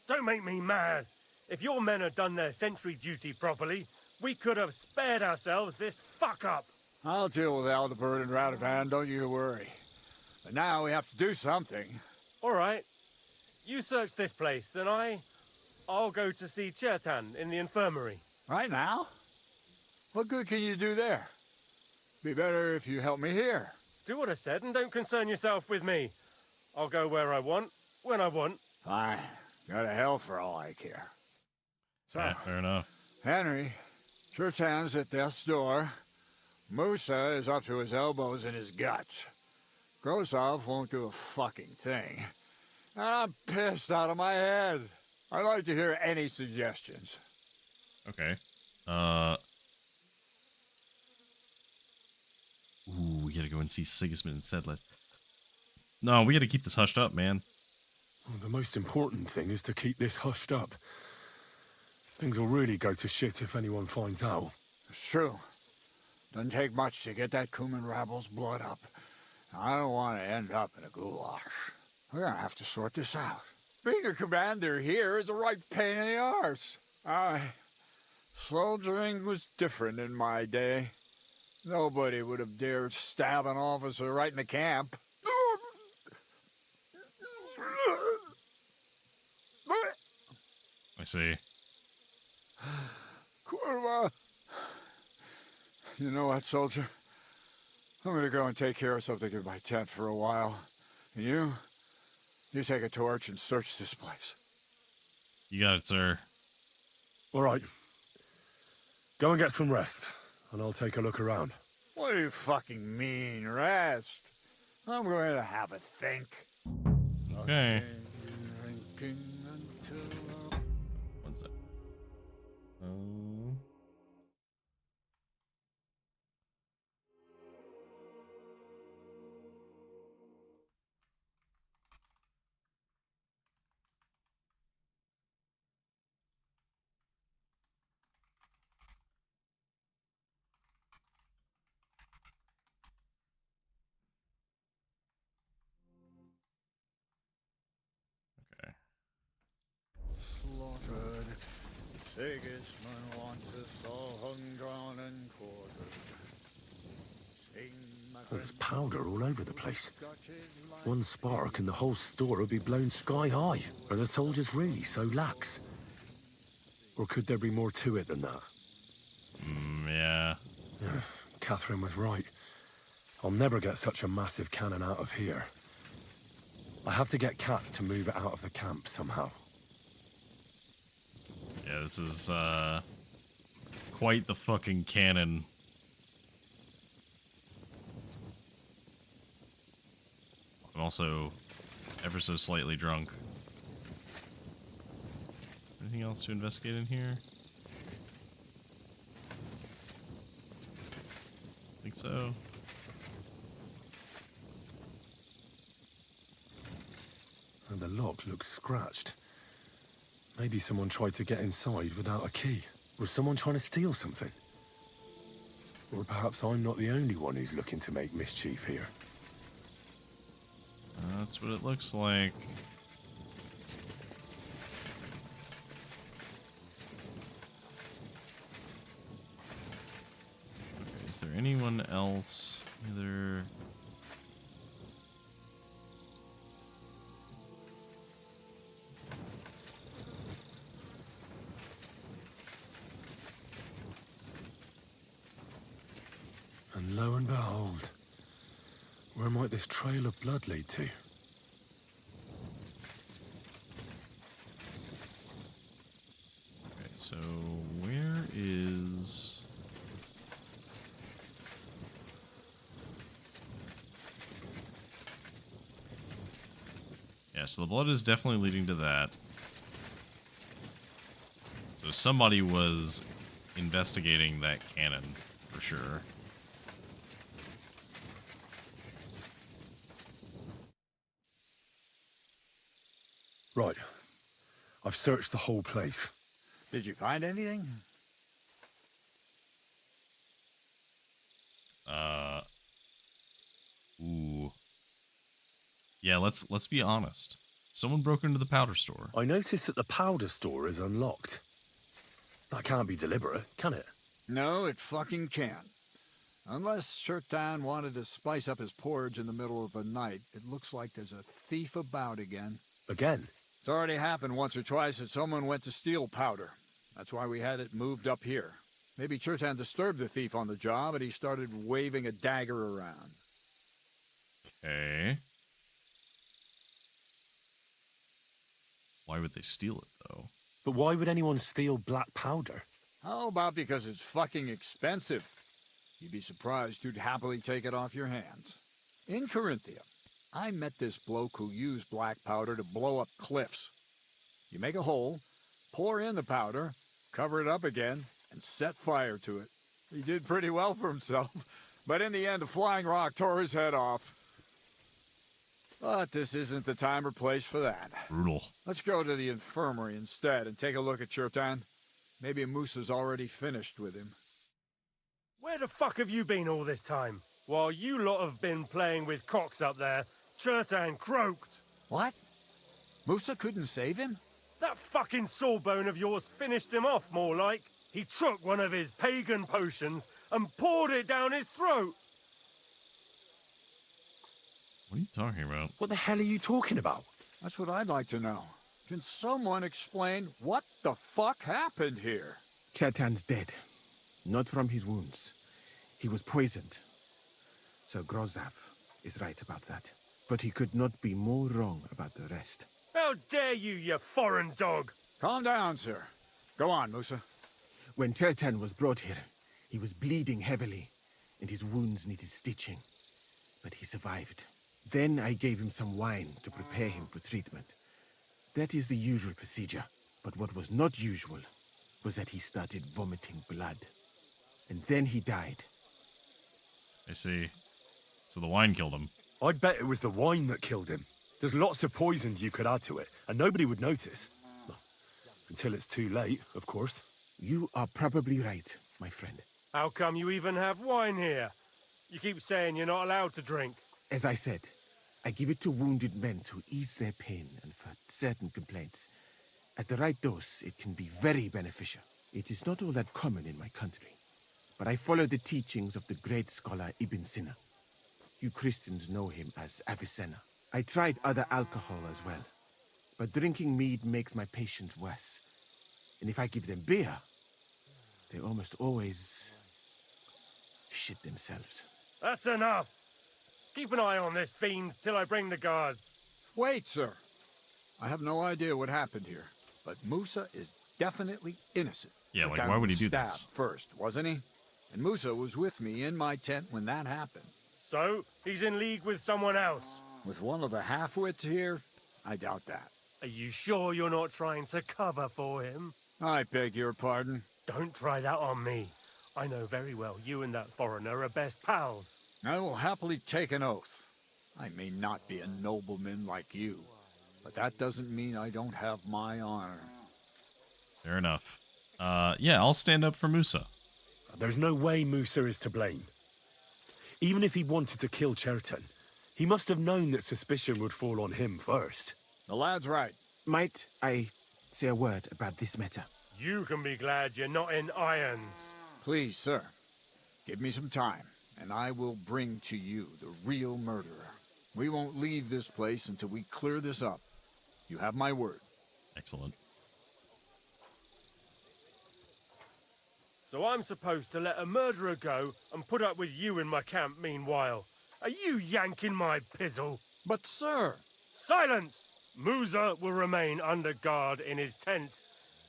Don't make me mad. If your men had done their sentry duty properly, we could have spared ourselves this fuck-up. I'll deal with Aldebert and Radovan, don't you worry. But now we have to do something. All right. You search this place, and I'll go to see Chertan in the infirmary. Right now? What good can you do there? Be better if you help me here. Do what I said and don't concern yourself with me. I'll go where I want, when I want. Fine. Go to hell for all I care. So, yeah, fair enough. Henry, Chertan's at death's door. Musa is up to his elbows in his guts. Grosov won't do a fucking thing. And I'm pissed out of my head. I'd like to hear any suggestions. Okay. Ooh, we gotta go and see Sigismund instead. No, we gotta keep this hushed up, man. Well, the most important thing is to keep this hushed up. Things will really go to shit if anyone finds out. It's true. Doesn't take much to get that Kuman rabble's blood up. I don't want to end up in a goulash. We're gonna have to sort this out. Being a commander here is a right pain in the arse. Soldiering was different in my day. Nobody would have dared stab an officer right in the camp. I see. Kurva. You know what, soldier? I'm gonna go and take care of something in my tent for a while. And you take a torch and search this place. You got it, sir. All right. Go and get some rest, and I'll take a look around. What do you fucking mean, rest? I'm going to have a think. Okay. Thinking until... One sec. Slaughtered. Sigismund wants us all hung, drawn, and quartered. There's powder all over the place. One spark and the whole store will be blown sky high. Are the soldiers really so lax? Or could there be more to it than that? Yeah. Catherine was right. I'll never get such a massive cannon out of here. I have to get Katz to move it out of the camp somehow. Yeah, this is, quite the fucking cannon. I'm also ever so slightly drunk. Anything else to investigate in here? I think so. And the lock looks scratched. Maybe someone tried to get inside without a key. Was someone trying to steal something? Or perhaps I'm not the only one who's looking to make mischief here. That's what it looks like. Okay, is there anyone else? Either... And lo and behold, where might this trail of blood lead to? Okay, so where is... Yeah, Yeah, so the blood is definitely leading to that. So somebody was investigating that cannon, for sure. Right. I've searched the whole place. Did you find anything? Ooh. Yeah, let's be honest. Someone broke into the powder store. I noticed that the powder store is unlocked. That can't be deliberate, can it? No, it fucking can't. Unless Shirtan wanted to spice up his porridge in the middle of the night, it looks like there's a thief about again. Again? It's already happened once or twice that someone went to steal powder. That's why we had it moved up here. Maybe Shirtan disturbed the thief on the job and he started waving a dagger around. Okay. Why would they steal it, though? But why would anyone steal black powder? How about because it's fucking expensive? You'd be surprised who'd happily take it off your hands. In Corinthia, I met this bloke who used black powder to blow up cliffs. You make a hole, pour in the powder, cover it up again, and set fire to it. He did pretty well for himself, but in the end a flying rock tore his head off. But this isn't the time or place for that. Brutal. Let's go to the infirmary instead and take a look at Shirtan. Maybe Musa's already finished with him. Where the fuck have you been all this time? While you lot have been playing with cocks up there, Shirtan croaked. What? Musa couldn't save him? That fucking sawbone of yours finished him off, more like. He took one of his pagan potions and poured it down his throat. What are you talking about? What the hell are you talking about? That's what I'd like to know. Can someone explain what the fuck happened here? Shirtan's dead. Not from his wounds. He was poisoned. Sir Grozav is right about that. But he could not be more wrong about the rest. How dare you, you foreign dog! Calm down, sir. Go on, Musa. When Shirtan was brought here, he was bleeding heavily, and his wounds needed stitching. But he survived. Then I gave him some wine to prepare him for treatment. That is the usual procedure. But what was not usual was that he started vomiting blood. And then he died. I see. So the wine killed him. I'd bet it was the wine that killed him. There's lots of poisons you could add to it, and nobody would notice. Well, until it's too late, of course. You are probably right, my friend. How come you even have wine here? You keep saying you're not allowed to drink. As I said, I give it to wounded men to ease their pain and for certain complaints. At the right dose, it can be very beneficial. It is not all that common in my country, but I follow the teachings of the great scholar Ibn Sina. You Christians know him as Avicenna. I tried other alcohol as well, but drinking mead makes my patients worse. And if I give them beer, they almost always shit themselves. That's enough! Keep an eye on this fiend till I bring the guards. Wait, sir. I have no idea what happened here, but Musa is definitely innocent. Yeah, like, Shirtan why would he was do stabbed this? first, wasn't he? And Musa was with me in my tent when that happened. So, he's in league with someone else? With one of the half-wits here? I doubt that. Are you sure you're not trying to cover for him? I beg your pardon. Don't try that on me. I know very well you and that foreigner are best pals. I will happily take an oath. I may not be a nobleman like you, but that doesn't mean I don't have my honor. Fair enough. Yeah, I'll stand up for Musa. There's no way Musa is to blame. Even if he wanted to kill Shirtan, he must have known that suspicion would fall on him first. The lad's right. Might I say a word about this matter? You can be glad you're not in irons. Please, sir. Give me some time, and I will bring to you the real murderer. We won't leave this place until we clear this up. You have my word. Excellent. So I'm supposed to let a murderer go and put up with you in my camp meanwhile. Are you yanking my pizzle? But, sir... Silence! Musa will remain under guard in his tent.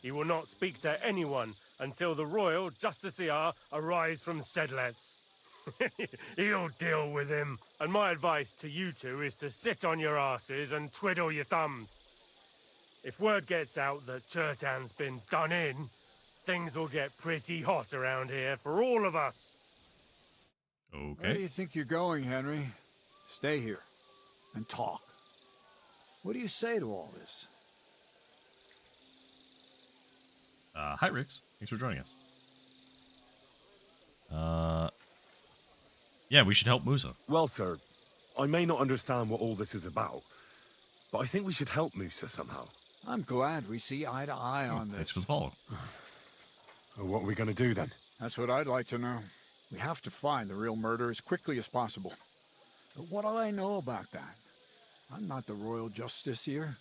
He will not speak to anyone until the royal justiciar arrives from Sedlets. He'll deal with him. And my advice to you two is to sit on your asses and twiddle your thumbs. If word gets out that Turtan's been done in, things will get pretty hot around here for all of us. Where do you think you're going, Henry? Stay here and talk. What do you say to all this? Hi, Rix. Thanks for joining us. Yeah, we should help Musa. Well, sir, I may not understand what all this is about, but I think we should help Musa somehow. I'm glad we see eye to eye on this. Thanks for the follow. What are we going to do then? That's what I'd like to know. We have to find the real murderer as quickly as possible. But what do I know about that? I'm not the royal justiciar.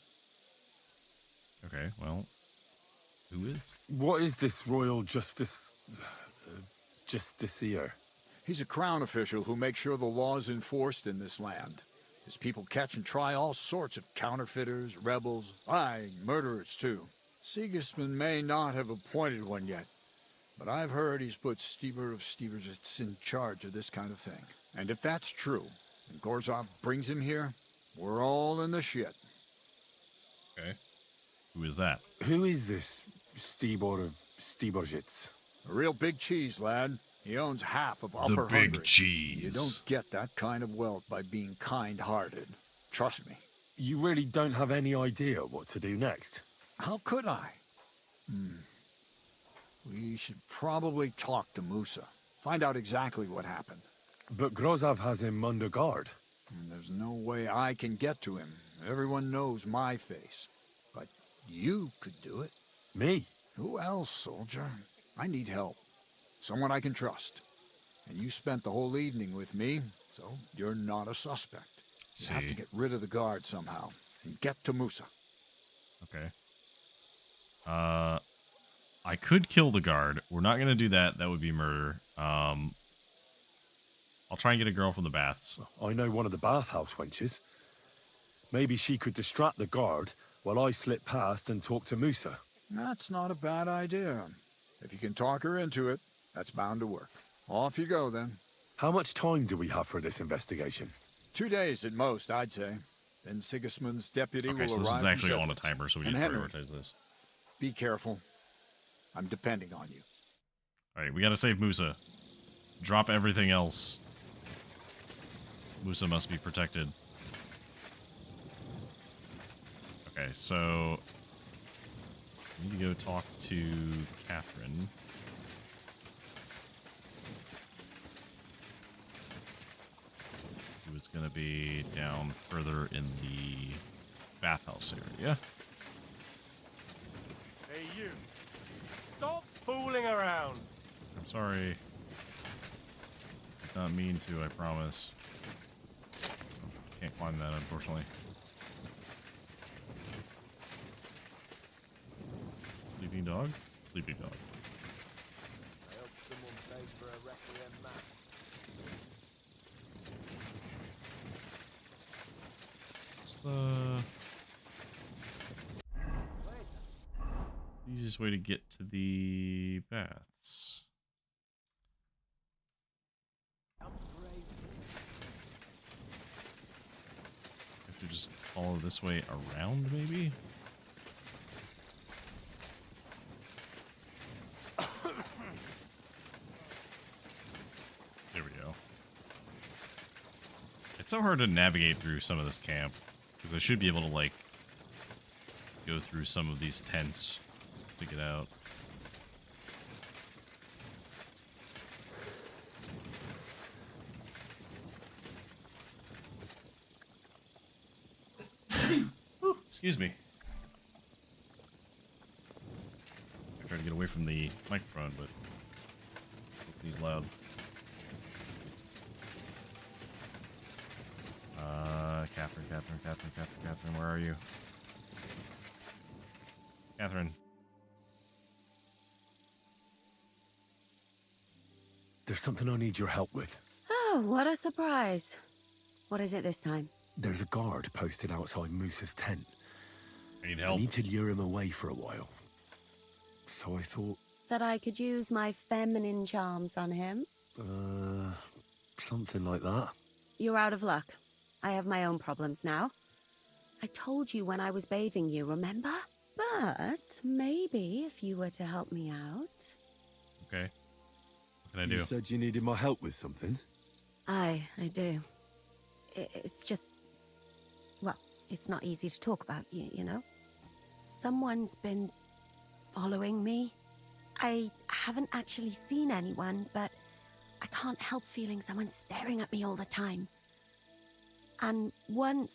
Okay, well, who is? What is this royal justiciar? He's a crown official who makes sure the law is enforced in this land. His people catch and try all sorts of counterfeiters, rebels, aye, murderers too. Sigismund may not have appointed one yet, but I've heard he's put Steber of Steversitz in charge of this kind of thing. And if that's true, and Gorzov brings him here, we're all in the shit. Okay. Who is that? Who is this Stebor of Stebersitz? A real big cheese, lad. He owns half of The Upper big Hungary. cheese. You don't get that kind of wealth by being kind-hearted. Trust me. You really don't have any idea what to do next? How could I? We should probably talk to Musa. Find out exactly what happened. But Grozov has him under guard. And there's no way I can get to him. Everyone knows my face. But you could do it. Me? Who else, soldier? I need help. Someone I can trust. And you spent the whole evening with me, so you're not a suspect. You have to get rid of the guard somehow, and get to Musa. Okay. I could kill the guard. We're not going to do that. That would be murder. I'll try and get a girl from the baths. I know one of the bathhouse wenches. Maybe she could distract the guard while I slip past and talk to Musa. That's not a bad idea. If you can talk her into it, that's bound to work. Off you go, then. How much time do we have for this investigation? 2 days at most, I'd say. Then Sigismund's deputy will arrive. Okay, so this is actually on a Shepherd's. timer, so we And need to Henry, prioritize this. be careful. I'm depending on you. Alright, we gotta save Musa. Drop everything else. Musa must be protected. Okay, so... we need to go talk to Catherine. Who is gonna be down further in the bathhouse area. Hey, you. Stop fooling around. I'm sorry. Did not mean to, I promise. Can't climb that, unfortunately. Sleeping dog? Sleeping dog. I hope someone pays for a requiem mass. What's the easiest way to get to the baths? If you just follow this way around, maybe? There we go. It's so hard to navigate through some of this camp, because I should be able to, like, go through some of these tents to get out. Ooh, excuse me. I tried to get away from the microphone, but he's loud. Catherine, where are you? Catherine. There's something I need your help with. Oh, what a surprise. What is it this time? There's a guard posted outside Musa's tent. I need help. I need to lure him away for a while. So I thought... That I could use my feminine charms on him? Something like that. You're out of luck. I have my own problems now. I told you when I was bathing you, remember? But maybe if you were to help me out... Okay. What can I do? You said you needed my help with something? I do. It's just... Well, it's not easy to talk about, you know? Someone's been following me. I haven't actually seen anyone, but I can't help feeling someone staring at me all the time. And once,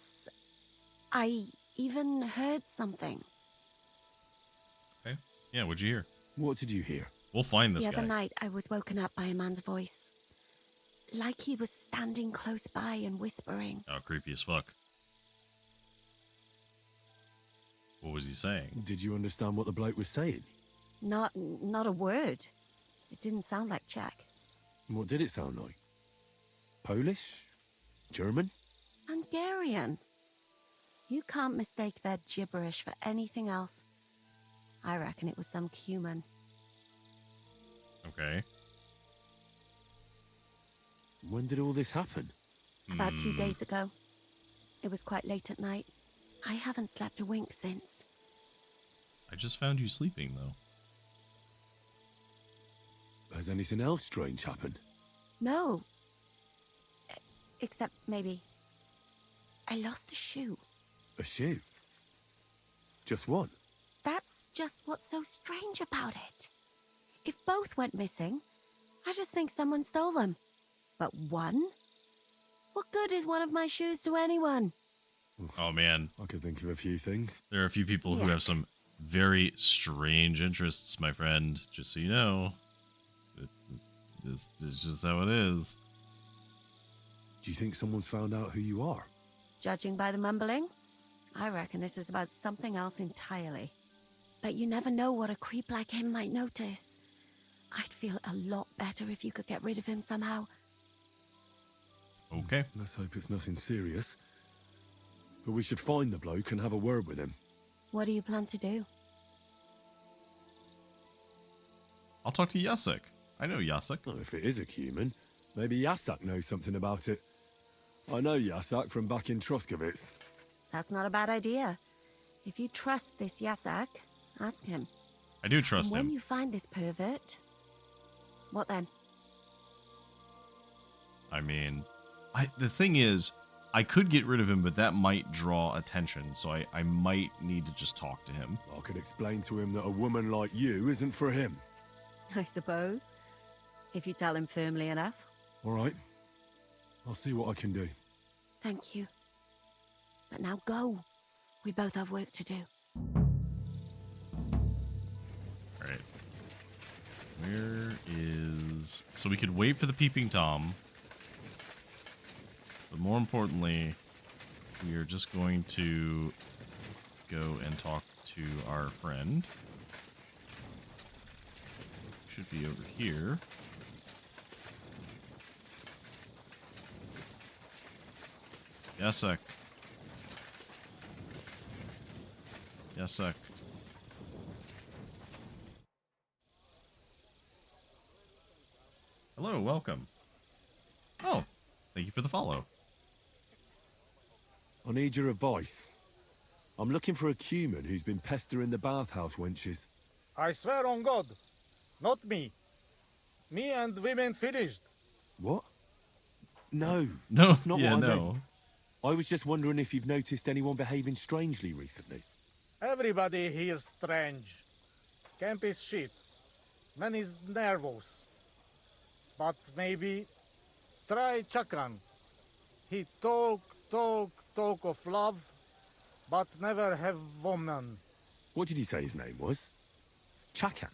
I even heard something. Okay. Yeah, what'd you hear? What did you hear? We'll find this The guy. other night, I was woken up by a man's voice. Like he was standing close by and whispering. Oh, creepy as fuck. What was he saying? Did you understand what the bloke was saying? Not a word. It didn't sound like Czech. What did it sound like? Polish? German? Hungarian. You can't mistake their gibberish for anything else. I reckon it was some Cuman. Okay. When did all this happen? About 2 days ago. It was quite late at night. I haven't slept a wink since. I just found you sleeping, though. Has anything else strange happened? No. Except maybe... I lost a shoe. A shoe? Just one? That's just what's so strange about it. If both went missing, I just think someone stole them. But one? What good is one of my shoes to anyone? Oh, man. I could think of a few things. There are a few people who have some very strange interests, my friend. Just so you know. It's just how it is. Do you think someone's found out who you are? Judging by the mumbling, I reckon this is about something else entirely. But you never know what a creep like him might notice. I'd feel a lot better if you could get rid of him somehow. Okay. Let's hope it's nothing serious. But we should find the bloke and have a word with him. What do you plan to do? I'll talk to Yasek. I know Yasek. Well, if it is a human, maybe Yasak knows something about it. I know Yasak from back in Troskowitz. That's not a bad idea. If you trust this Yasak, ask him. I do trust and him. when you find this pervert, what then? I mean, the thing is, I could get rid of him, but that might draw attention, so I might need to just talk to him. I could explain to him that a woman like you isn't for him. I suppose. If you tell him firmly enough. All right. I'll see what I can do. Thank you. But now go. We both have work to do. Alright. Where is... So we could wait for the peeping Tom. But more importantly, we are just going to go and talk to our friend. Should be over here. Yasek. Yasek. Hello, welcome. Oh, thank you for the follow. I need your advice. I'm looking for a Cuman who's been pestering the bathhouse wenches. I swear on God, not me. Me and women finished. What? No. No, That's not yeah, what I no. meant. I was just wondering if you've noticed anyone behaving strangely recently. Everybody here's strange. Camp is shit. Man is nervous. But maybe try Chakan. He talk of love, but never have woman. What did he say his name was? Chakan?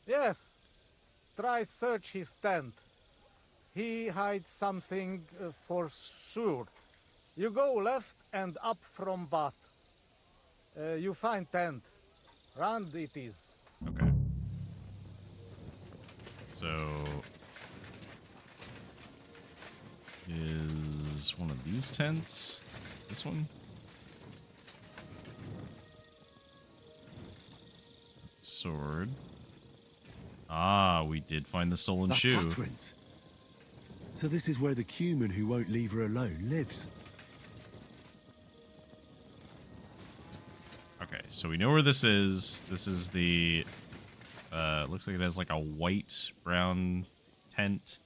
Yes. Try search his tent. He hides something for sure. You go left and up from bath. You find tent. Round it is. Okay. So... is one of these tents? This one? Sword. Ah, we did find the stolen That's shoe. Catherine's. So this is where the human who won't leave her alone lives. Okay, so we know where this is. This is the... looks like it has like a white-brown tent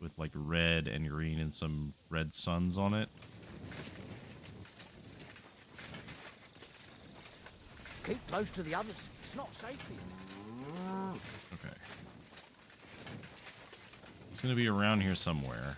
with like red and green and some red suns on it. Keep close to the others. It's not safe here. Okay. It's gonna be around here somewhere.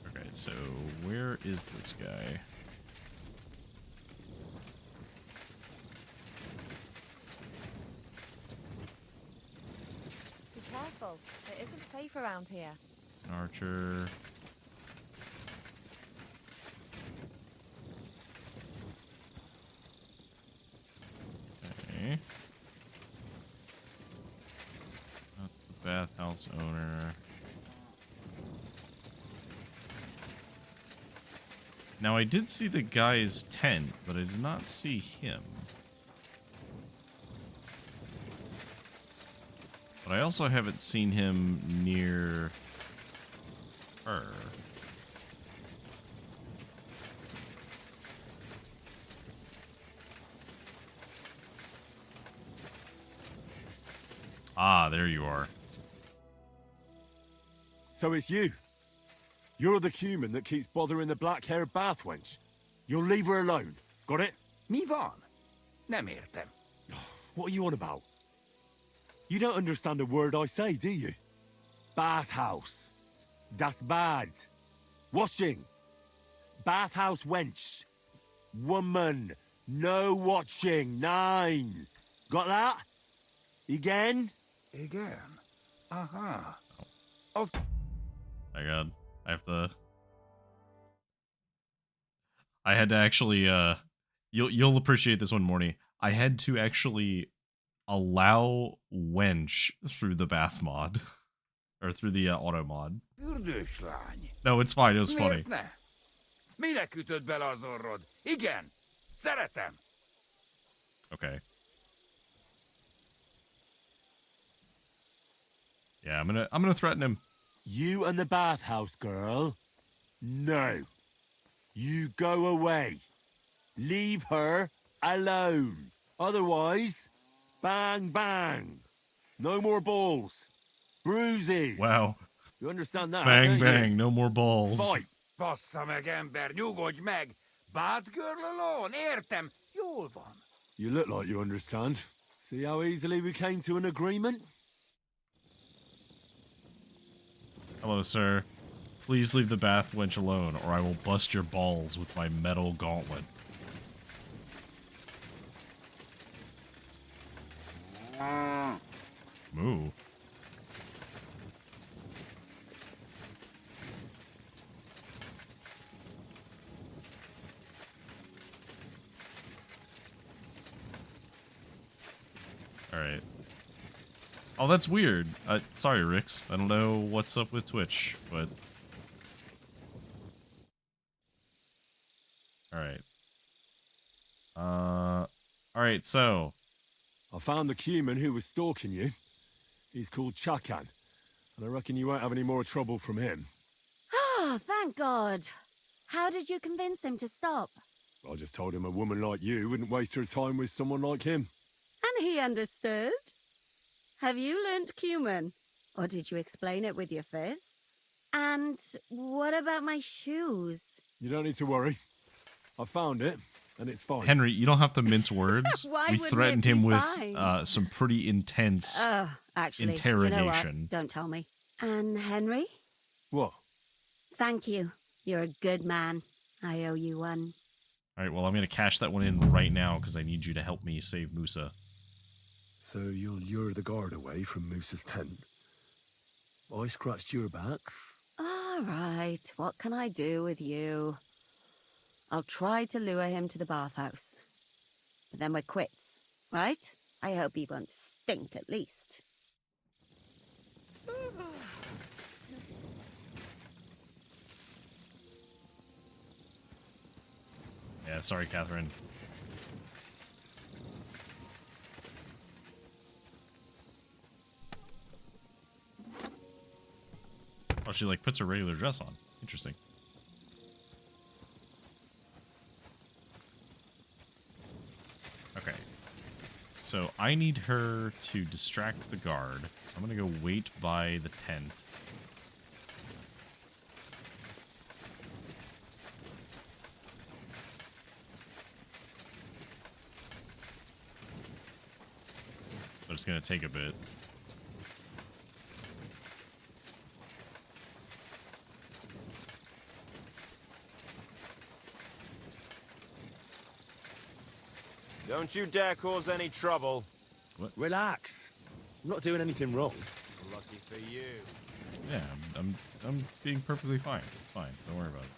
Okay, so where is this guy? Be careful. It isn't safe around here. An archer. Okay. That's the bathhouse owner. Now, I did see the guy's tent, but I did not see him. But I also haven't seen him near her. Ah, there you are. So it's you. You're the human that keeps bothering the black-haired bath wench. You'll leave her alone. Got it? Mi van. Nem értem. What are you on about? You don't understand a word I say, do you? Bathhouse. Das bad. Washing. Bathhouse wench. Woman. No watching. 9. Got that? Again? Again. Aha. Oh. My God. I had to actually, you'll appreciate this one, Morny. I had to actually allow wench through the bath mod. Or through the auto mod. Fürdős lány. No, it's fine. It was funny. Miért ne? Minek ütöd bele az orrod? Igen. Szeretem. Okay. Yeah, I'm gonna threaten him. You and the bathhouse girl? No. You go away. Leave her alone. Otherwise, bang, bang. No more balls. Bruises. Wow. You understand that? Bang, don't bang. you? No more balls. Fight. Bassza meg, ember, nyugodj meg! Batgirl alone, értem, jól van. You look like you understand. See how easily we came to an agreement? Hello, sir. Please leave the bath wench alone, or I will bust your balls with my metal gauntlet. Moo. Alright. Oh, that's weird. Sorry, Rix. I don't know what's up with Twitch, but... Alright. Alright, so... I found the human who was stalking you. He's called Chakan. And I reckon you won't have any more trouble from him. Oh, thank God. How did you convince him to stop? I just told him a woman like you wouldn't waste her time with someone like him. And he understood? Have you learnt Cuman? Or did you explain it with your fists? And what about my shoes? You don't need to worry. I found it, and it's fine. Henry, you don't have to mince words. Why We wouldn't threatened it be him with fine? some pretty intense Actually, interrogation. you know what? Don't tell me. And Henry? What? Thank you. You're a good man. I owe you one. Alright, well, I'm going to cash that one in right now because I need you to help me save Musa. So you'll lure the guard away from Moose's tent? I scratched your back? All right, what can I do with you? I'll try to lure him to the bathhouse. Then we're quits, right? I hope he won't stink at least. Yeah, sorry, Catherine. Oh, she like puts her regular dress on. Interesting. Okay. So I need her to distract the guard. So I'm gonna go wait by the tent. But it's gonna take a bit. Don't you dare cause any trouble. What? Relax. I'm not doing anything wrong. Lucky for you. Yeah, I'm being perfectly fine. It's fine. Don't worry about it.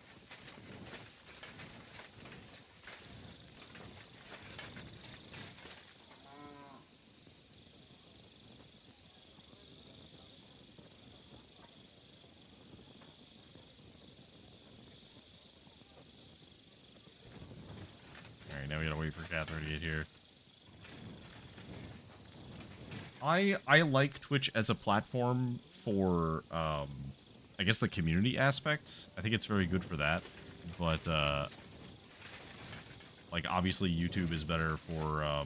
Alright, now we gotta wait for Catherine to get here. I like Twitch as a platform for, I guess the community aspect. I think it's very good for that. But, like, obviously YouTube is better for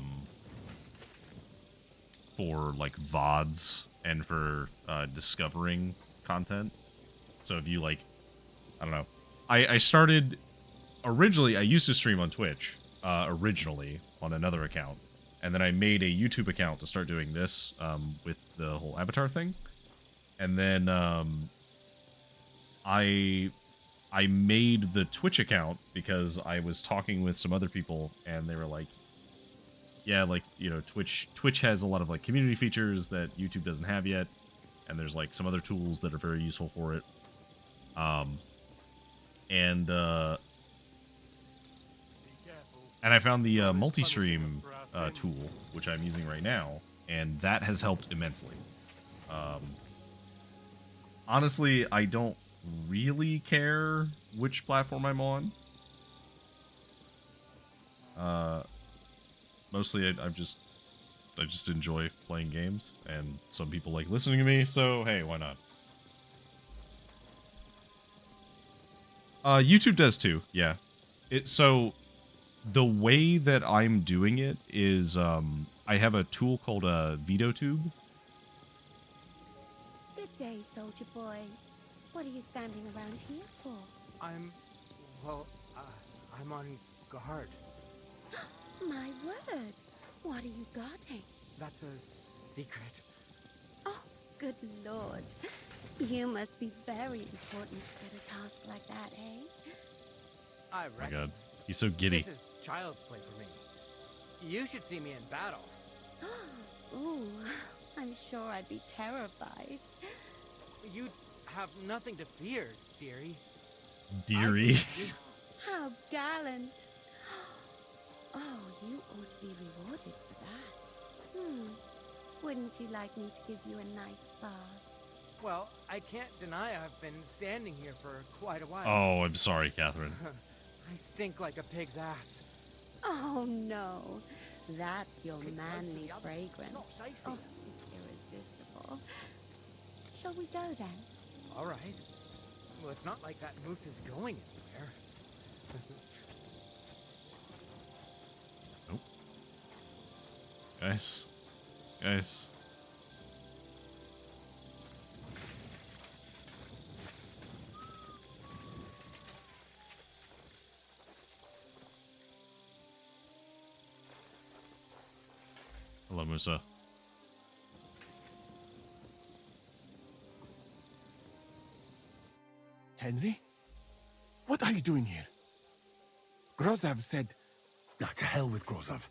like, VODs and for, discovering content. So if you, like, I don't know. I started, originally, I used to stream on Twitch, originally, on another account. And then I made a YouTube account to start doing this, with the whole avatar thing. And then, I made the Twitch account because I was talking with some other people, and they were like, yeah, like, you know, Twitch has a lot of, like, community features that YouTube doesn't have yet. And there's, like, some other tools that are very useful for it. And I found the multi-stream tool, which I'm using right now, and that has helped immensely. Honestly, I don't really care which platform I'm on. Mostly, I just enjoy playing games, and some people like listening to me, so hey, why not? YouTube does too, yeah. So the way that I'm doing it is, I have a tool called a VideoTube. Good day, soldier boy. What are you standing around here for? I'm on guard. My word. What are you guarding? That's a secret. Oh, good lord. You must be very important to get a task like that, eh? I Oh my reckon. god, he's so giddy. This is child's play for me. You should see me in battle. Ooh, I'm sure I'd be terrified. You'd have nothing to fear, dearie. Dearie. How gallant. Oh, you ought to be rewarded for that. Wouldn't you like me to give you a nice bath? Well, I can't deny I've been standing here for quite a while. Oh, I'm sorry, Catherine. I stink like a pig's ass. Oh, no. That's your manly fragrance. Oh, it's irresistible. Shall we go then? All right. Well, it's not like that moose is going anywhere. Nope. Guys. Guys. Hello, Musa. Henry? What are you doing here? Grozov said... Nah, to hell with Grozov.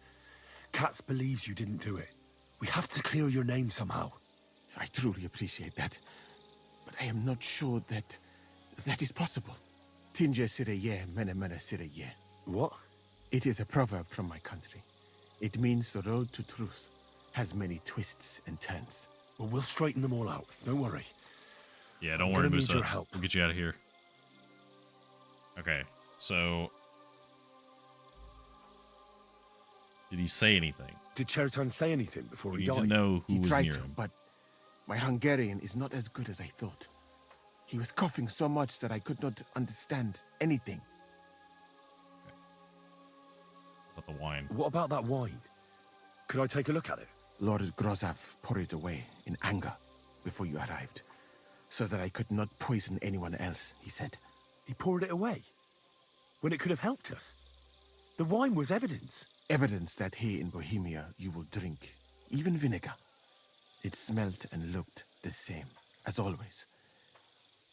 Katz believes you didn't do it. We have to clear your name somehow. I truly appreciate that. But I am not sure that is possible. Tinja sire ye, mene mene sire ye. What? It is a proverb from my country. It means the road to truth has many twists and turns. Well, we'll straighten them all out. Don't worry. Yeah, don't I'm worry, gonna need Musa. your help. We'll get you out of here. Okay, so... Did he say anything? Did Chertan say anything before We he need to died? know who He was tried near to, him. but my Hungarian is not as good as I thought. He was coughing so much that I could not understand anything. About the wine. What about that wine? Could I take a look at it? Lord Grozov poured it away in anger before you arrived, so that I could not poison anyone else, he said. He poured it away? When it could have helped us? The wine was evidence. Evidence that here in Bohemia you will drink, even vinegar. It smelt and looked the same, as always.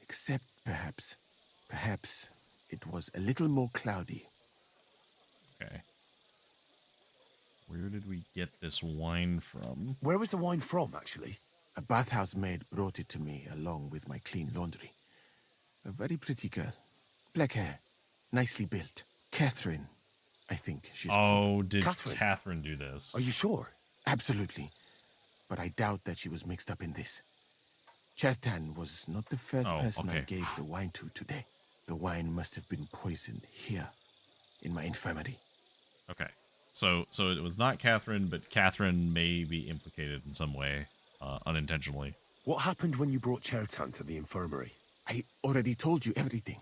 Except perhaps it was a little more cloudy. Okay. Where did we get this wine from? Where was the wine from, actually? A bathhouse maid brought it to me along with my clean laundry. A very pretty girl. Black hair, nicely built. Catherine, I think she's called. Did Catherine do this? Are you sure? Absolutely. But I doubt that she was mixed up in this. Chertan was not the first person I gave the wine to today. The wine must have been poisoned here, in my infirmary. Okay. So it was not Catherine, but Catherine may be implicated in some way, unintentionally. What happened when you brought Chertan to the infirmary? I already told you everything.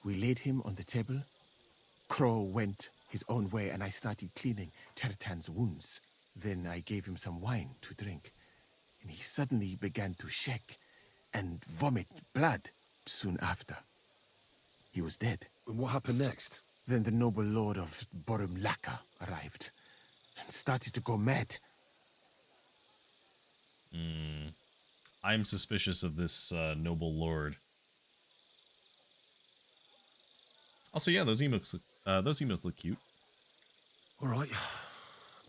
We laid him on the table. Crow went his own way, and I started cleaning Chertan's wounds. Then I gave him some wine to drink, and he suddenly began to shake and vomit blood soon after. He was dead. And what happened next? Then the noble lord of Borumlaka arrived and started to go mad. I'm suspicious of this noble lord. Also, yeah, those emotes look cute. All right,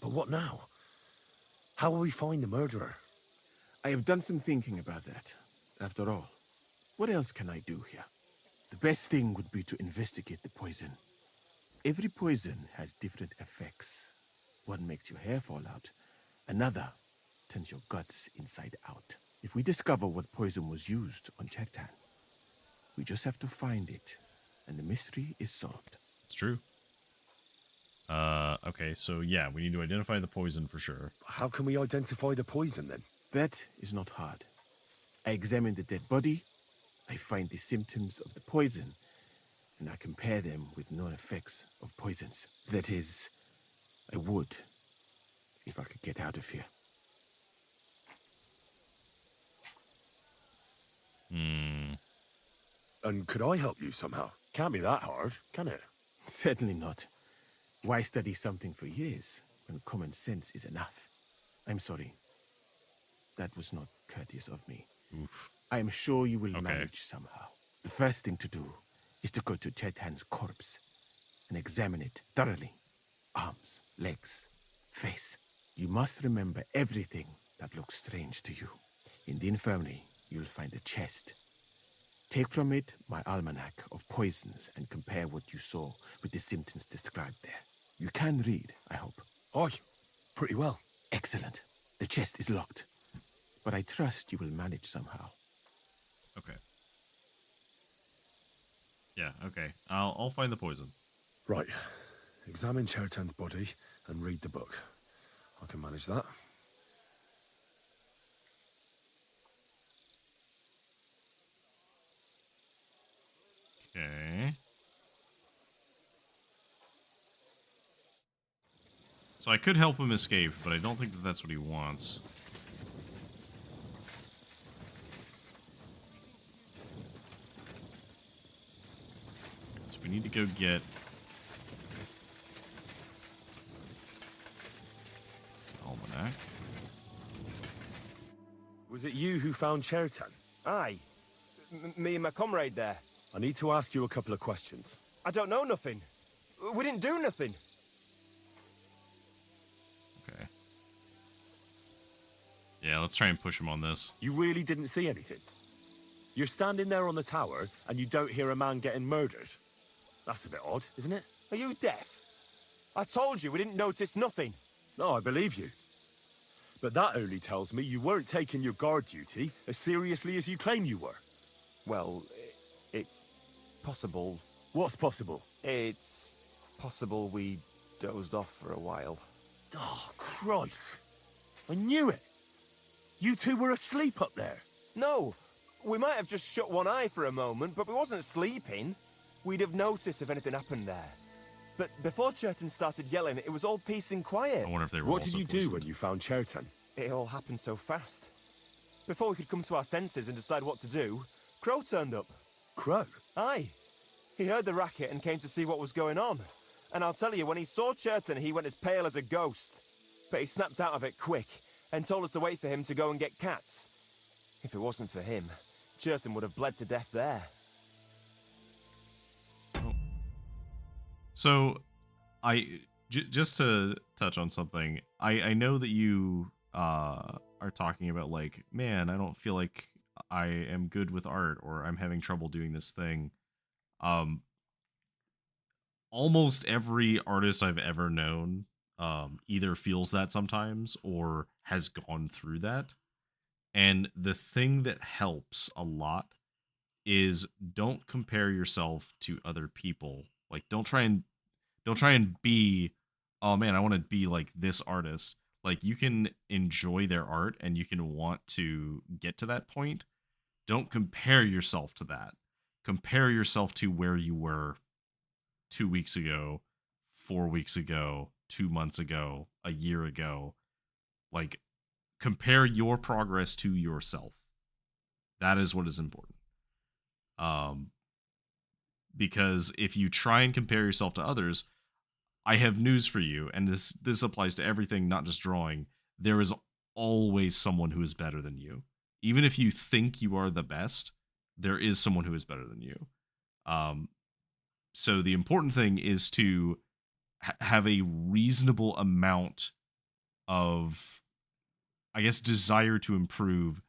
but what now? How will we find the murderer? I have done some thinking about that. After all, what else can I do here? The best thing would be to investigate the poison. Every poison has different effects. One makes your hair fall out. Another turns your guts inside out. If we discover what poison was used on Chertan, we just have to find it, and the mystery is solved. It's true. Okay, so yeah, we need to identify the poison for sure. How can we identify the poison, then? That is not hard. I examine the dead body, I find the symptoms of the poison, and I compare them with known effects of poisons. That is, I would, if I could get out of here. And could I help you somehow? Can't be that hard, can it? Certainly not. Why study something for years when common sense is enough? I'm sorry. That was not courteous of me. Oof. I am sure you will manage somehow. The first thing to do is to go to Chertan's corpse and examine it thoroughly. Arms, legs, face. You must remember everything that looks strange to you. In the infirmary, you'll find a chest. Take from it my almanac of poisons and compare what you saw with the symptoms described there. You can read, I hope. Aye, pretty well. Excellent. The chest is locked, but I trust you will manage somehow. Okay. Yeah, okay. I'll find the poison. Right. Examine Chertan's body and read the book. I can manage that. Okay. So I could help him escape, but I don't think that that's what he wants. So we need to go get... Almanac. Was it you who found Chertan? Aye. Me and my comrade there. I need to ask you a couple of questions. I don't know nothing. We didn't do nothing. Okay. Yeah, let's try and push him on this. You really didn't see anything? You're standing there on the tower and you don't hear a man getting murdered? That's a bit odd, isn't it? Are you deaf? I told you we didn't notice nothing. No, I believe you. But that only tells me you weren't taking your guard duty as seriously as you claim you were. Well, it's possible. What's possible? It's possible we dozed off for a while. Oh, Christ. I knew it. You two were asleep up there. No, we might have just shut one eye for a moment, but we wasn't sleeping. We'd have noticed if anything happened there. But before Churton started yelling, it was all peace and quiet. I wonder if they were What also did you do when you found Churton? It all happened so fast. Before we could come to our senses and decide what to do, Crow turned up. Crow? Aye. He heard the racket and came to see what was going on. And I'll tell you, when he saw Churton, he went as pale as a ghost. But he snapped out of it quick and told us to wait for him to go and get cats. If it wasn't for him, Churton would have bled to death there. So, just to touch on something, I know that you are talking about, like, man, I don't feel like I am good with art, or I'm having trouble doing this thing. Almost every artist I've ever known either feels that sometimes or has gone through that. And the thing that helps a lot is don't compare yourself to other people. Like, don't try and be, oh man, I want to be like this artist. Like, you can enjoy their art and you can want to get to that point. Don't compare yourself to that. Compare yourself to where you were 2 weeks ago, 4 weeks ago, 2 months ago, a year ago. Like, compare your progress to yourself. That is what is important. Because if you try and compare yourself to others, I have news for you, and this applies to everything, not just drawing. There is always someone who is better than you. Even if you think you are the best, there is someone who is better than you. So the important thing is to have a reasonable amount of, I guess, desire to improve,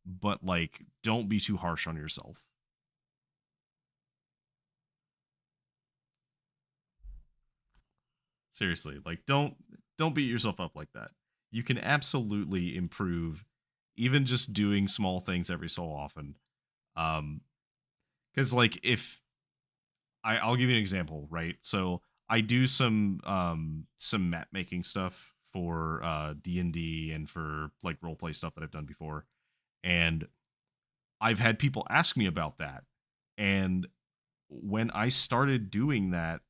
but, like, don't be too harsh on yourself. Seriously, like, don't beat yourself up like that. You can absolutely improve, even just doing small things every so often. Because, like, if I'll give you an example, right? So I do some map making stuff for D&D and for, like, roleplay stuff that I've done before, and I've had people ask me about that. And when I started doing that,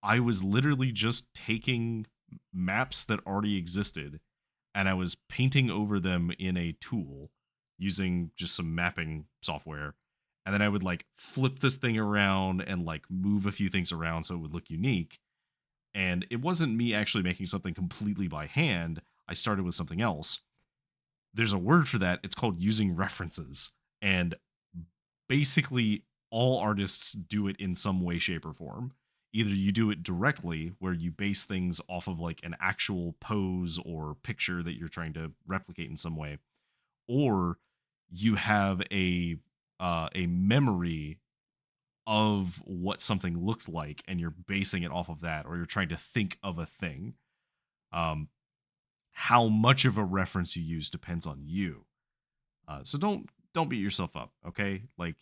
I was literally just taking maps that already existed and I was painting over them in a tool using just some mapping software. And then I would, like, flip this thing around and, like, move a few things around so it would look unique. And it wasn't me actually making something completely by hand. I started with something else. There's a word for that. It's called using references. And basically all artists do it in some way, shape, or form. Either you do it directly, where you base things off of, like, an actual pose or picture that you're trying to replicate in some way, or you have a memory of what something looked like and you're basing it off of that, or you're trying to think of a thing. How much of a reference you use depends on you. So don't beat yourself up, okay? Like,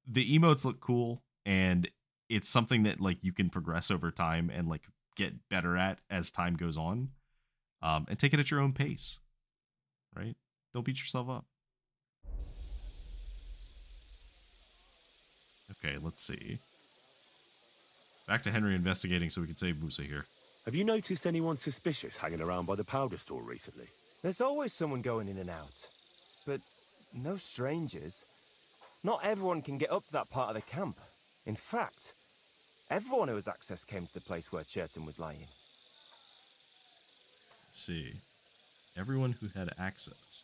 the emotes look cool, and it's something that, like, you can progress over time and, like, get better at as time goes on. And take it at your own pace, right? Don't beat yourself up. Okay, let's see. Back to Henry investigating so we can save Musa here. Have you noticed anyone suspicious hanging around by the powder store recently? There's always someone going in and out. But no strangers. Not everyone can get up to that part of the camp. In fact, everyone who has access came to the place where Churton was lying. Let's see. Everyone who had access.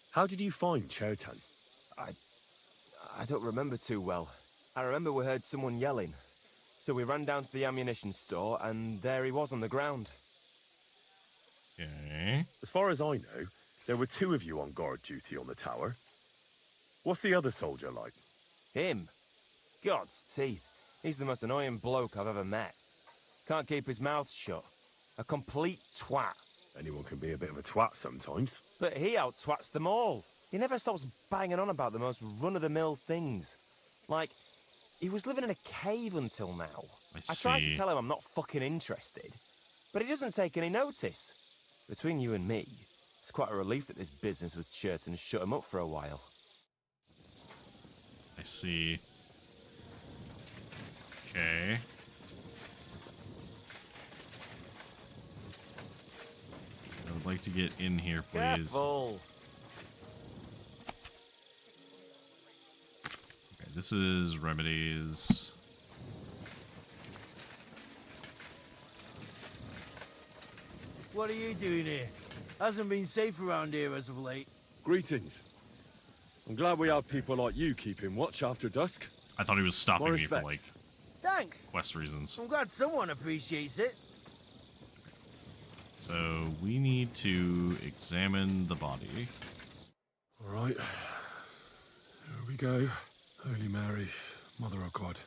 How did you find Churton? I don't remember too well. I remember we heard someone yelling. So we ran down to the ammunition store, and there he was on the ground. Okay. As far as I know, there were 2 of you on guard duty on the tower. What's the other soldier like? Him? God's teeth. He's the most annoying bloke I've ever met. Can't keep his mouth shut. A complete twat. Anyone can be a bit of a twat sometimes. But he out-twats them all. He never stops banging on about the most run-of-the-mill things. Like, he was living in a cave until now. I tried to tell him I'm not fucking interested, but he doesn't take any notice. Between you and me, it's quite a relief that this business with Churton shut him up for a while. I see. Okay. I would like to get in here, please. Careful. Okay, this is remedies. What are you doing here? Hasn't been safe around here as of late. Greetings. I'm glad we have people like you keeping watch after dusk. I thought he was stopping me for, like, Thanks. quest reasons. I'm glad someone appreciates it. So, we need to examine the body. All right. Here we go. Holy Mary, Mother of God,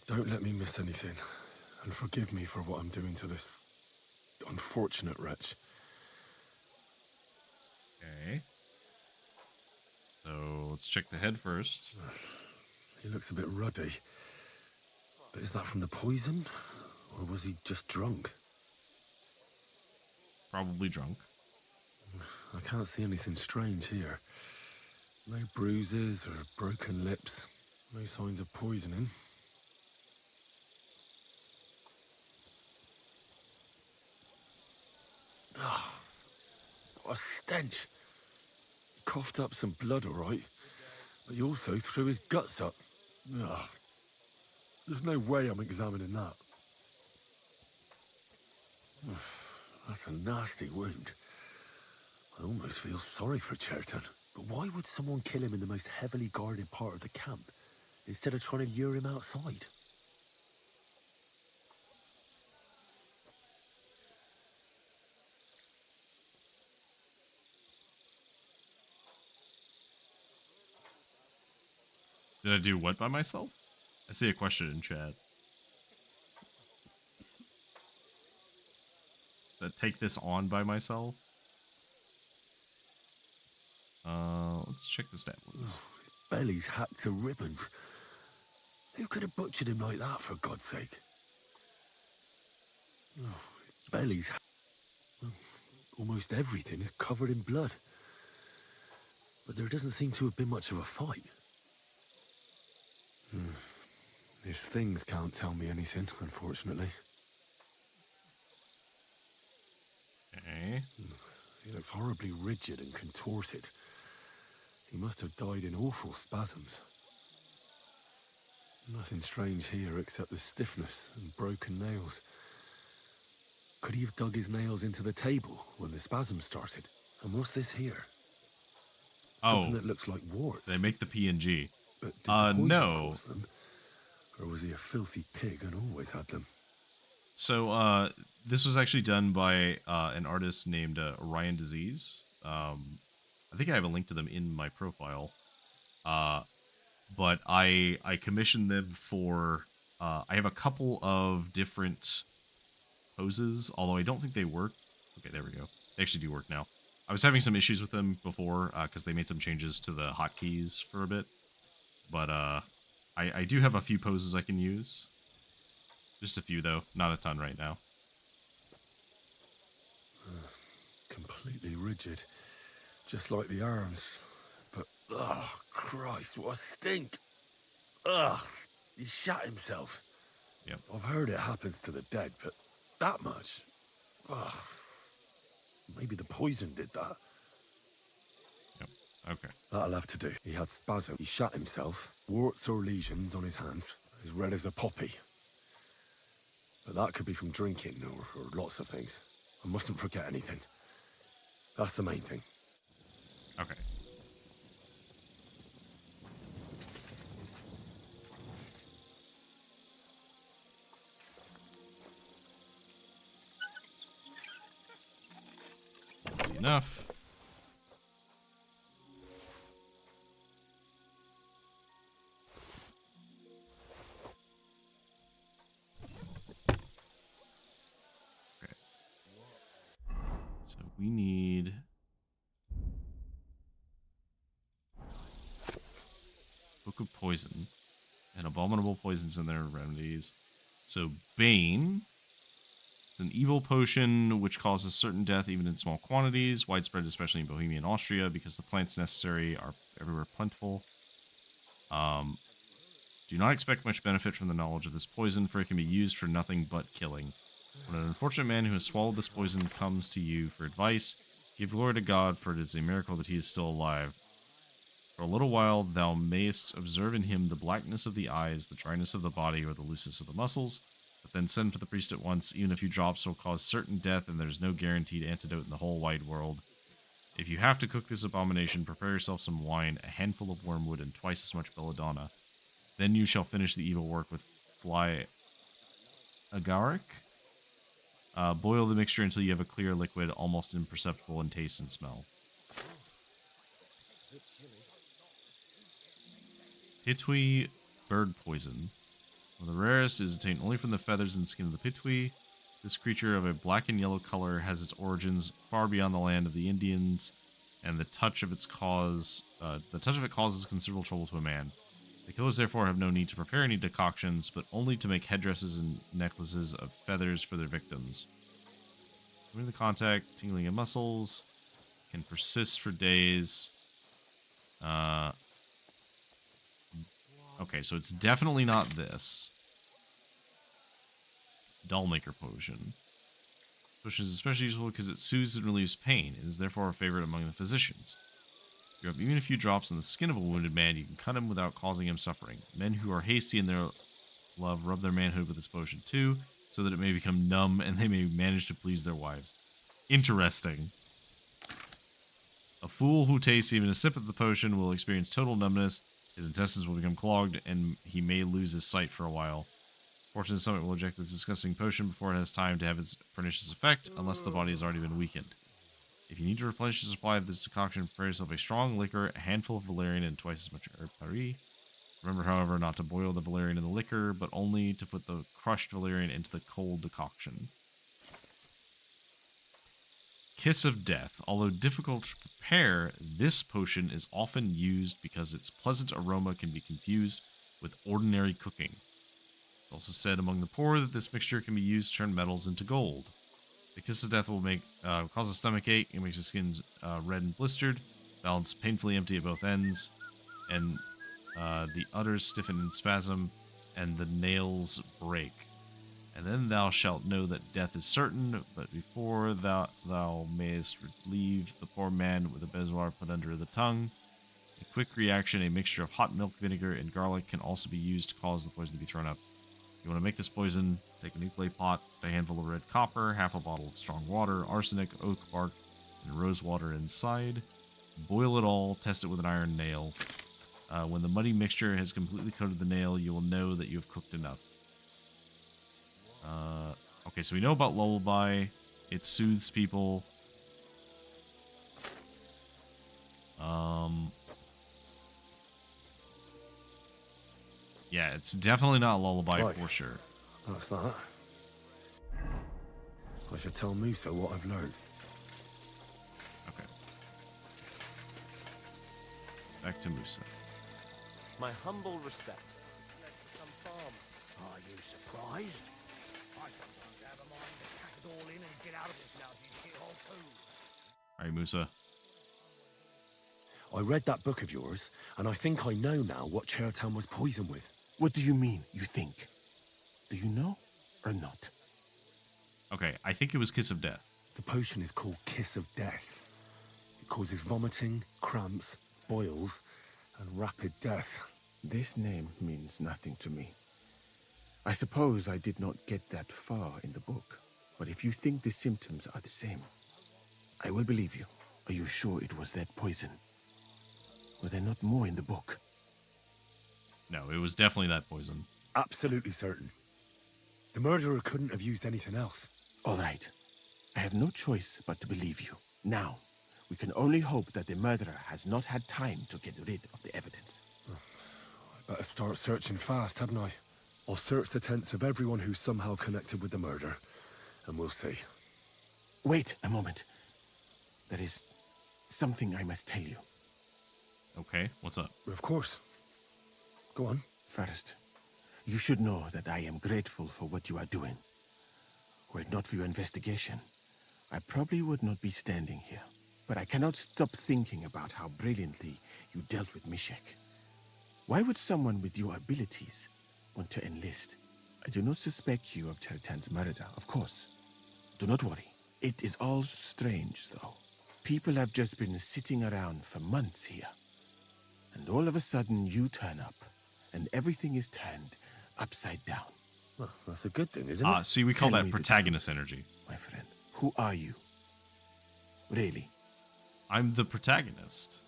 don't let me miss anything. And forgive me for what I'm doing to this unfortunate wretch. Okay. So, let's check the head first. He looks a bit ruddy. But is that from the poison? Or was he just drunk? Probably drunk. I can't see anything strange here. No bruises or broken lips. No signs of poisoning. Ah, what a stench. He coughed up some blood, all right. But he also threw his guts up. Ugh. There's no way I'm examining that. That's a nasty wound. I almost feel sorry for Churton. But why would someone kill him in the most heavily guarded part of the camp, instead of trying to lure him outside? Did I do what by myself? I see a question in chat. Did I take this on by myself? Let's check the stat wounds. His belly's hacked to ribbons. Who could have butchered him like that, for God's sake? Oh, his belly's... Almost everything is covered in blood. But there doesn't seem to have been much of a fight. These things can't tell me anything, unfortunately. Okay. He looks horribly rigid and contorted. He must have died in awful spasms. Nothing strange here except the stiffness and broken nails. Could he have dug his nails into the table when the spasms started? And what's this here? Something that looks like warts. They make the PNG. But did the poison no. cause them? Or was he a filthy pig and always had them? So, this was actually done by an artist named Ryan Disease. I think I have a link to them in my profile. But I commissioned them for... I have a couple of different poses, although I don't think they work. Okay, there we go. They actually do work now. I was having some issues with them before, because they made some changes to the hotkeys for a bit. But, I do have a few poses I can use. Just a few, though. Not a ton right now. Completely rigid. Just like the arms. But, oh, Christ, what a stink. Ugh, he shot himself. Yep. I've heard it happens to the dead, but that much? Ugh. Maybe the poison did that. Yep, okay. That'll have to do. He had spasm. He shot himself. Warts or lesions on his hands. As red as a poppy. But that could be from drinking or lots of things. I mustn't forget anything. That's the main thing. Okay. That's enough. we need... Book of Poison. And abominable poisons and their remedies. So, Bane. It's an evil potion which causes certain death even in small quantities. Widespread, especially in Bohemia and Austria, because the plants necessary are everywhere plentiful. Do not expect much benefit from the knowledge of this poison, for it can be used for nothing but killing. When an unfortunate man who has swallowed this poison comes to you for advice, give glory to God, for it is a miracle that he is still alive. For a little while thou mayest observe in him the blackness of the eyes, the dryness of the body, or the looseness of the muscles, but then send for the priest at once. Even a few drops will cause certain death, and there is no guaranteed antidote in the whole wide world. If you have to cook this abomination, prepare yourself some wine, a handful of wormwood, and twice as much belladonna. Then you shall finish the evil work with fly agaric. Boil the mixture until you have a clear liquid, almost imperceptible in taste and smell. Pitui bird poison. One of the rarest is obtained only from the feathers and skin of the pitui. This creature of a black and yellow color has its origins far beyond the land of the Indians, and the touch of it causes considerable trouble to a man. The killers therefore have no need to prepare any decoctions, but only to make headdresses and necklaces of feathers for their victims. During the contact, tingling of muscles can persist for days. Okay, so it's definitely not this. Dollmaker potion. This potion is especially useful because it soothes and relieves pain. It is therefore a favorite among the physicians. If you have even a few drops on the skin of a wounded man, you can cut him without causing him suffering. Men who are hasty in their love rub their manhood with this potion too, so that it may become numb and they may manage to please their wives. Interesting. A fool who tastes even a sip of the potion will experience total numbness, his intestines will become clogged, and he may lose his sight for a while. Fortunate stomach will eject this disgusting potion before it has time to have its pernicious effect, unless the body has already been weakened. If you need to replenish the supply of this decoction, prepare yourself a strong liquor, a handful of valerian, and twice as much herb Paris. Remember, however, not to boil the valerian in the liquor, but only to put the crushed valerian into the cold decoction. Kiss of Death. Although difficult to prepare, this potion is often used because its pleasant aroma can be confused with ordinary cooking. It's also said among the poor that this mixture can be used to turn metals into gold. The Kiss of Death will cause a stomach ache. It makes the skin red and blistered, balance painfully empty at both ends, and the udders stiffen in spasm, and the nails break. And then thou shalt know that death is certain, but before thou mayest relieve the poor man with a bezoar put under the tongue. A quick reaction, a mixture of hot milk, vinegar, and garlic can also be used to cause the poison to be thrown up. If you want to make this poison, take a new clay pot, a handful of red copper, half a bottle of strong water, arsenic, oak bark, and rose water inside. Boil it all, test it with an iron nail. When the muddy mixture has completely coated the nail, you will know that you have cooked enough. Okay, so we know about Lullaby. It soothes people. Yeah, it's definitely not Lullaby Right. for sure. That's that. I should tell Musa what I've learned. Okay. Back to Musa. My humble respects. Are you surprised? I sometimes have a mind to pack it all in and get out of this lousy shithole too. Alright, Musa. I read that book of yours, and I think I know now what Chertan was poisoned with. What do you mean, you think? Do you know or not? Okay, I think it was Kiss of Death. The potion is called Kiss of Death. It causes vomiting, cramps, boils, and rapid death. This name means nothing to me. I suppose I did not get that far in the book, but if you think the symptoms are the same, I will believe you. Are you sure it was that poison? Were there not more in the book? No, it was definitely that poison. Absolutely certain. The murderer couldn't have used anything else. All right. I have no choice but to believe you. Now, we can only hope that the murderer has not had time to get rid of the evidence. I better start searching fast, hadn't I? I'll search the tents of everyone who's somehow connected with the murder, and we'll see. Wait a moment. there is something I must tell you. Okay, what's up? Of course. Go on. First, you should know that I am grateful for what you are doing. Were it not for your investigation, I probably would not be standing here. But I cannot stop thinking about how brilliantly you dealt with Mishek. Why would someone with your abilities want to enlist? I do not suspect you of Tertan's murder, of course. Do not worry. It is all strange, though. People have just been sitting around for months here. And all of a sudden you turn up, and everything is turned upside down. Well, that's a good thing, isn't it? See, we call Tell that me the protagonist truth, energy. my friend. Who are you? Really? I'm the protagonist.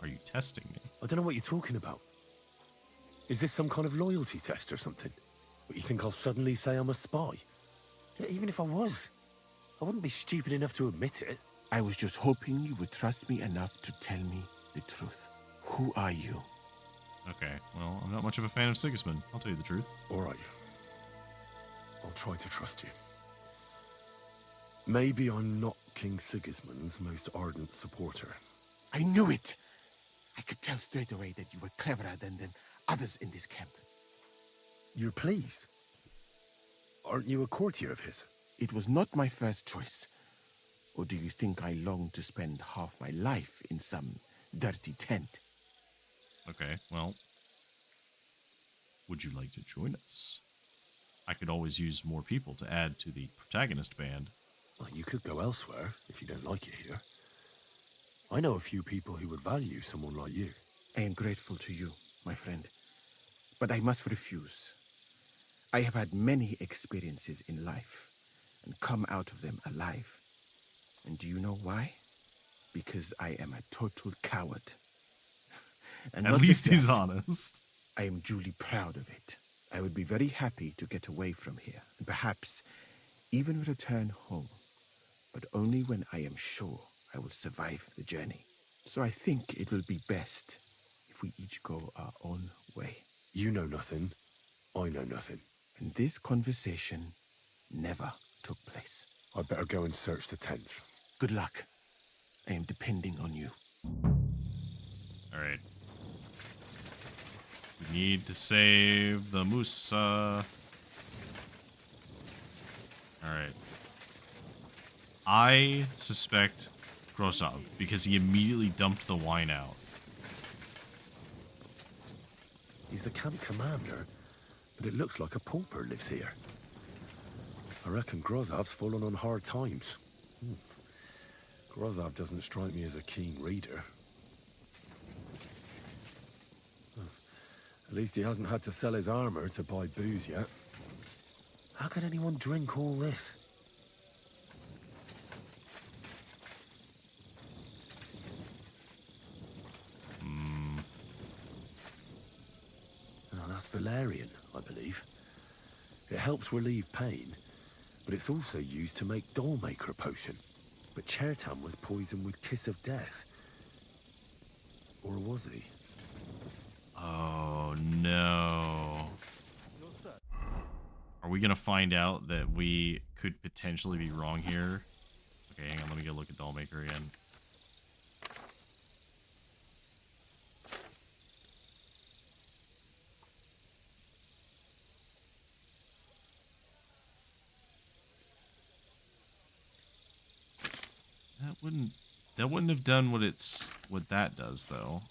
Are you testing me? I don't know what you're talking about. Is this some kind of loyalty test or something? What, you think I'll suddenly say I'm a spy? Yeah, even if I was, I wouldn't be stupid enough to admit it. I was just hoping you would trust me enough to tell me the truth. Who are you? Okay, well, I'm not much of a fan of Sigismund. I'll tell you the truth. All right. I'll try to trust you. Maybe I'm not King Sigismund's most ardent supporter. I knew it! I could tell straight away that you were cleverer than others in this camp. You're pleased? Aren't you a courtier of his? It was not my first choice. Or do you think I long to spend half my life in some dirty tent? Okay, well, would you like to join us? I could always use more people to add to the protagonist band. Well, you could go elsewhere if you don't like it here. I know a few people who would value someone like you. I am grateful to you, my friend. But I must refuse. I have had many experiences in life and come out of them alive. And do you know why? Because I am a total coward. And At not least just he's that, honest. I am duly proud of it. I would be very happy to get away from here, and perhaps even return home, but only when I am sure I will survive the journey. So I think it will be best if we each go our own way. You know nothing. I know nothing. And this conversation never took place. I'd better go and search the tents. Good luck. I am depending on you. All right. We need to save the Musa. All right. I suspect Grosov because he immediately dumped the wine out. He's the camp commander, but it looks like a pauper lives here. I reckon Grozov's fallen on hard times. Grozov doesn't strike me as a keen reader. At least he hasn't had to sell his armor to buy booze yet. How could anyone drink all this? Oh, that's valerian, I believe. It helps relieve pain, but it's also used to make Dollmaker potion. But Chertan was poisoned with Kiss of Death. Or was he? Oh, no. Are we going to find out that we could potentially be wrong here? Okay, hang on. Let me go look at Dollmaker again. That wouldn't have done what that does, though.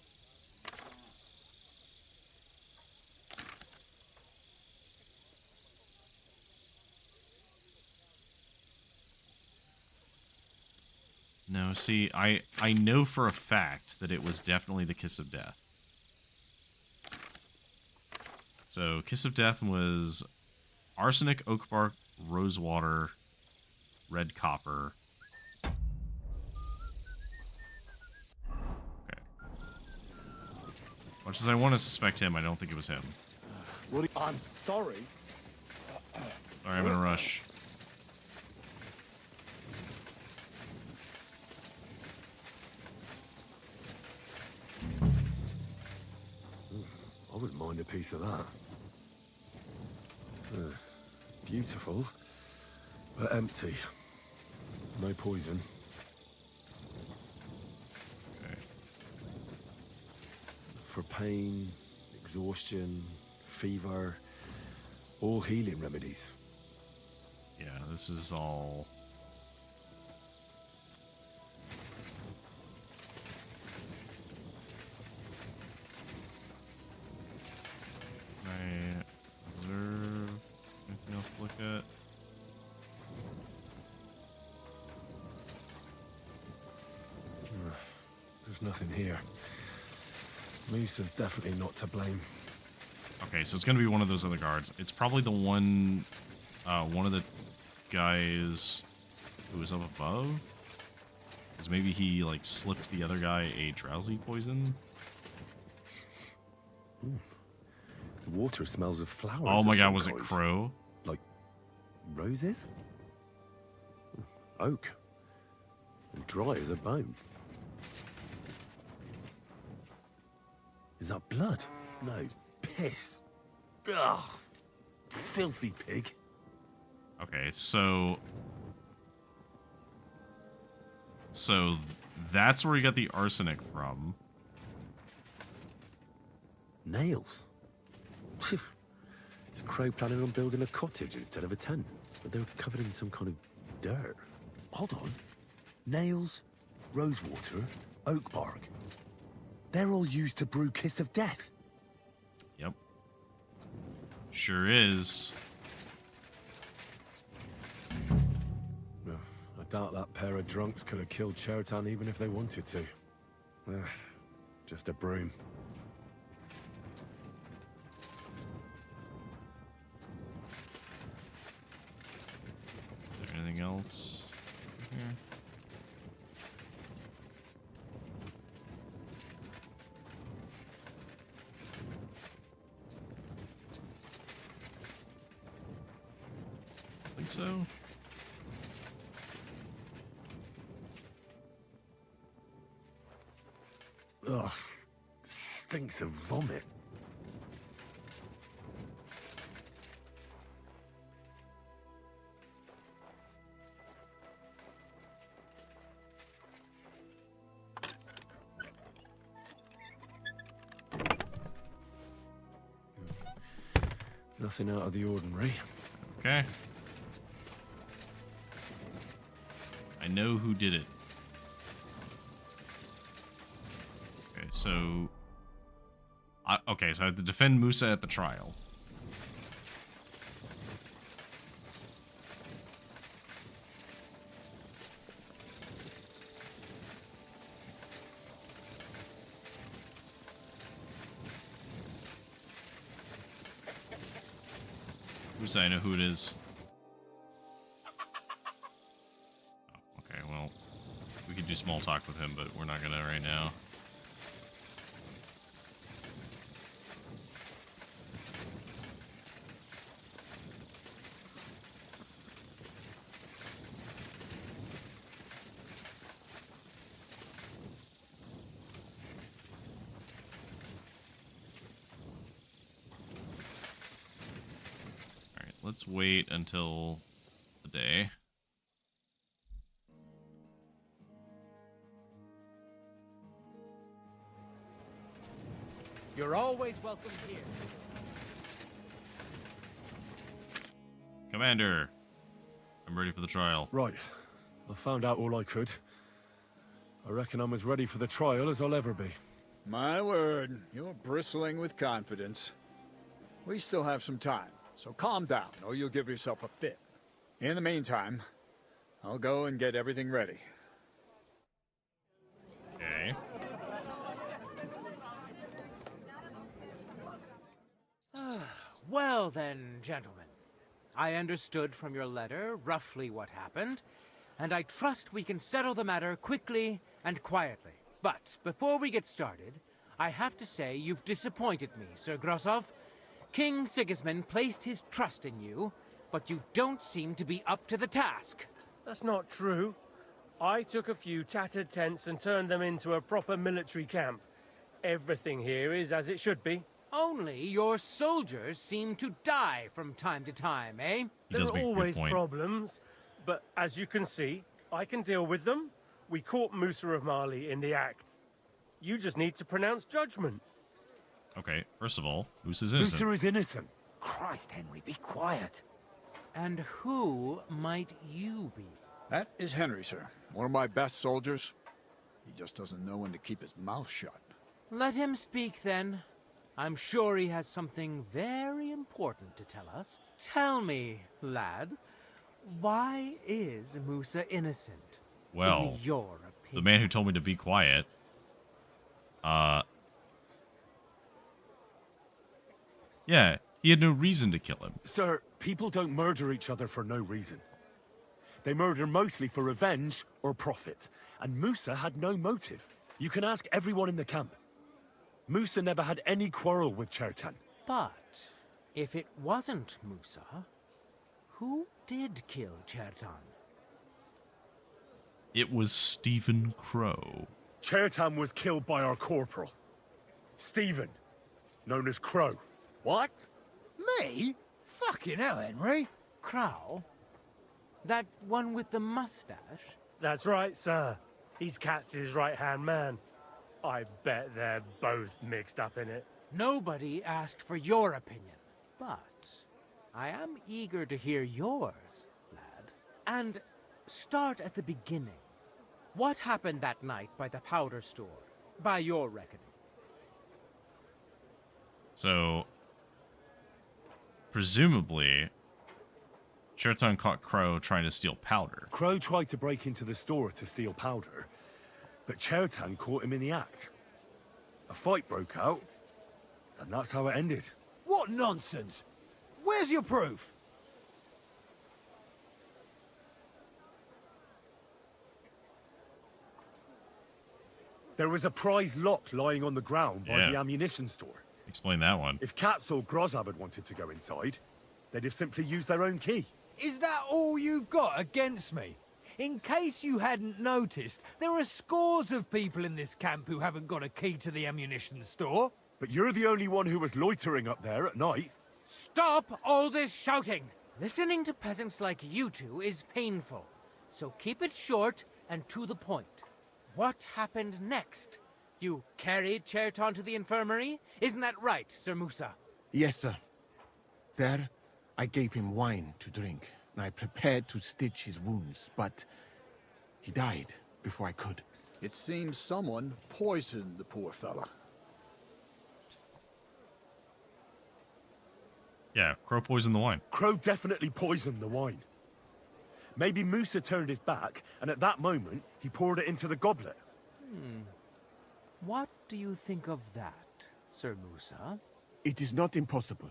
No, see, I know for a fact that it was definitely the Kiss of Death. So, Kiss of Death was arsenic, oak bark, rosewater, red copper. Okay. Much as I want to suspect him, I don't think it was him. I'm sorry. Sorry, I'm in a rush. I wouldn't mind a piece of that. Beautiful, but empty. No poison. Okay. For pain, exhaustion, fever, all healing remedies. Yeah, this is all... Right. Observe. Anything else to look at? There's nothing here. Moose is definitely not to blame. Okay, so it's gonna be one of those other guards. It's probably the one of the guys who was up above. Because maybe he, like, slipped the other guy a drowsy poison. The water smells of flowers. Oh my of god, some was it kind. crow? Like roses? Oak. And dry as a bone. Is that blood? No. Piss. Ugh. Filthy pig. Okay, so that's where he got the arsenic from. Nails. Is Crow planning on building a cottage instead of a tent? But they were covered in some kind of dirt. Hold on. Nails, rosewater, oak bark. They're all used to brew Kiss of Death. Yep. Sure is. I doubt that pair of drunks could have killed Chertan even if they wanted to. Just a broom. Is there anything else here? I think so. Ugh, stinks of vomit. Nothing out of the ordinary. Okay. I know who did it. Okay, so... okay, so I have to defend Musa at the trial. Musa, I know who it is. Oh, okay, well, we could do small talk with him, but we're not gonna right now. Let's wait until the day. You're always welcome here. Commander, I'm ready for the trial. Right. I found out all I could. I reckon I'm as ready for the trial as I'll ever be. My word, you're bristling with confidence. We still have some time, so calm down, or you'll give yourself a fit. In the meantime, I'll go and get everything ready. Okay. Well then, gentlemen. I understood from your letter roughly what happened, and I trust we can settle the matter quickly and quietly. But before we get started, I have to say you've disappointed me, Sir Grosov. King Sigismund placed his trust in you, but you don't seem to be up to the task. That's not true. I took a few tattered tents and turned them into a proper military camp. Everything here is as it should be. Only your soldiers seem to die from time to time, eh? There are always problems, but as you can see, I can deal with them. We caught Musa of Mali in the act. You just need to pronounce judgment. Okay, first of all, Musa's innocent. Musa is innocent. Christ, Henry, be quiet. And who might you be? That is Henry, sir. One of my best soldiers. He just doesn't know when to keep his mouth shut. Let him speak, then. I'm sure he has something very important to tell us. Tell me, lad, why is Musa innocent? Well, in your opinion? The man who told me to be quiet, yeah, he had no reason to kill him. Sir, people don't murder each other for no reason. They murder mostly for revenge or profit, and Musa had no motive. You can ask everyone in the camp. Musa never had any quarrel with Chertan. But if it wasn't Musa, who did kill Chertan? It was Stephen Crow. Chertan was killed by our corporal. Stephen, known as Crow. What? Me? Fucking hell, Henry. Crow? That one with the mustache? That's right, sir. He's Katz's right-hand man. I bet they're both mixed up in it. Nobody asked for your opinion, but I am eager to hear yours, lad. And start at the beginning. What happened that night by the powder store, by your reckoning? So, presumably, Chertan caught Crow trying to steal powder. Crow tried to break into the store to steal powder, but Chertan caught him in the act. A fight broke out, and that's how it ended. What nonsense! Where's your proof? There was a prize lock lying on the ground by Yeah. the ammunition store. Explain that one. If Katz or Grozab had wanted to go inside, they'd have simply used their own key. Is that all you've got against me? In case you hadn't noticed, there are scores of people in this camp who haven't got a key to the ammunition store. But you're the only one who was loitering up there at night. Stop all this shouting! Listening to peasants like you two is painful, so keep it short and to the point. What happened next? You carried Chertan to the infirmary? Isn't that right, Sir Musa? Yes, sir. There, I gave him wine to drink, and I prepared to stitch his wounds, but he died before I could. It seems someone poisoned the poor fella. Yeah, Crow poisoned the wine. Crow definitely poisoned the wine. Maybe Musa turned his back, and at that moment, he poured it into the goblet. What do you think of that, Sir Musa? It is not impossible.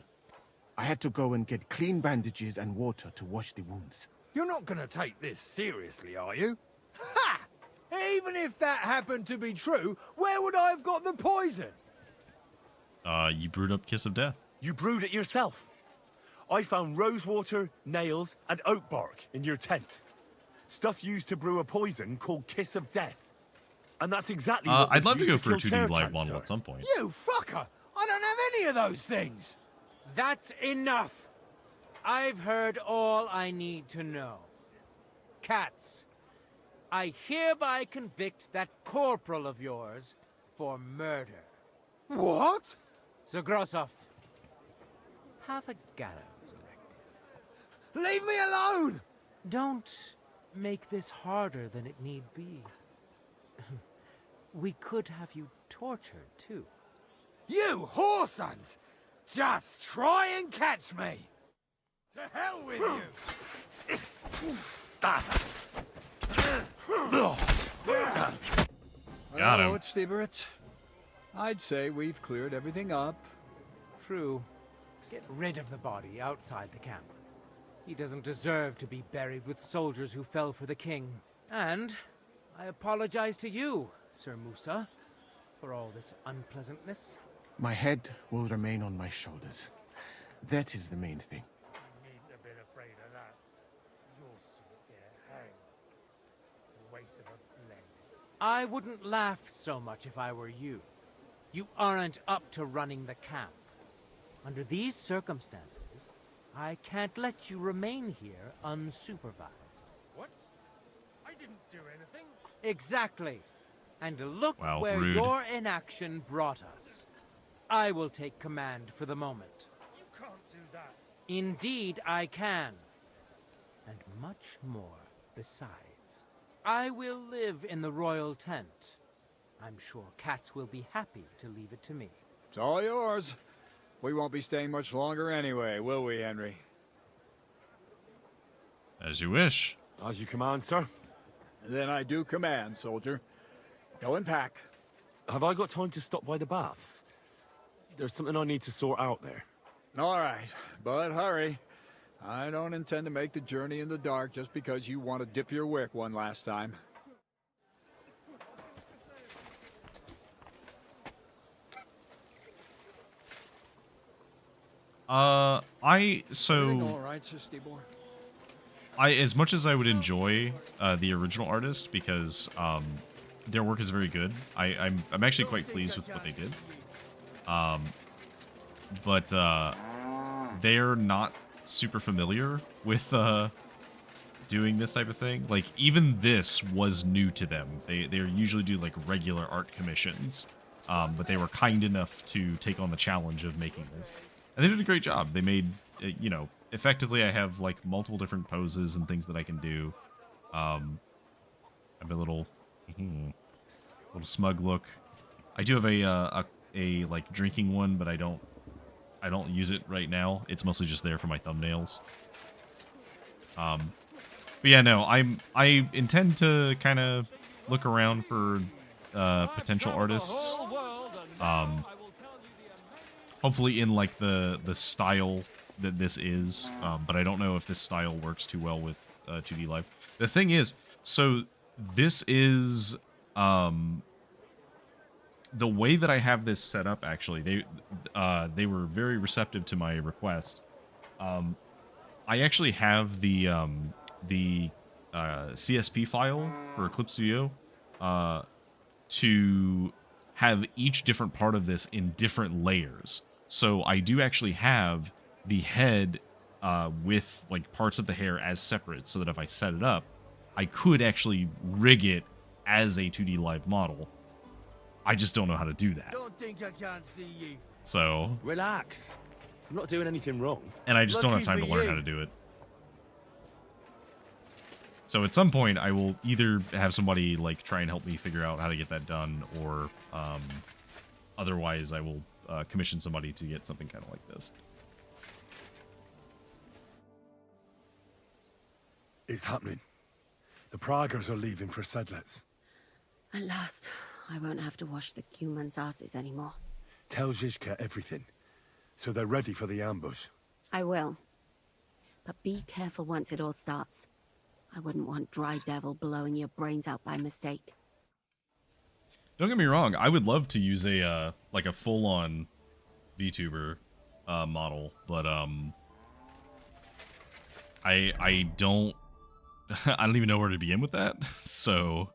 I had to go and get clean bandages and water to wash the wounds. You're not going to take this seriously, are you? Ha! Even if that happened to be true, where would I have got the poison? You brewed up Kiss of Death. You brewed it yourself. I found rosewater, nails, and oak bark in your tent. Stuff used to brew a poison called Kiss of Death. And that's exactly what I'd was love to used go for a kill 2D Chertan, live model sir. at some point. You fucker! I don't have any of those things! That's enough! I've heard all I need to know. Katz, I hereby convict that corporal of yours for murder. What? Sir Grossoff, have a gallows erected. Leave me alone! Don't make this harder than it need be. We could have you tortured, too. You whoresons! Just try and catch me! To hell with you! Got him. Hello, it's Stieberitz. I'd say we've cleared everything up. True. Get rid of the body outside the camp. He doesn't deserve to be buried with soldiers who fell for the king. And I apologize to you, Sir Musa, for all this unpleasantness. My head will remain on my shoulders. That is the main thing. You needn't have been afraid of that. Your sort get hanged. It's a waste of a blade. I wouldn't laugh so much if I were you. You aren't up to running the camp. Under these circumstances, I can't let you remain here unsupervised. What? I didn't do anything. Exactly. And look Wow, where rude. your inaction brought us. I will take command for the moment. You can't do that. Indeed, I can. And much more besides. I will live in the royal tent. I'm sure cats will be happy to leave it to me. It's all yours. We won't be staying much longer anyway, will we, Henry? As you wish. As you command, sir. Then I do command, soldier. Go and pack. Have I got time to stop by the baths? There's something I need to sort out there. All right, but hurry. I don't intend to make the journey in the dark just because you want to dip your wick one last time. Everything all right, Sister Boy? As much as I would enjoy the original artist, because their work is very good, I'm actually quite pleased with what they did. But they're not super familiar with doing this type of thing. Like, even this was new to them. They usually do like regular art commissions, but they were kind enough to take on the challenge of making this, and they did a great job. They made, you know, effectively I have like multiple different poses and things that I can do. I have a little smug look. I do have a like drinking one, but I don't use it right now. It's mostly just there for my thumbnails. But yeah, no, I intend to kind of look around for potential artists. Hopefully in like the style that this is, but I don't know if this style works too well with 2D Live. The thing is, so this is the way that I have this set up. Actually, they were very receptive to my request. I actually have the CSP file for Clip Studio to have each different part of this in different layers. So I do actually have the head with like parts of the hair as separate, so that if I set it up, I could actually rig it as a 2D Live model. I just don't know how to do that. Don't think I can't see you. So Relax. I'm not doing anything wrong. And I just don't have time to learn how to do it. So at some point, I will either have somebody like try and help me figure out how to get that done, or otherwise I will commission somebody to get something kind of like this. It's happening. The Praggers are leaving for Sedlets. At last, I won't have to wash the Cuman's asses anymore. Tell Zizka everything, so they're ready for the ambush. I will. But be careful once it all starts. I wouldn't want Dry Devil blowing your brains out by mistake. Don't get me wrong, I would love to use a like a full-on VTuber model, but I don't I don't even know where to begin with that. So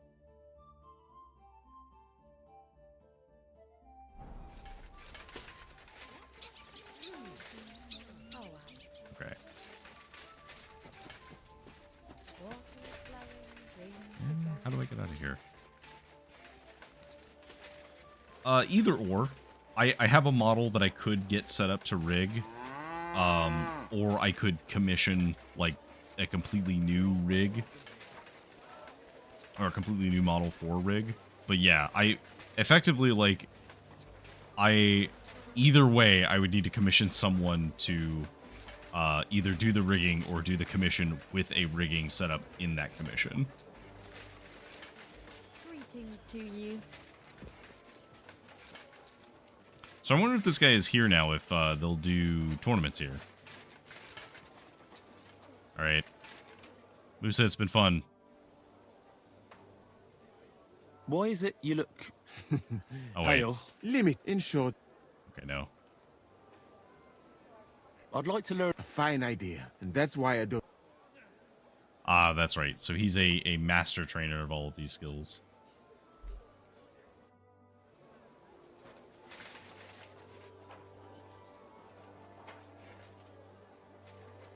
okay. How do I get out of here? Either or. I have a model that I could get set up to rig, or I could commission like a completely new rig, or a completely new model for rig. But yeah, I effectively like either way I would need to commission someone to either do the rigging or do the commission with a rigging setup in that commission. Greetings to you. So I wonder if this guy is here now, if they'll do tournaments here. Alright. Musa, it's been fun. Why is it you look... Oh, wait. pale? Limit, in short. Okay, no. I'd like to learn a fine idea, and that's why I don't... Ah, that's right. So he's a master trainer of all of these skills.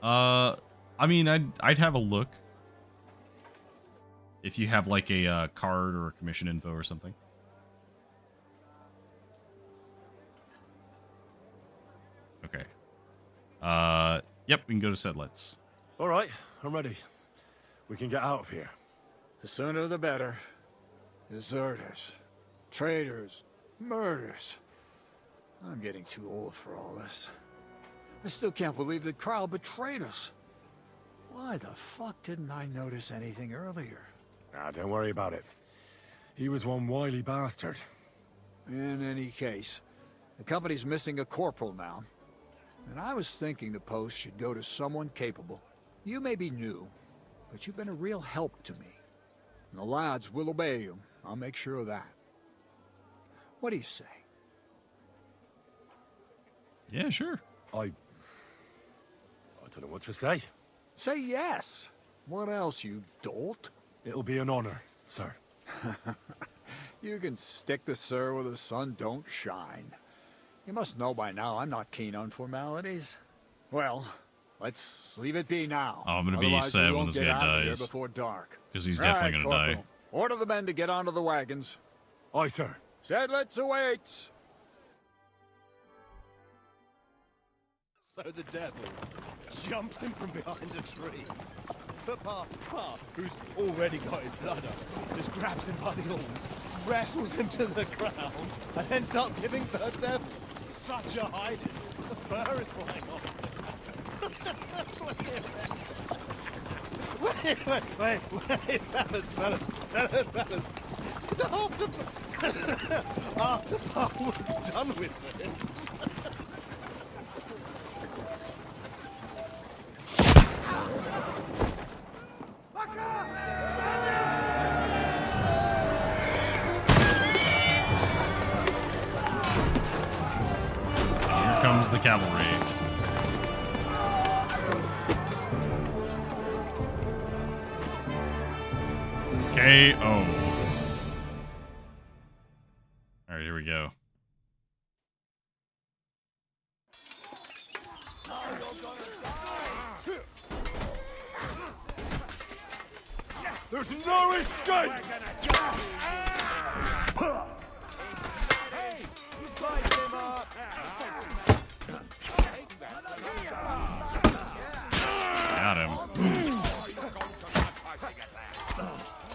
I mean, I'd have a look. If you have like a card or a commission info or something. Okay. Yep, we can go to Sedlets. All right, I'm ready. We can get out of here. The sooner the better. Deserters, traitors, murders. I'm getting too old for all this. I still can't believe that Kyle betrayed us. Why the fuck didn't I notice anything earlier? Ah, don't worry about it. He was one wily bastard. In any case, the company's missing a corporal now. And I was thinking the post should go to someone capable. You may be new, but you've been a real help to me. And the lads will obey you. I'll make sure of that. What do you say? Yeah, sure. I don't know what to say. Say yes. What else, you dolt? It'll be an honor, sir. You can stick the sir where the sun don't shine. You must know by now I'm not keen on formalities. Well, let's leave it be now. Oh, I'm gonna be Otherwise, sad we when won't this get guy out of here dies. before dark. Because he's definitely gonna die. Corporal. Order the men to get onto the wagons. Aye, sir. Sedlets awaits. So the devil jumps in from behind a tree. But Pa, who's already got his blood up, just grabs him by the horns, wrestles him to the ground, and then starts giving the devil such a hiding. The fur is flying off. Wait, fellas. After Pa was done with him. Here comes the cavalry. KO. Alright, here we go. There's no escape! Got him.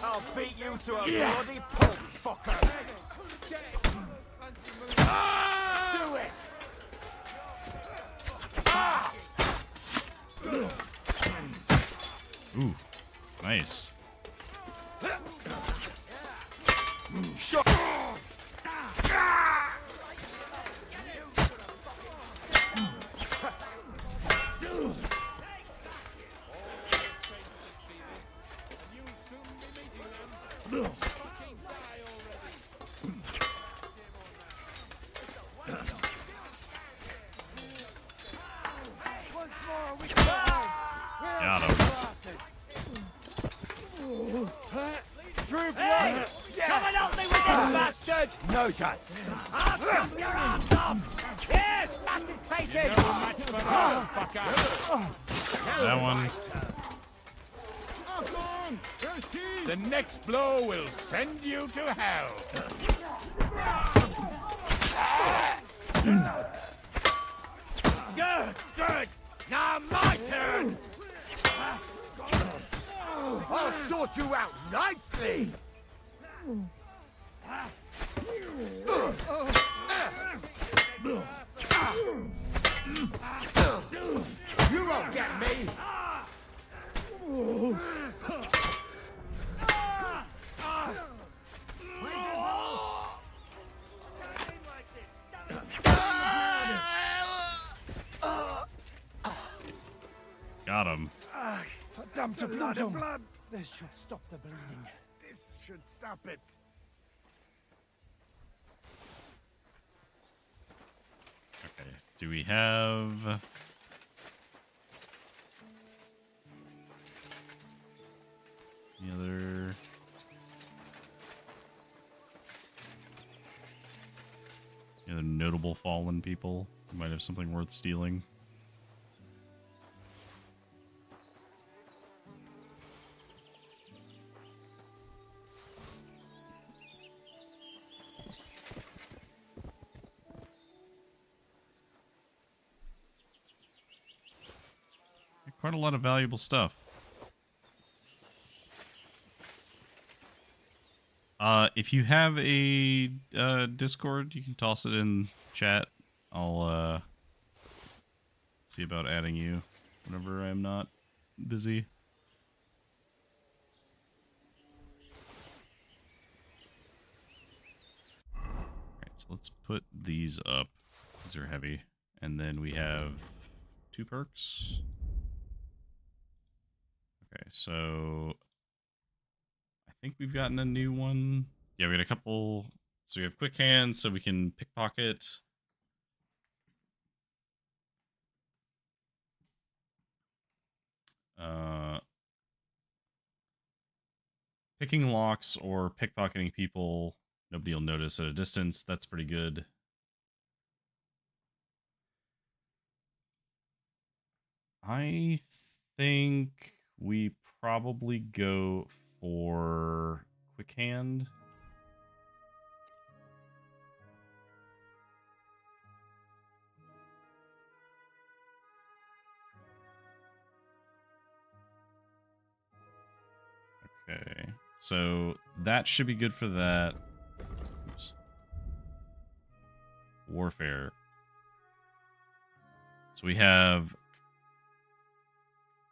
I'll beat you to a bloody pulp, fucker! Do it! Ooh, nice. Shut Got him. True blood! Come and help me with this bastard! No chance! I'll chop your arms off! Yes, bastard faces! That one. The next blow will send you to hell. Good! Now my turn! I'll sort you out nicely! You won't get me! Got him. Damn to blood. This should stop the bleeding. This should stop it. Okay. Do we have... any other... any other notable fallen people who might have something worth stealing? quite a lot of valuable stuff. If you have a Discord, you can toss it in chat. I'll see about adding you whenever I'm not busy. Alright, so let's put these up. These are heavy. And then we have 2 perks. Okay, so I think we've gotten a new one. Yeah, we got a couple. So we have quick hands, so we can pickpocket. Picking locks or pickpocketing people, nobody will notice at a distance. That's pretty good. I think we probably go for quick hand. Okay, so that should be good for that. Oops. Warfare. So we have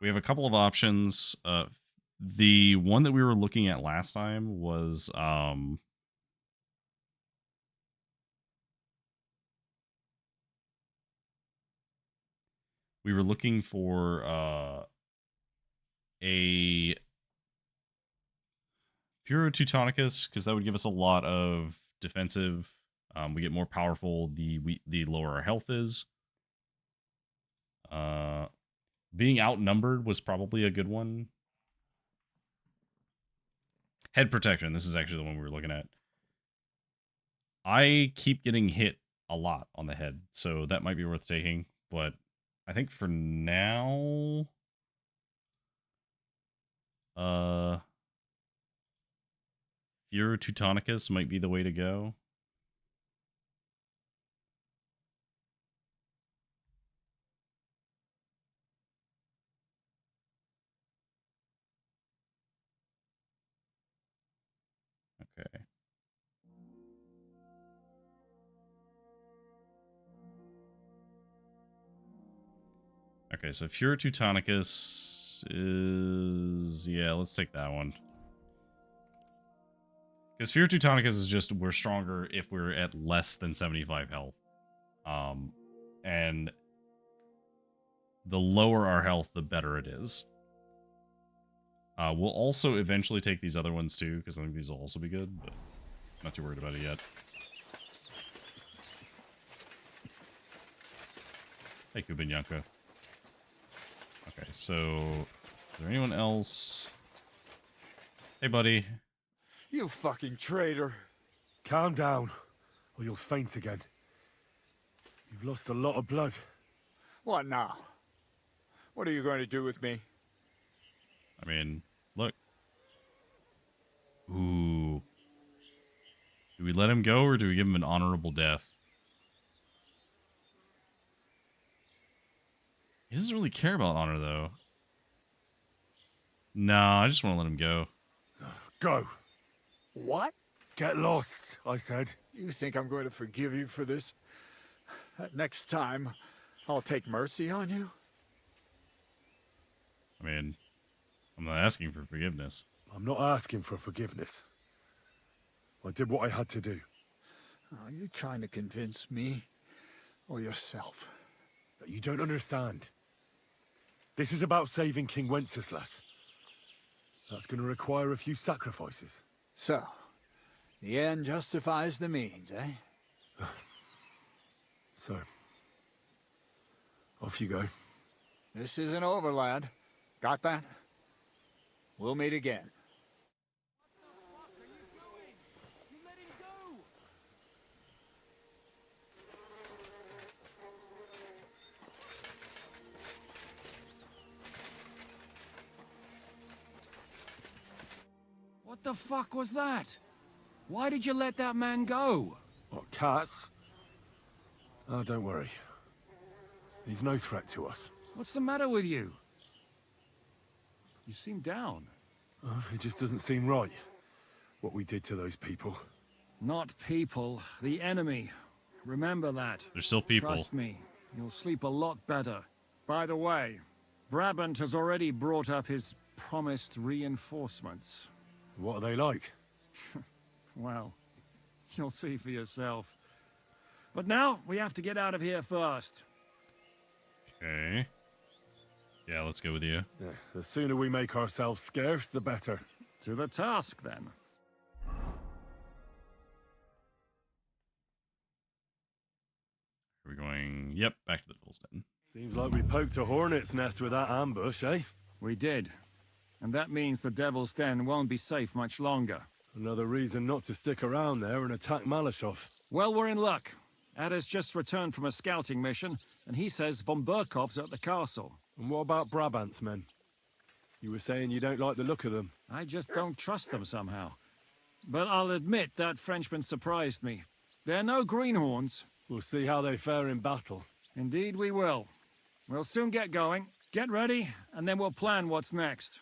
a couple of options. The one that we were looking at last time was we were looking for a Furo Teutonicus, because that would give us a lot of defensive. We get more powerful the lower our health is. Being outnumbered was probably a good one. Head protection. This is actually the one we were looking at. I keep getting hit a lot on the head, so that might be worth taking. But I think for now, Furo Teutonicus might be the way to go. Okay. Okay, so Furo Teutonicus is... yeah, let's take that one. Because Furo Teutonicus is just, we're stronger if we're at less than 75 health. And the lower our health, the better it is. We'll also eventually take these other ones too, because I think these will also be good, but I'm not too worried about it yet. Hey, Kubinyanko. Okay, so is there anyone else? Hey, buddy. You fucking traitor. Calm down, or you'll faint again. You've lost a lot of blood. What now? What are you going to do with me? I mean, look. Ooh. Do we let him go, or do we give him an honorable death? He doesn't really care about honor, though. No, I just want to let him go. Go. What? Get lost, I said. You think I'm going to forgive you for this? Next time, I'll take mercy on you? I mean, I'm not asking for forgiveness. I'm not asking for forgiveness. I did what I had to do. Are you trying to convince me or yourself? That you don't understand. This is about saving King Wenceslas. That's going to require a few sacrifices. So, the end justifies the means, eh? So, off you go. This isn't over, lad. Got that? We'll meet again. What the fuck was that? Why did you let that man go? What, cats? Oh, don't worry. He's no threat to us. What's the matter with you? You seem down. It just doesn't seem right, what we did to those people. Not people, the enemy. Remember that. They're still people. Trust me, you'll sleep a lot better. By the way, Brabant has already brought up his promised reinforcements. What are they like? Well, you'll see for yourself. But now, we have to get out of here first. Okay. Yeah, let's go with you. Yeah, the sooner we make ourselves scarce, the better. To the task, then. Are we going? Yep, back to the Devil's Den. Seems like we poked a hornet's nest with that ambush, eh? We did. And that means the Devil's Den won't be safe much longer. Another reason not to stick around there and attack Malashov. Well, we're in luck. Ada's just returned from a scouting mission, and he says von Burkov's at the castle. And what about Brabant's men? You were saying you don't like the look of them. I just don't trust them somehow. But I'll admit that Frenchman surprised me. They're no greenhorns. We'll see how they fare in battle. Indeed we will. We'll soon get going. Get ready, and then we'll plan what's next.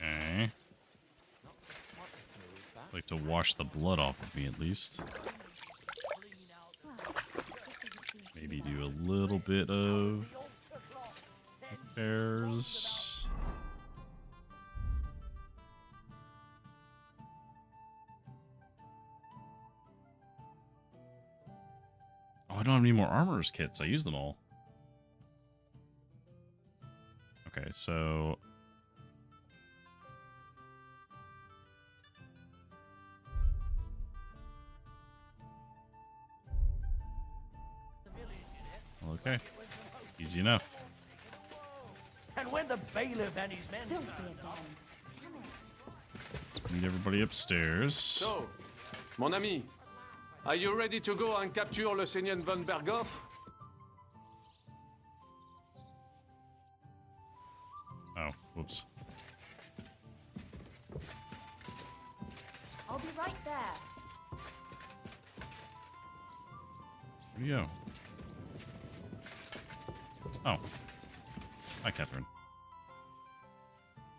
Okay. I'd like to wash the blood off of me, at least. Maybe do a little bit of repairs. Oh, I don't have any more armorer's kits. I used them all. Okay, so... Okay. Easy enough. And when the bailiff and his men... Let's meet everybody upstairs. So, mon ami, are you ready to go and capture le Seigneur von Berghoff? Oh, whoops. I'll be right there. Where'd you go? Oh. Hi, Catherine.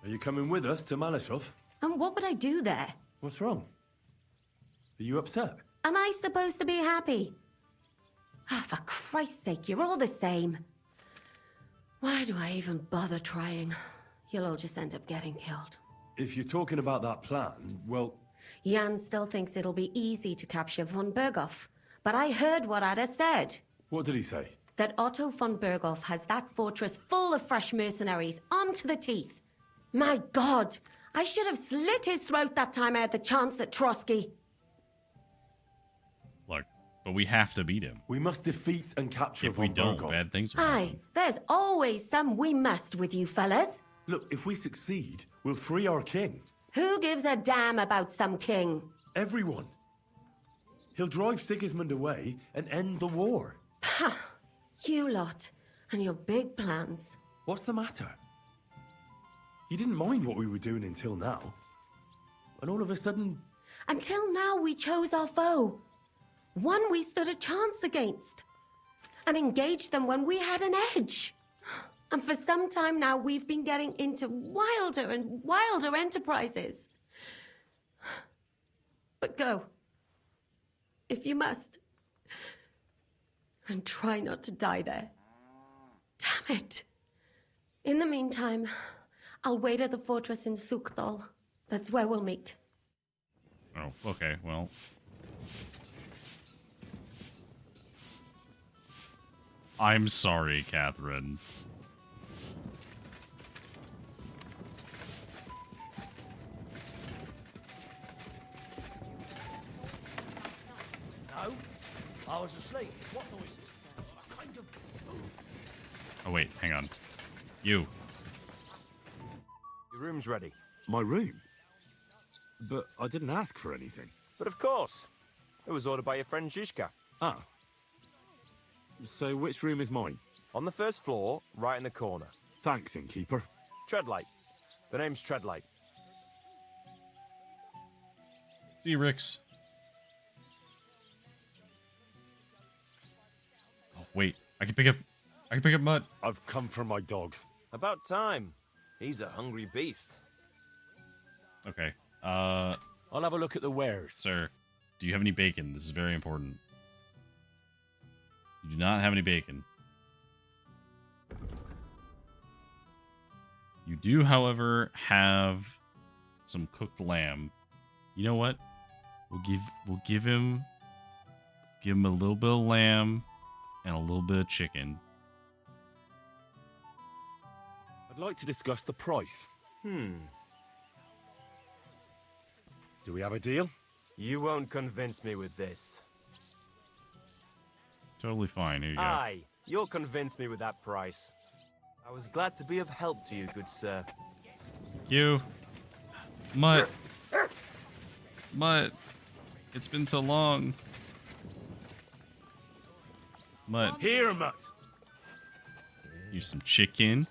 Are you coming with us to Malashov? And what would I do there? What's wrong? Are you upset? Am I supposed to be happy? Ah, for Christ's sake, you're all the same. Why do I even bother trying? You'll all just end up getting killed. If you're talking about that plan, well... Jan still thinks it'll be easy to capture von Berghoff. But I heard what Ada said. What did he say? That Otto von Berghoff has that fortress full of fresh mercenaries, armed to the teeth. My God! I should have slit his throat that time I had the chance at Trotsky. Look, but we have to beat him. We must defeat and capture If we von don't, Berghoff. bad things will Aye, there's always some we must with you fellas. Look, if we succeed, we'll free our king. Who gives a damn about some king? Everyone. He'll drive Sigismund away and end the war. Ha! You lot, and your big plans. What's the matter? You didn't mind what we were doing until now. And all of a sudden... Until now, we chose our foe. One we stood a chance against. And engaged them when we had an edge. And for some time now, we've been getting into wilder and wilder enterprises. But go. If you must. And try not to die there. Damn it. In the meantime, I'll wait at the fortress in Sukdal. That's where we'll meet. Oh, okay, well. I'm sorry, Catherine. No, I was asleep. What noise is that? A kind of... Oh, wait, hang on. You. Your room's ready. My room? But I didn't ask for anything. But of course. It was ordered by your friend Zizka. Ah. So which room is mine? On the first floor, right in the corner. Thanks, innkeeper. Treadlight. The name's Treadlight. See you, Rix. wait. I can pick up Mutt. I've come for my dog. About time. He's a hungry beast. Okay. I'll have a look at the wares. Sir, do you have any bacon? This is very important. You do not have any bacon. You do, however, have some cooked lamb. You know what? We'll give him a little bit of lamb and a little bit of chicken. I'd like to discuss the price. Do we have a deal? You won't convince me with this. Totally fine. Here you go. Aye, you'll convince me with that price. I was glad to be of help to you, good sir. You. Mutt. Mutt. It's been so long. Mutt. Here, Mutt. Here's some chicken.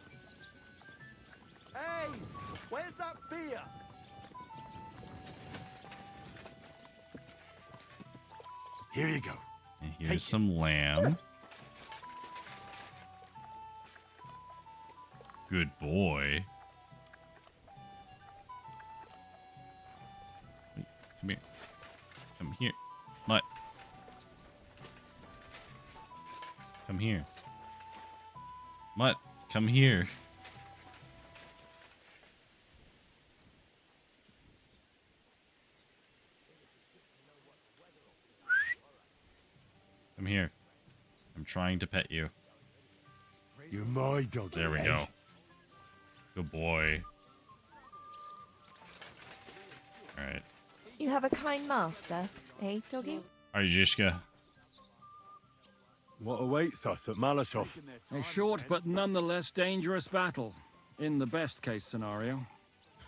Hey, where's that beer? Here you go. And here's some lamb. Good boy. Wait, come here. Come here. Mutt. Come here. Mutt, come here. Come here. I'm trying to pet you. You're my dog. There we go. Good boy. Alright. You have a kind master, eh, doggy? Alright, Zhishka. What awaits us at Malashov? A short but nonetheless dangerous battle, in the best case scenario.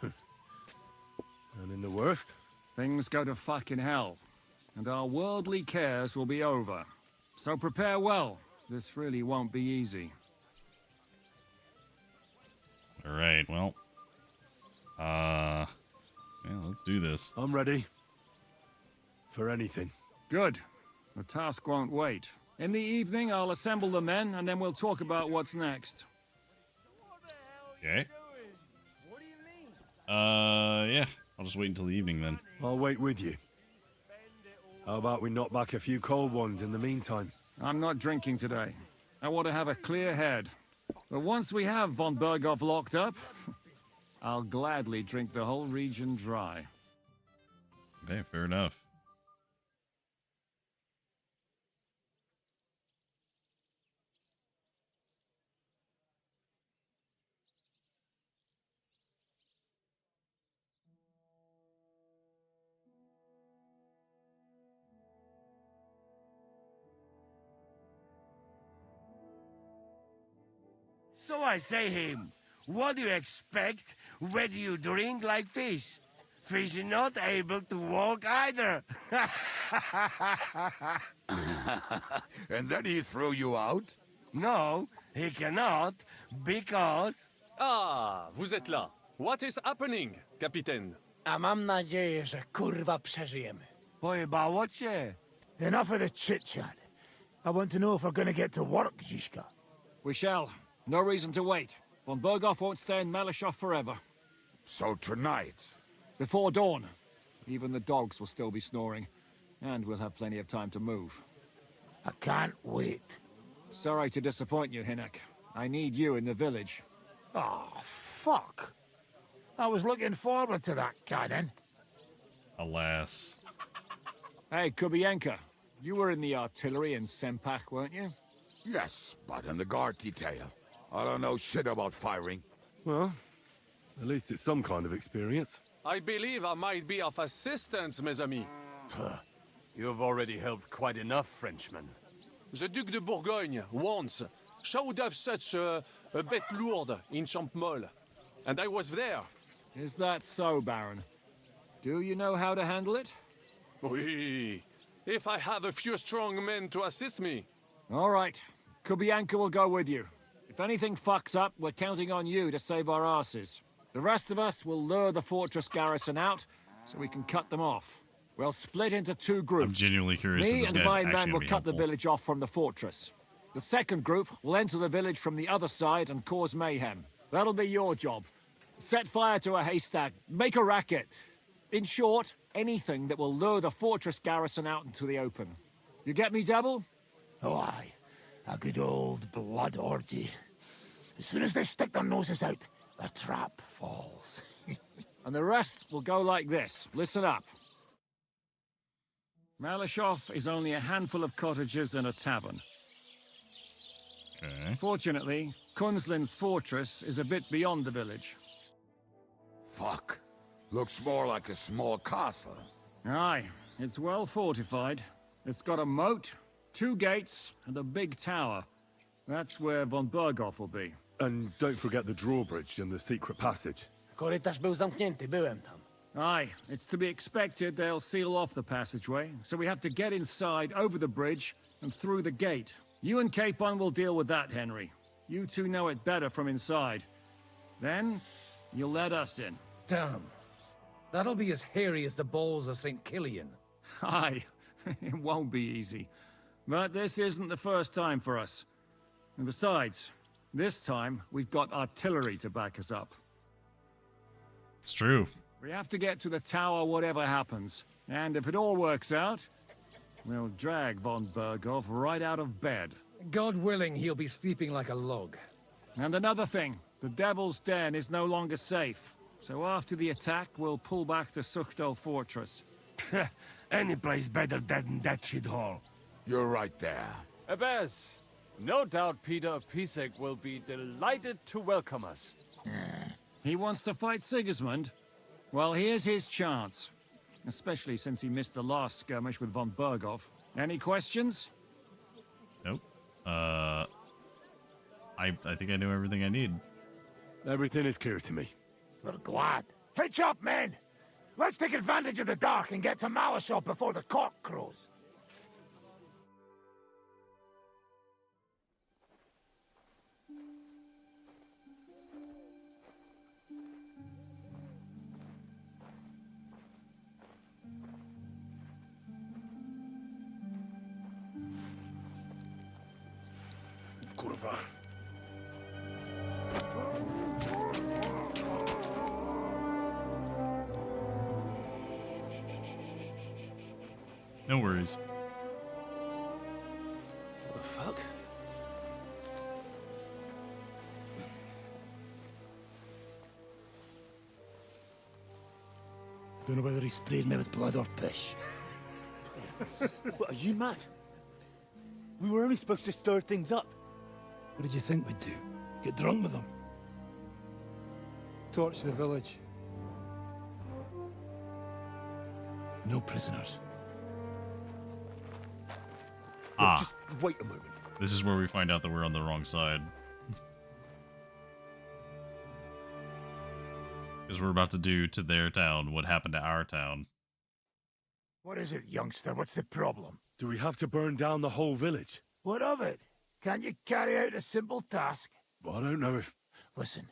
And in the worst? Things go to fucking hell, and our worldly cares will be over. So prepare well. This really won't be easy. Alright, well. Yeah, let's do this. I'm ready. For anything. Good. The task won't wait. In the evening, I'll assemble the men, and then we'll talk about what's next. Okay. Yeah. I'll just wait until the evening then. I'll wait with you. How about we knock back a few cold ones in the meantime? I'm not drinking today. I want to have a clear head. But once we have von Berghoff locked up, I'll gladly drink the whole region dry. Okay, fair enough. So I say him, what do you expect? Where do you drink like fish? Fish is not able to walk either. And then he threw you out? No, he cannot, because... Ah, vous êtes là. What is happening, Capitaine? A mam nadzieję, że kurwa przeżyjemy. Pojebało cię. Enough of the chit-chat. I want to know if we're gonna get to work, Zhishka. We shall. No reason to wait. Von Berghoff won't stay in Malashov forever. So tonight? Before dawn. Even the dogs will still be snoring. And we'll have plenty of time to move. I can't wait. Sorry to disappoint you, Hinnock. I need you in the village. Oh, fuck. I was looking forward to that, Cannon. Alas. Hey, Kubienka. You were in the artillery in Sempak, weren't you? Yes, but in the guard detail. I don't know shit about firing. Well, at least it's some kind of experience. I believe I might be of assistance, mes amis. You've already helped quite enough, Frenchman. The Duc de Bourgogne, once, showed off such a bête lourde in Champmol. And I was there. Is that so, Baron? Do you know how to handle it? Oui. If I have a few strong men to assist me. All right. Kubienka will go with you. If anything fucks up, we're counting on you to save our asses. The rest of us will lure the fortress garrison out, so we can cut them off. We'll split into two groups. I'm genuinely curious Me if this and guy's my actually men gonna will be cut the helpful. village off from the fortress. The second group will enter the village from the other side and cause mayhem. That'll be your job. Set fire to a haystack, make a racket. In short, anything that will lure the fortress garrison out into the open. You get me, Devil? Oh, aye. A good old blood orgy. As soon as they stick their noses out, the trap falls. And the rest will go like this. Listen up. Malashov is only a handful of cottages and a tavern. Okay. Fortunately, Kunzlin's fortress is a bit beyond the village. Fuck. Looks more like a small castle. Aye, it's well fortified. It's got a moat, 2 gates, and a big tower. That's where von Berghoff will be. And don't forget the drawbridge and the secret passage. Korytarz był zamknięty, byłem tam. Aye, it's to be expected they'll seal off the passageway, so we have to get inside, over the bridge, and through the gate. You and Capon will deal with that, Henry. You two know it better from inside. Then, you'll let us in. Damn. That'll be as hairy as the balls of St. Killian. Aye, it won't be easy. But this isn't the first time for us. And besides, this time, we've got artillery to back us up. It's true. We have to get to the tower whatever happens. And if it all works out, we'll drag von Berghoff right out of bed. God willing, he'll be sleeping like a log. And another thing, the Devil's Den is no longer safe. So after the attack, we'll pull back to Suchto Fortress. Any place better than that shithole. You're right there. Abbas, no doubt Peter Pisek will be delighted to welcome us. He wants to fight Sigismund? Well, here's his chance. Especially since he missed the last skirmish with von Berghoff. Any questions? Nope. I think I know everything I need. Everything is clear to me. We're glad. Hitch up, men! Let's take advantage of the dark and get to Malashov before the cock crows. Kurwa. No worries. What the fuck? Don't know whether he sprayed me with blood or piss. What, are you mad? We were only supposed to stir things up. What did you think we'd do? Get drunk with them? Torch the village. No prisoners. Ah. Just wait a moment. This is where we find out that we're on the wrong side. Because we're about to do to their town what happened to our town. What is it, youngster? What's the problem? Do we have to burn down the whole village? What of it? Can't you carry out a simple task? I don't know if... Listen,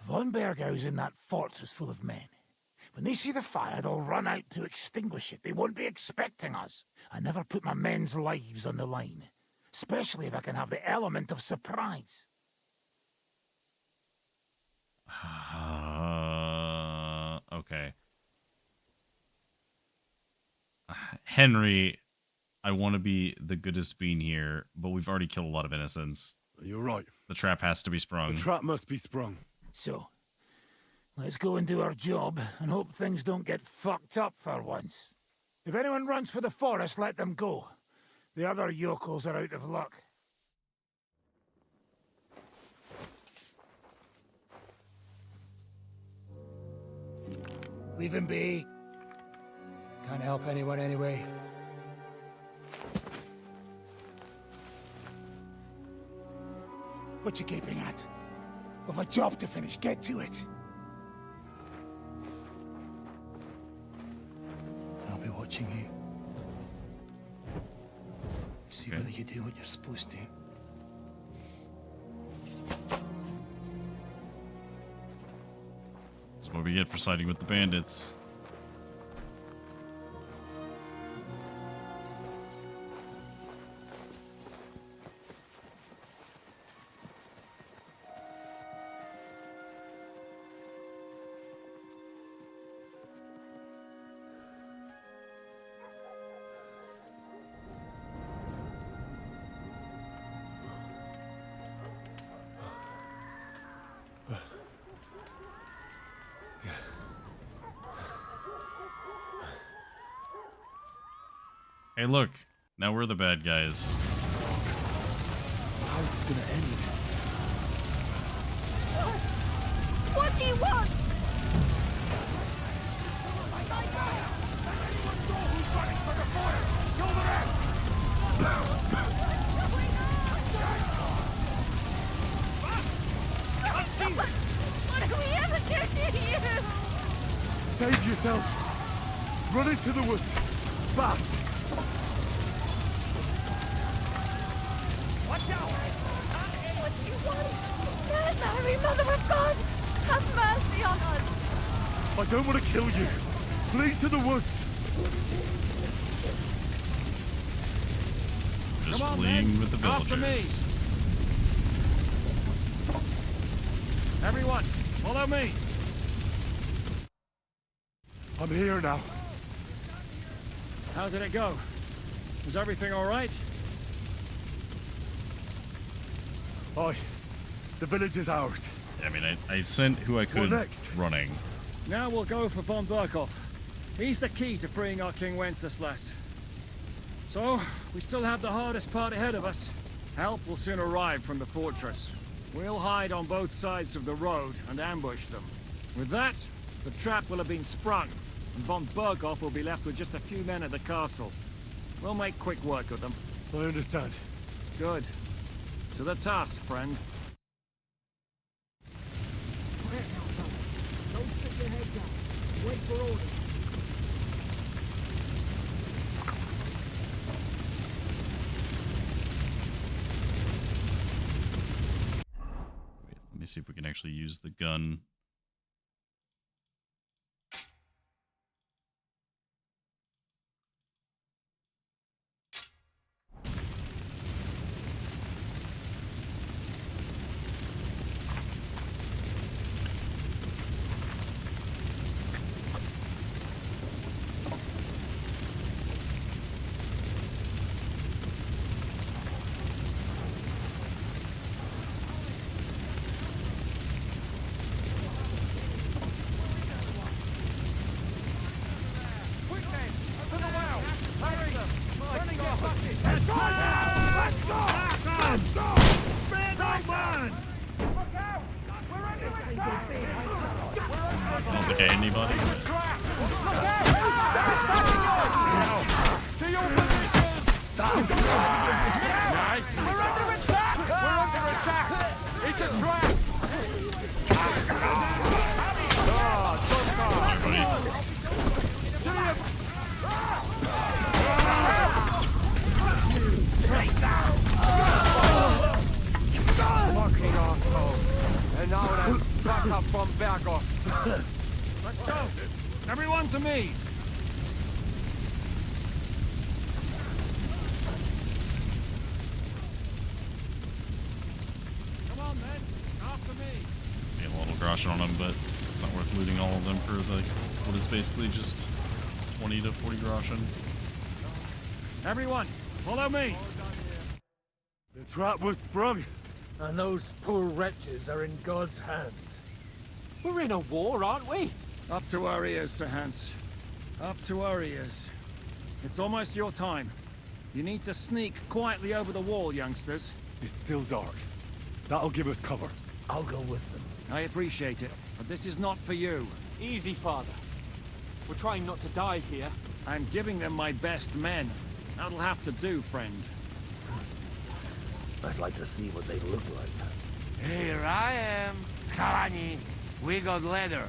von Bergau's in that fortress full of men. When they see the fire, they'll run out to extinguish it. They won't be expecting us. I never put my men's lives on the line. Especially if I can have the element of surprise. Okay. Henry, I want to be the goodest being here, but we've already killed a lot of innocents. You're right. The trap has to be sprung. The trap must be sprung. So, let's go and do our job and hope things don't get fucked up for once. If anyone runs for the forest, let them go. The other yokels are out of luck. Leave him be. Can't help anyone anyway. What you keeping at? We've a job to finish. Get to it. I'll be watching you. See whether you do what you're supposed to. That's what we get for siding with the bandits. Hey, look. Now we're the bad guys. How's this gonna end? What do you want? What do we ever do to you? Save yourself. Run into the woods. Fast. Watch out! What do you want? Mary, Mother of God, have mercy on us! I don't want to kill you. Flee to the woods. Just Come on, fleeing men. with the After me. villagers. Everyone, follow me. I'm here now. How did it go? Is everything all right? Aye. The village is ours. I mean, I sent who I could next? running. Now we'll go for von Berkhoff. He's the key to freeing our King Wenceslas. So, we still have the hardest part ahead of us. Help will soon arrive from the fortress. We'll hide on both sides of the road and ambush them. With that, the trap will have been sprung, and von Berkhoff will be left with just a few men at the castle. We'll make quick work of them. I understand. Good. To the task, friend. Don't stick your head down. Wait for orders. Wait, let me see if we can actually use the gun. I don't think I hit anybody. Nice. We're under attack! We're under attack! It's a trap! Fucking assholes. And now they're back up from Berghoff. Let's go! Everyone to me! Come on, men! After me! Get a little grosh on them, but it's not worth looting all of them for the what is basically just 20 to 40 groschen. Everyone, follow me! The trap was sprung. And those poor wretches are in God's hands. We're in a war, aren't we? Up to our ears, Sir Hans. Up to our ears. It's almost your time. You need to sneak quietly over the wall, youngsters. It's still dark. That'll give us cover. I'll go with them. I appreciate it, but this is not for you. Easy, Father. We're trying not to die here. I'm giving them my best men. That'll have to do, friend. I'd like to see what they look like. Here I am. Kalani, we got leather.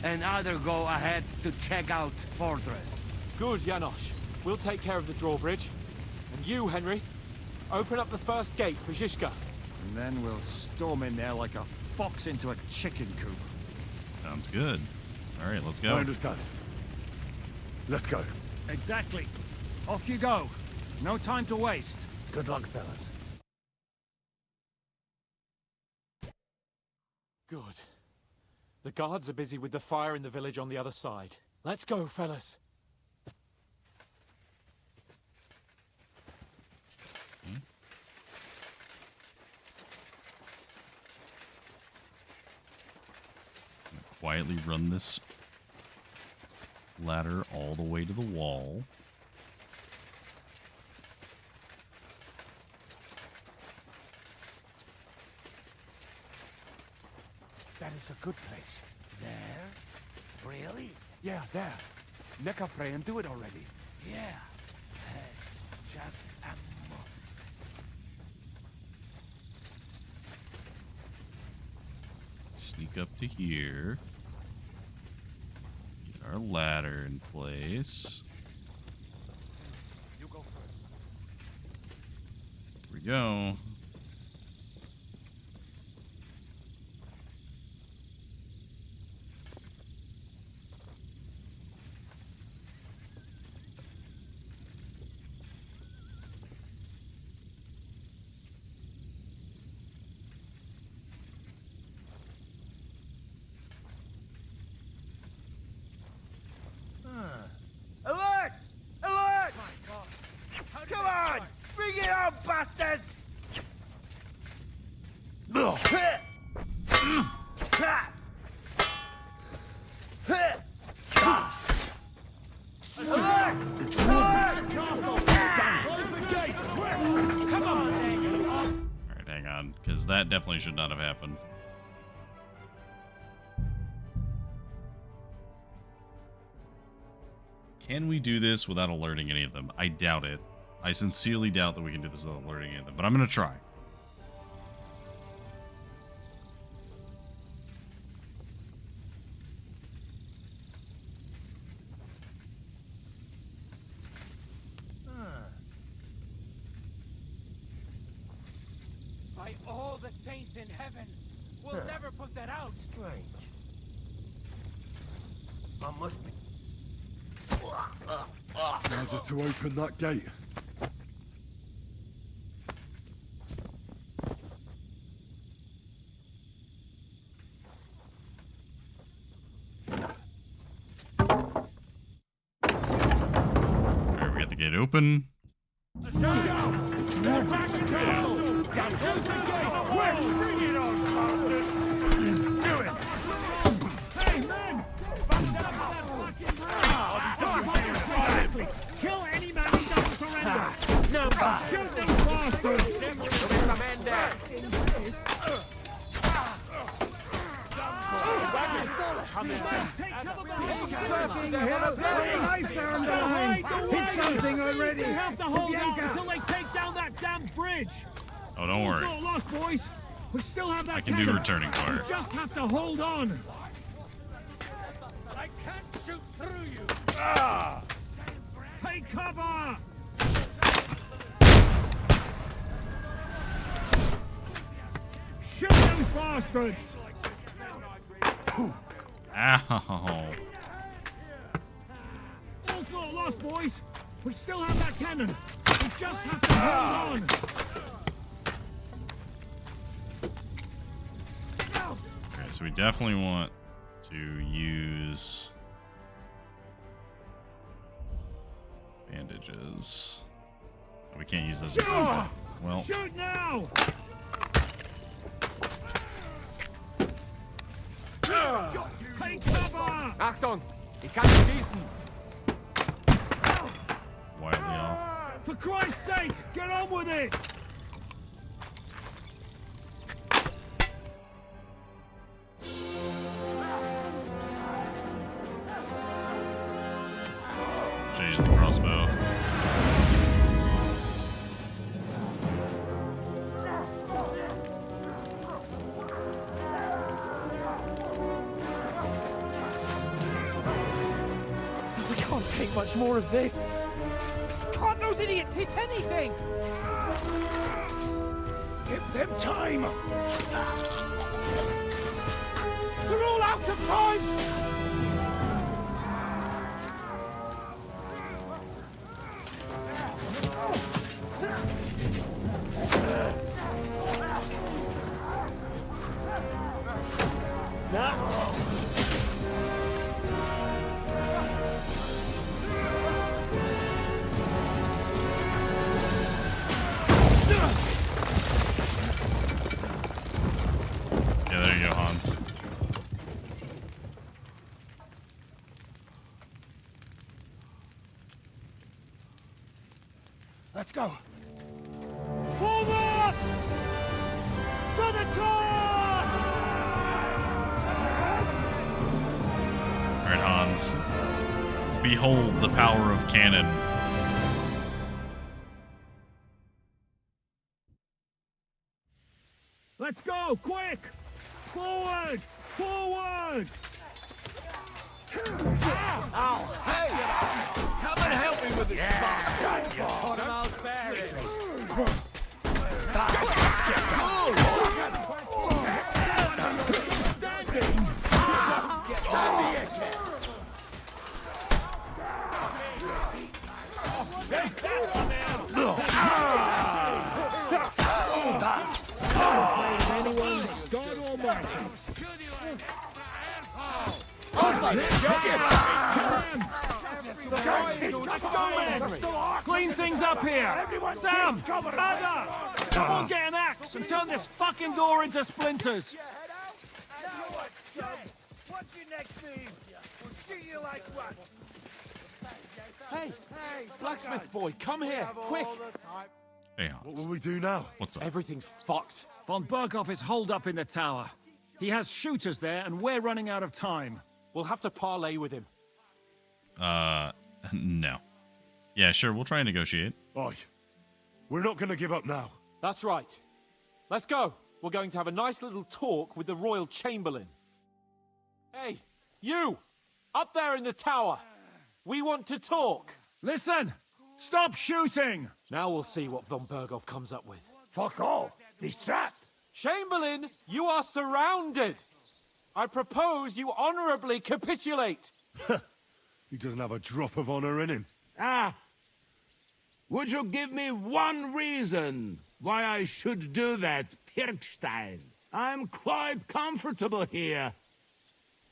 And other go ahead to check out fortress. Good, Janosch. We'll take care of the drawbridge. And you, Henry, open up the first gate for Zizka. And then we'll storm in there like a fox into a chicken coop. Sounds good. All right, let's go. I understand. Let's go. Exactly. Off you go. No time to waste. Good luck, fellas. Good. The guards are busy with the fire in the village on the other side. Let's go, fellas. Quietly run this ladder all the way to the wall. is a good place? There? Really? Yeah, there. Neckarfrey and do it already. Yeah. Hey, just a moment. Sneak up to here. Get our ladder in place. You go first. Here we go. Alert! Alert! Come on! Bring it on, bastards! Alert! Alert! Close the gate! Come on, Alright, hang on, because that definitely should not have happened. Can we do this without alerting any of them? I doubt it. I sincerely doubt that we can do this without alerting any of them, but I'm going to try. By all the saints in heaven, we'll never put that out. Strange. I must be... Now just to open that gate. Alright, we got the gate open. Let's go! More passion castle! Close the gate! Quick! Bring it on, bastards! Do it! Hey, men! Kill any man who doesn't surrender! No, Shoot these bastards! There'll be some men there! They have to hold out until they take down that damn bridge! Oh, don't worry. It's not lost, boys! We still have that I can do cannon. returning fire. We just have to hold on! I can't shoot through you! Take cover! Shoot those bastards! Ow. All's not lost, boys! We still have that cannon! We just have to hold on! Okay, so we definitely want to use bandages. We can't use those. Well, shoot now! Take cover! Achtung! Ich kann nicht schießen! wildly off. For Christ's sake, get on with it! Should use the crossbow. We can't take much more of this. Can't those idiots hit anything? Give them time! They're all out of time! Yeah, there you go, Hans. Let's go! Forward! To the top! Alright, Hans. Behold the power of cannon. Let's go, quick! Forward! Forward! Oh, hey! Come and help me with this stuff! Quarter miles back. Clean things up here! Sam! Ada! Someone get an axe and turn this fucking door into splinters! What's your next move? We'll shoot you like what? Hey! Blacksmith boy, come here, quick! Hey, Hans. What will we do now? What's up? Everything's fucked. Von Berghoff is holed up in the tower. He has shooters there, and we're running out of time. We'll have to parley with him. No. Yeah, sure, we'll try and negotiate. Oi. We're not gonna give up now. That's right. Let's go. We're going to have a nice little talk with the Royal Chamberlain. Hey, you! Up there in the tower! We want to talk! Listen! Stop shooting! Now we'll see what Von Berghoff comes up with. Fuck all. He's trapped. Chamberlain, you are surrounded! I propose you honorably capitulate! He doesn't have a drop of honor in him. Ah! Would you give me one reason why I should do that, Pirkstein? I'm quite comfortable here.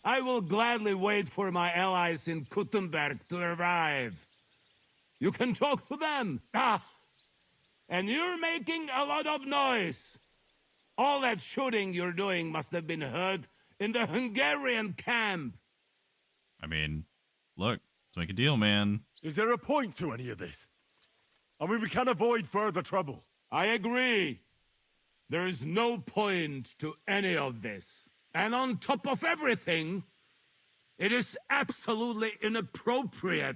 I will gladly wait for my allies in Kuttenberg to arrive. You can talk to them. Ah! And you're making a lot of noise. All that shooting you're doing must have been heard in the Hungarian camp. I mean, look, let's make a deal, man. Is there a point to any of this? I mean, we can avoid further trouble. I agree. There is no point to any of this. And on top of everything, it is absolutely inappropriate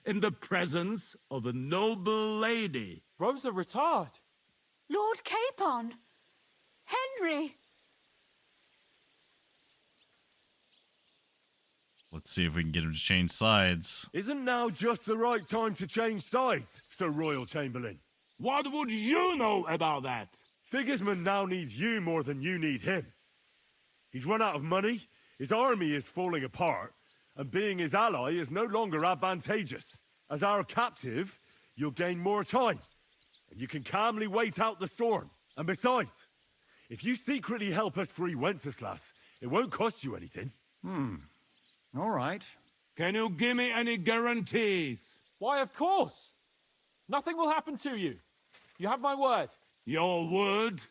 in the presence of a noble lady. Rosa Retard. Lord Capon! Henry! Let's see if we can get him to change sides. Isn't now just the right time to change sides, Sir Royal Chamberlain? What would you know about that? Sigismund now needs you more than you need him. He's run out of money, his army is falling apart, and being his ally is no longer advantageous. As our captive, you'll gain more time, and you can calmly wait out the storm. And besides, if you secretly help us free Wenceslas, it won't cost you anything. All right. Can you give me any guarantees? Why, of course. Nothing will happen to you. You have my word. Your word,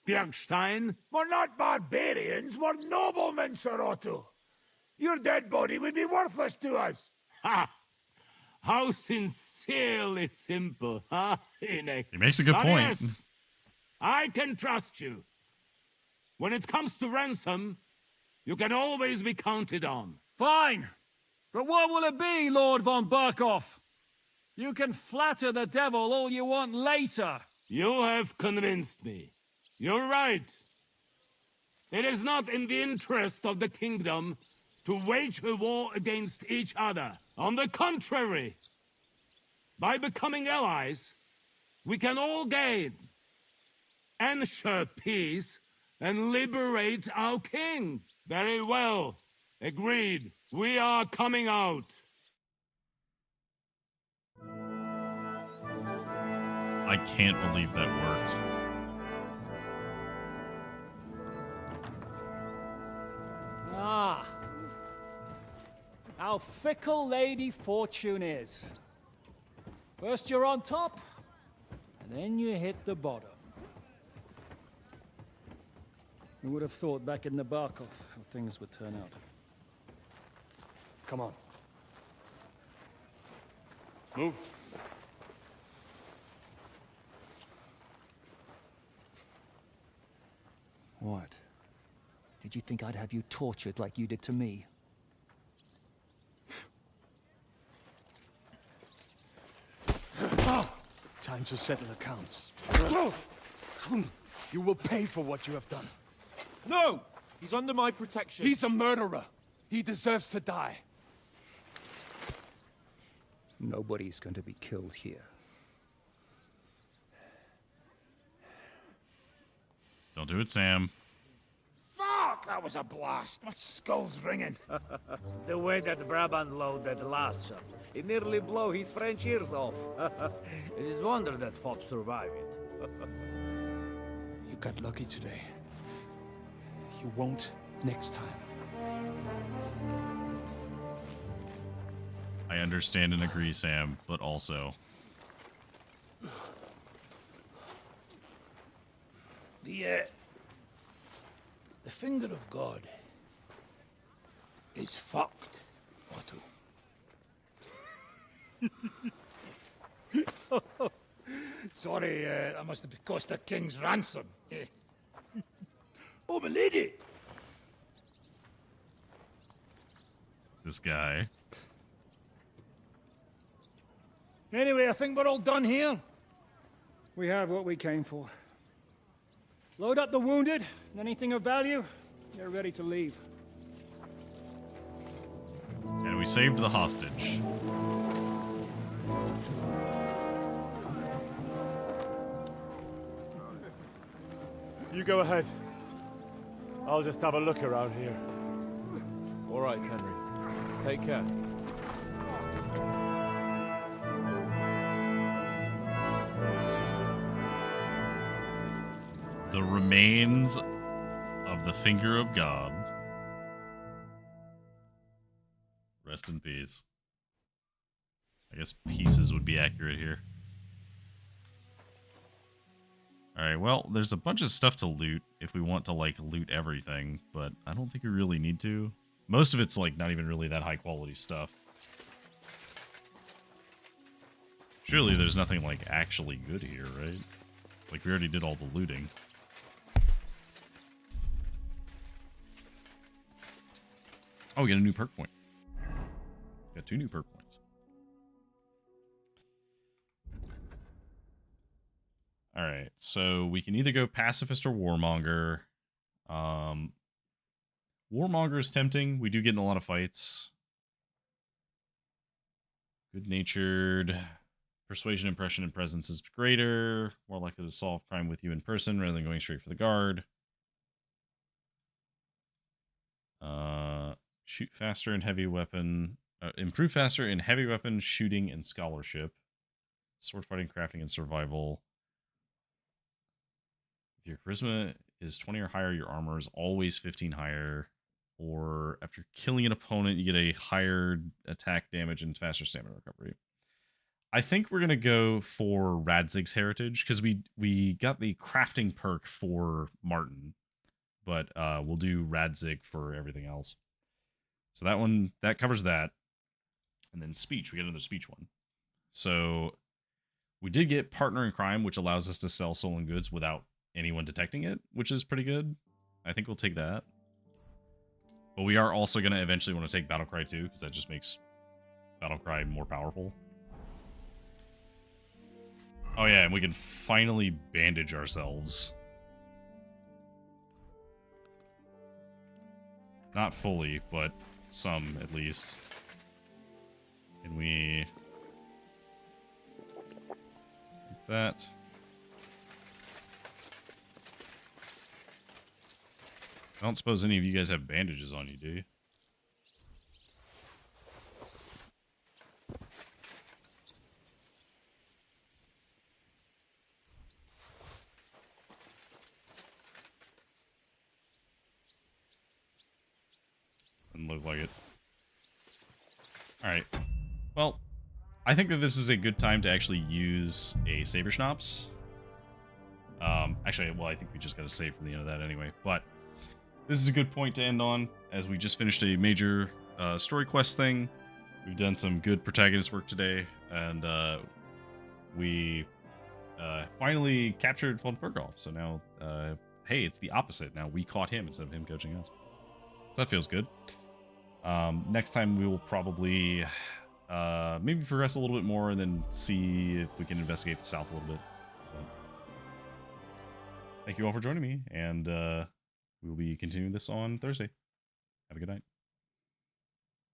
Bjergstein? We're not barbarians, we're noblemen, Sir Otto. Your dead body would be worthless to us. Ha! How sincerely simple, huh, Enoch? He makes a good But point. Yes, I can trust you. When it comes to ransom, you can always be counted on. Fine. But what will it be, Lord von Berghoff? You can flatter the devil all you want later. You have convinced me. You're right. It is not in the interest of the kingdom to wage a war against each other. On the contrary, by becoming allies, we can all gain, ensure peace, and liberate our king. Very well. Agreed. We are coming out. I can't believe that worked. Ah. How fickle Lady Fortune is. First you're on top, and then you hit the bottom. Who would have thought back in the Barkov how things would turn out? Come on. Move. What? Did you think I'd have you tortured like you did to me? Time to settle accounts. You will pay for what you have done. No! He's under my protection. He's a murderer. He deserves to die. Nobody's going to be killed here. Don't do it, Sam. Fuck! That was a blast. My skull's ringing. The way that Brabant loaded last shot, it nearly blow his French ears off. It is wonder that Fop survived it. You got lucky today. You won't next time. I understand and agree, Sam, but also... The finger of God is fucked, Otto. Sorry, that must have cost a king's ransom. Oh, my lady! This guy. Anyway, I think we're all done here. We have what we came for. Load up the wounded, and anything of value, they're ready to leave. And we saved the hostage. You go ahead. I'll just have a look around here. All right, Henry. Take care. The remains of the finger of God. Rest in peace. I guess pieces would be accurate here. Alright, well, there's a bunch of stuff to loot if we want to, like, loot everything, but I don't think we really need to. Most of it's, like, not even really that high-quality stuff. Surely there's nothing, like, actually good here, right? Like, we already did all the looting. Oh, we got a new perk point. Got 2 new perk points. Alright, so we can either go Pacifist or Warmonger. Warmonger is tempting. We do get in a lot of fights. Good-natured. Persuasion, impression, and presence is greater. More likely to solve crime with you in person rather than going straight for the guard. Shoot faster in heavy weapon. Improve faster in heavy weapon, shooting, and scholarship. Sword fighting, crafting, and survival. If your charisma is 20 or higher, your armor is always 15 higher. Or after killing an opponent, you get a higher attack damage and faster stamina recovery. I think we're going to go for Radzig's Heritage, because we got the crafting perk for Martin. But we'll do Radzig for everything else. So that one, that covers that. And then speech, we get another speech one. So we did get Partner in Crime, which allows us to sell stolen goods without anyone detecting it, which is pretty good. I think we'll take that. But we are also going to eventually want to take Battlecry too, because that just makes Battlecry more powerful. Oh yeah, and we can finally bandage ourselves. Not fully, but some at least. Can we... like that? I don't suppose any of you guys have bandages on you, do you? Doesn't look like it. Alright. Well, I think that this is a good time to actually use a Saber Schnapps. Actually, well, I think we just got to save from the end of that anyway. But this is a good point to end on, as we just finished a major story quest thing. We've done some good protagonist work today, and we finally captured von Berghoff. So now, hey, it's the opposite. Now we caught him instead of him coaching us. So that feels good. Next time we will probably maybe progress a little bit more and then see if we can investigate the south a little bit. But thank you all for joining me, and we will be continuing this on Thursday. Have a good night.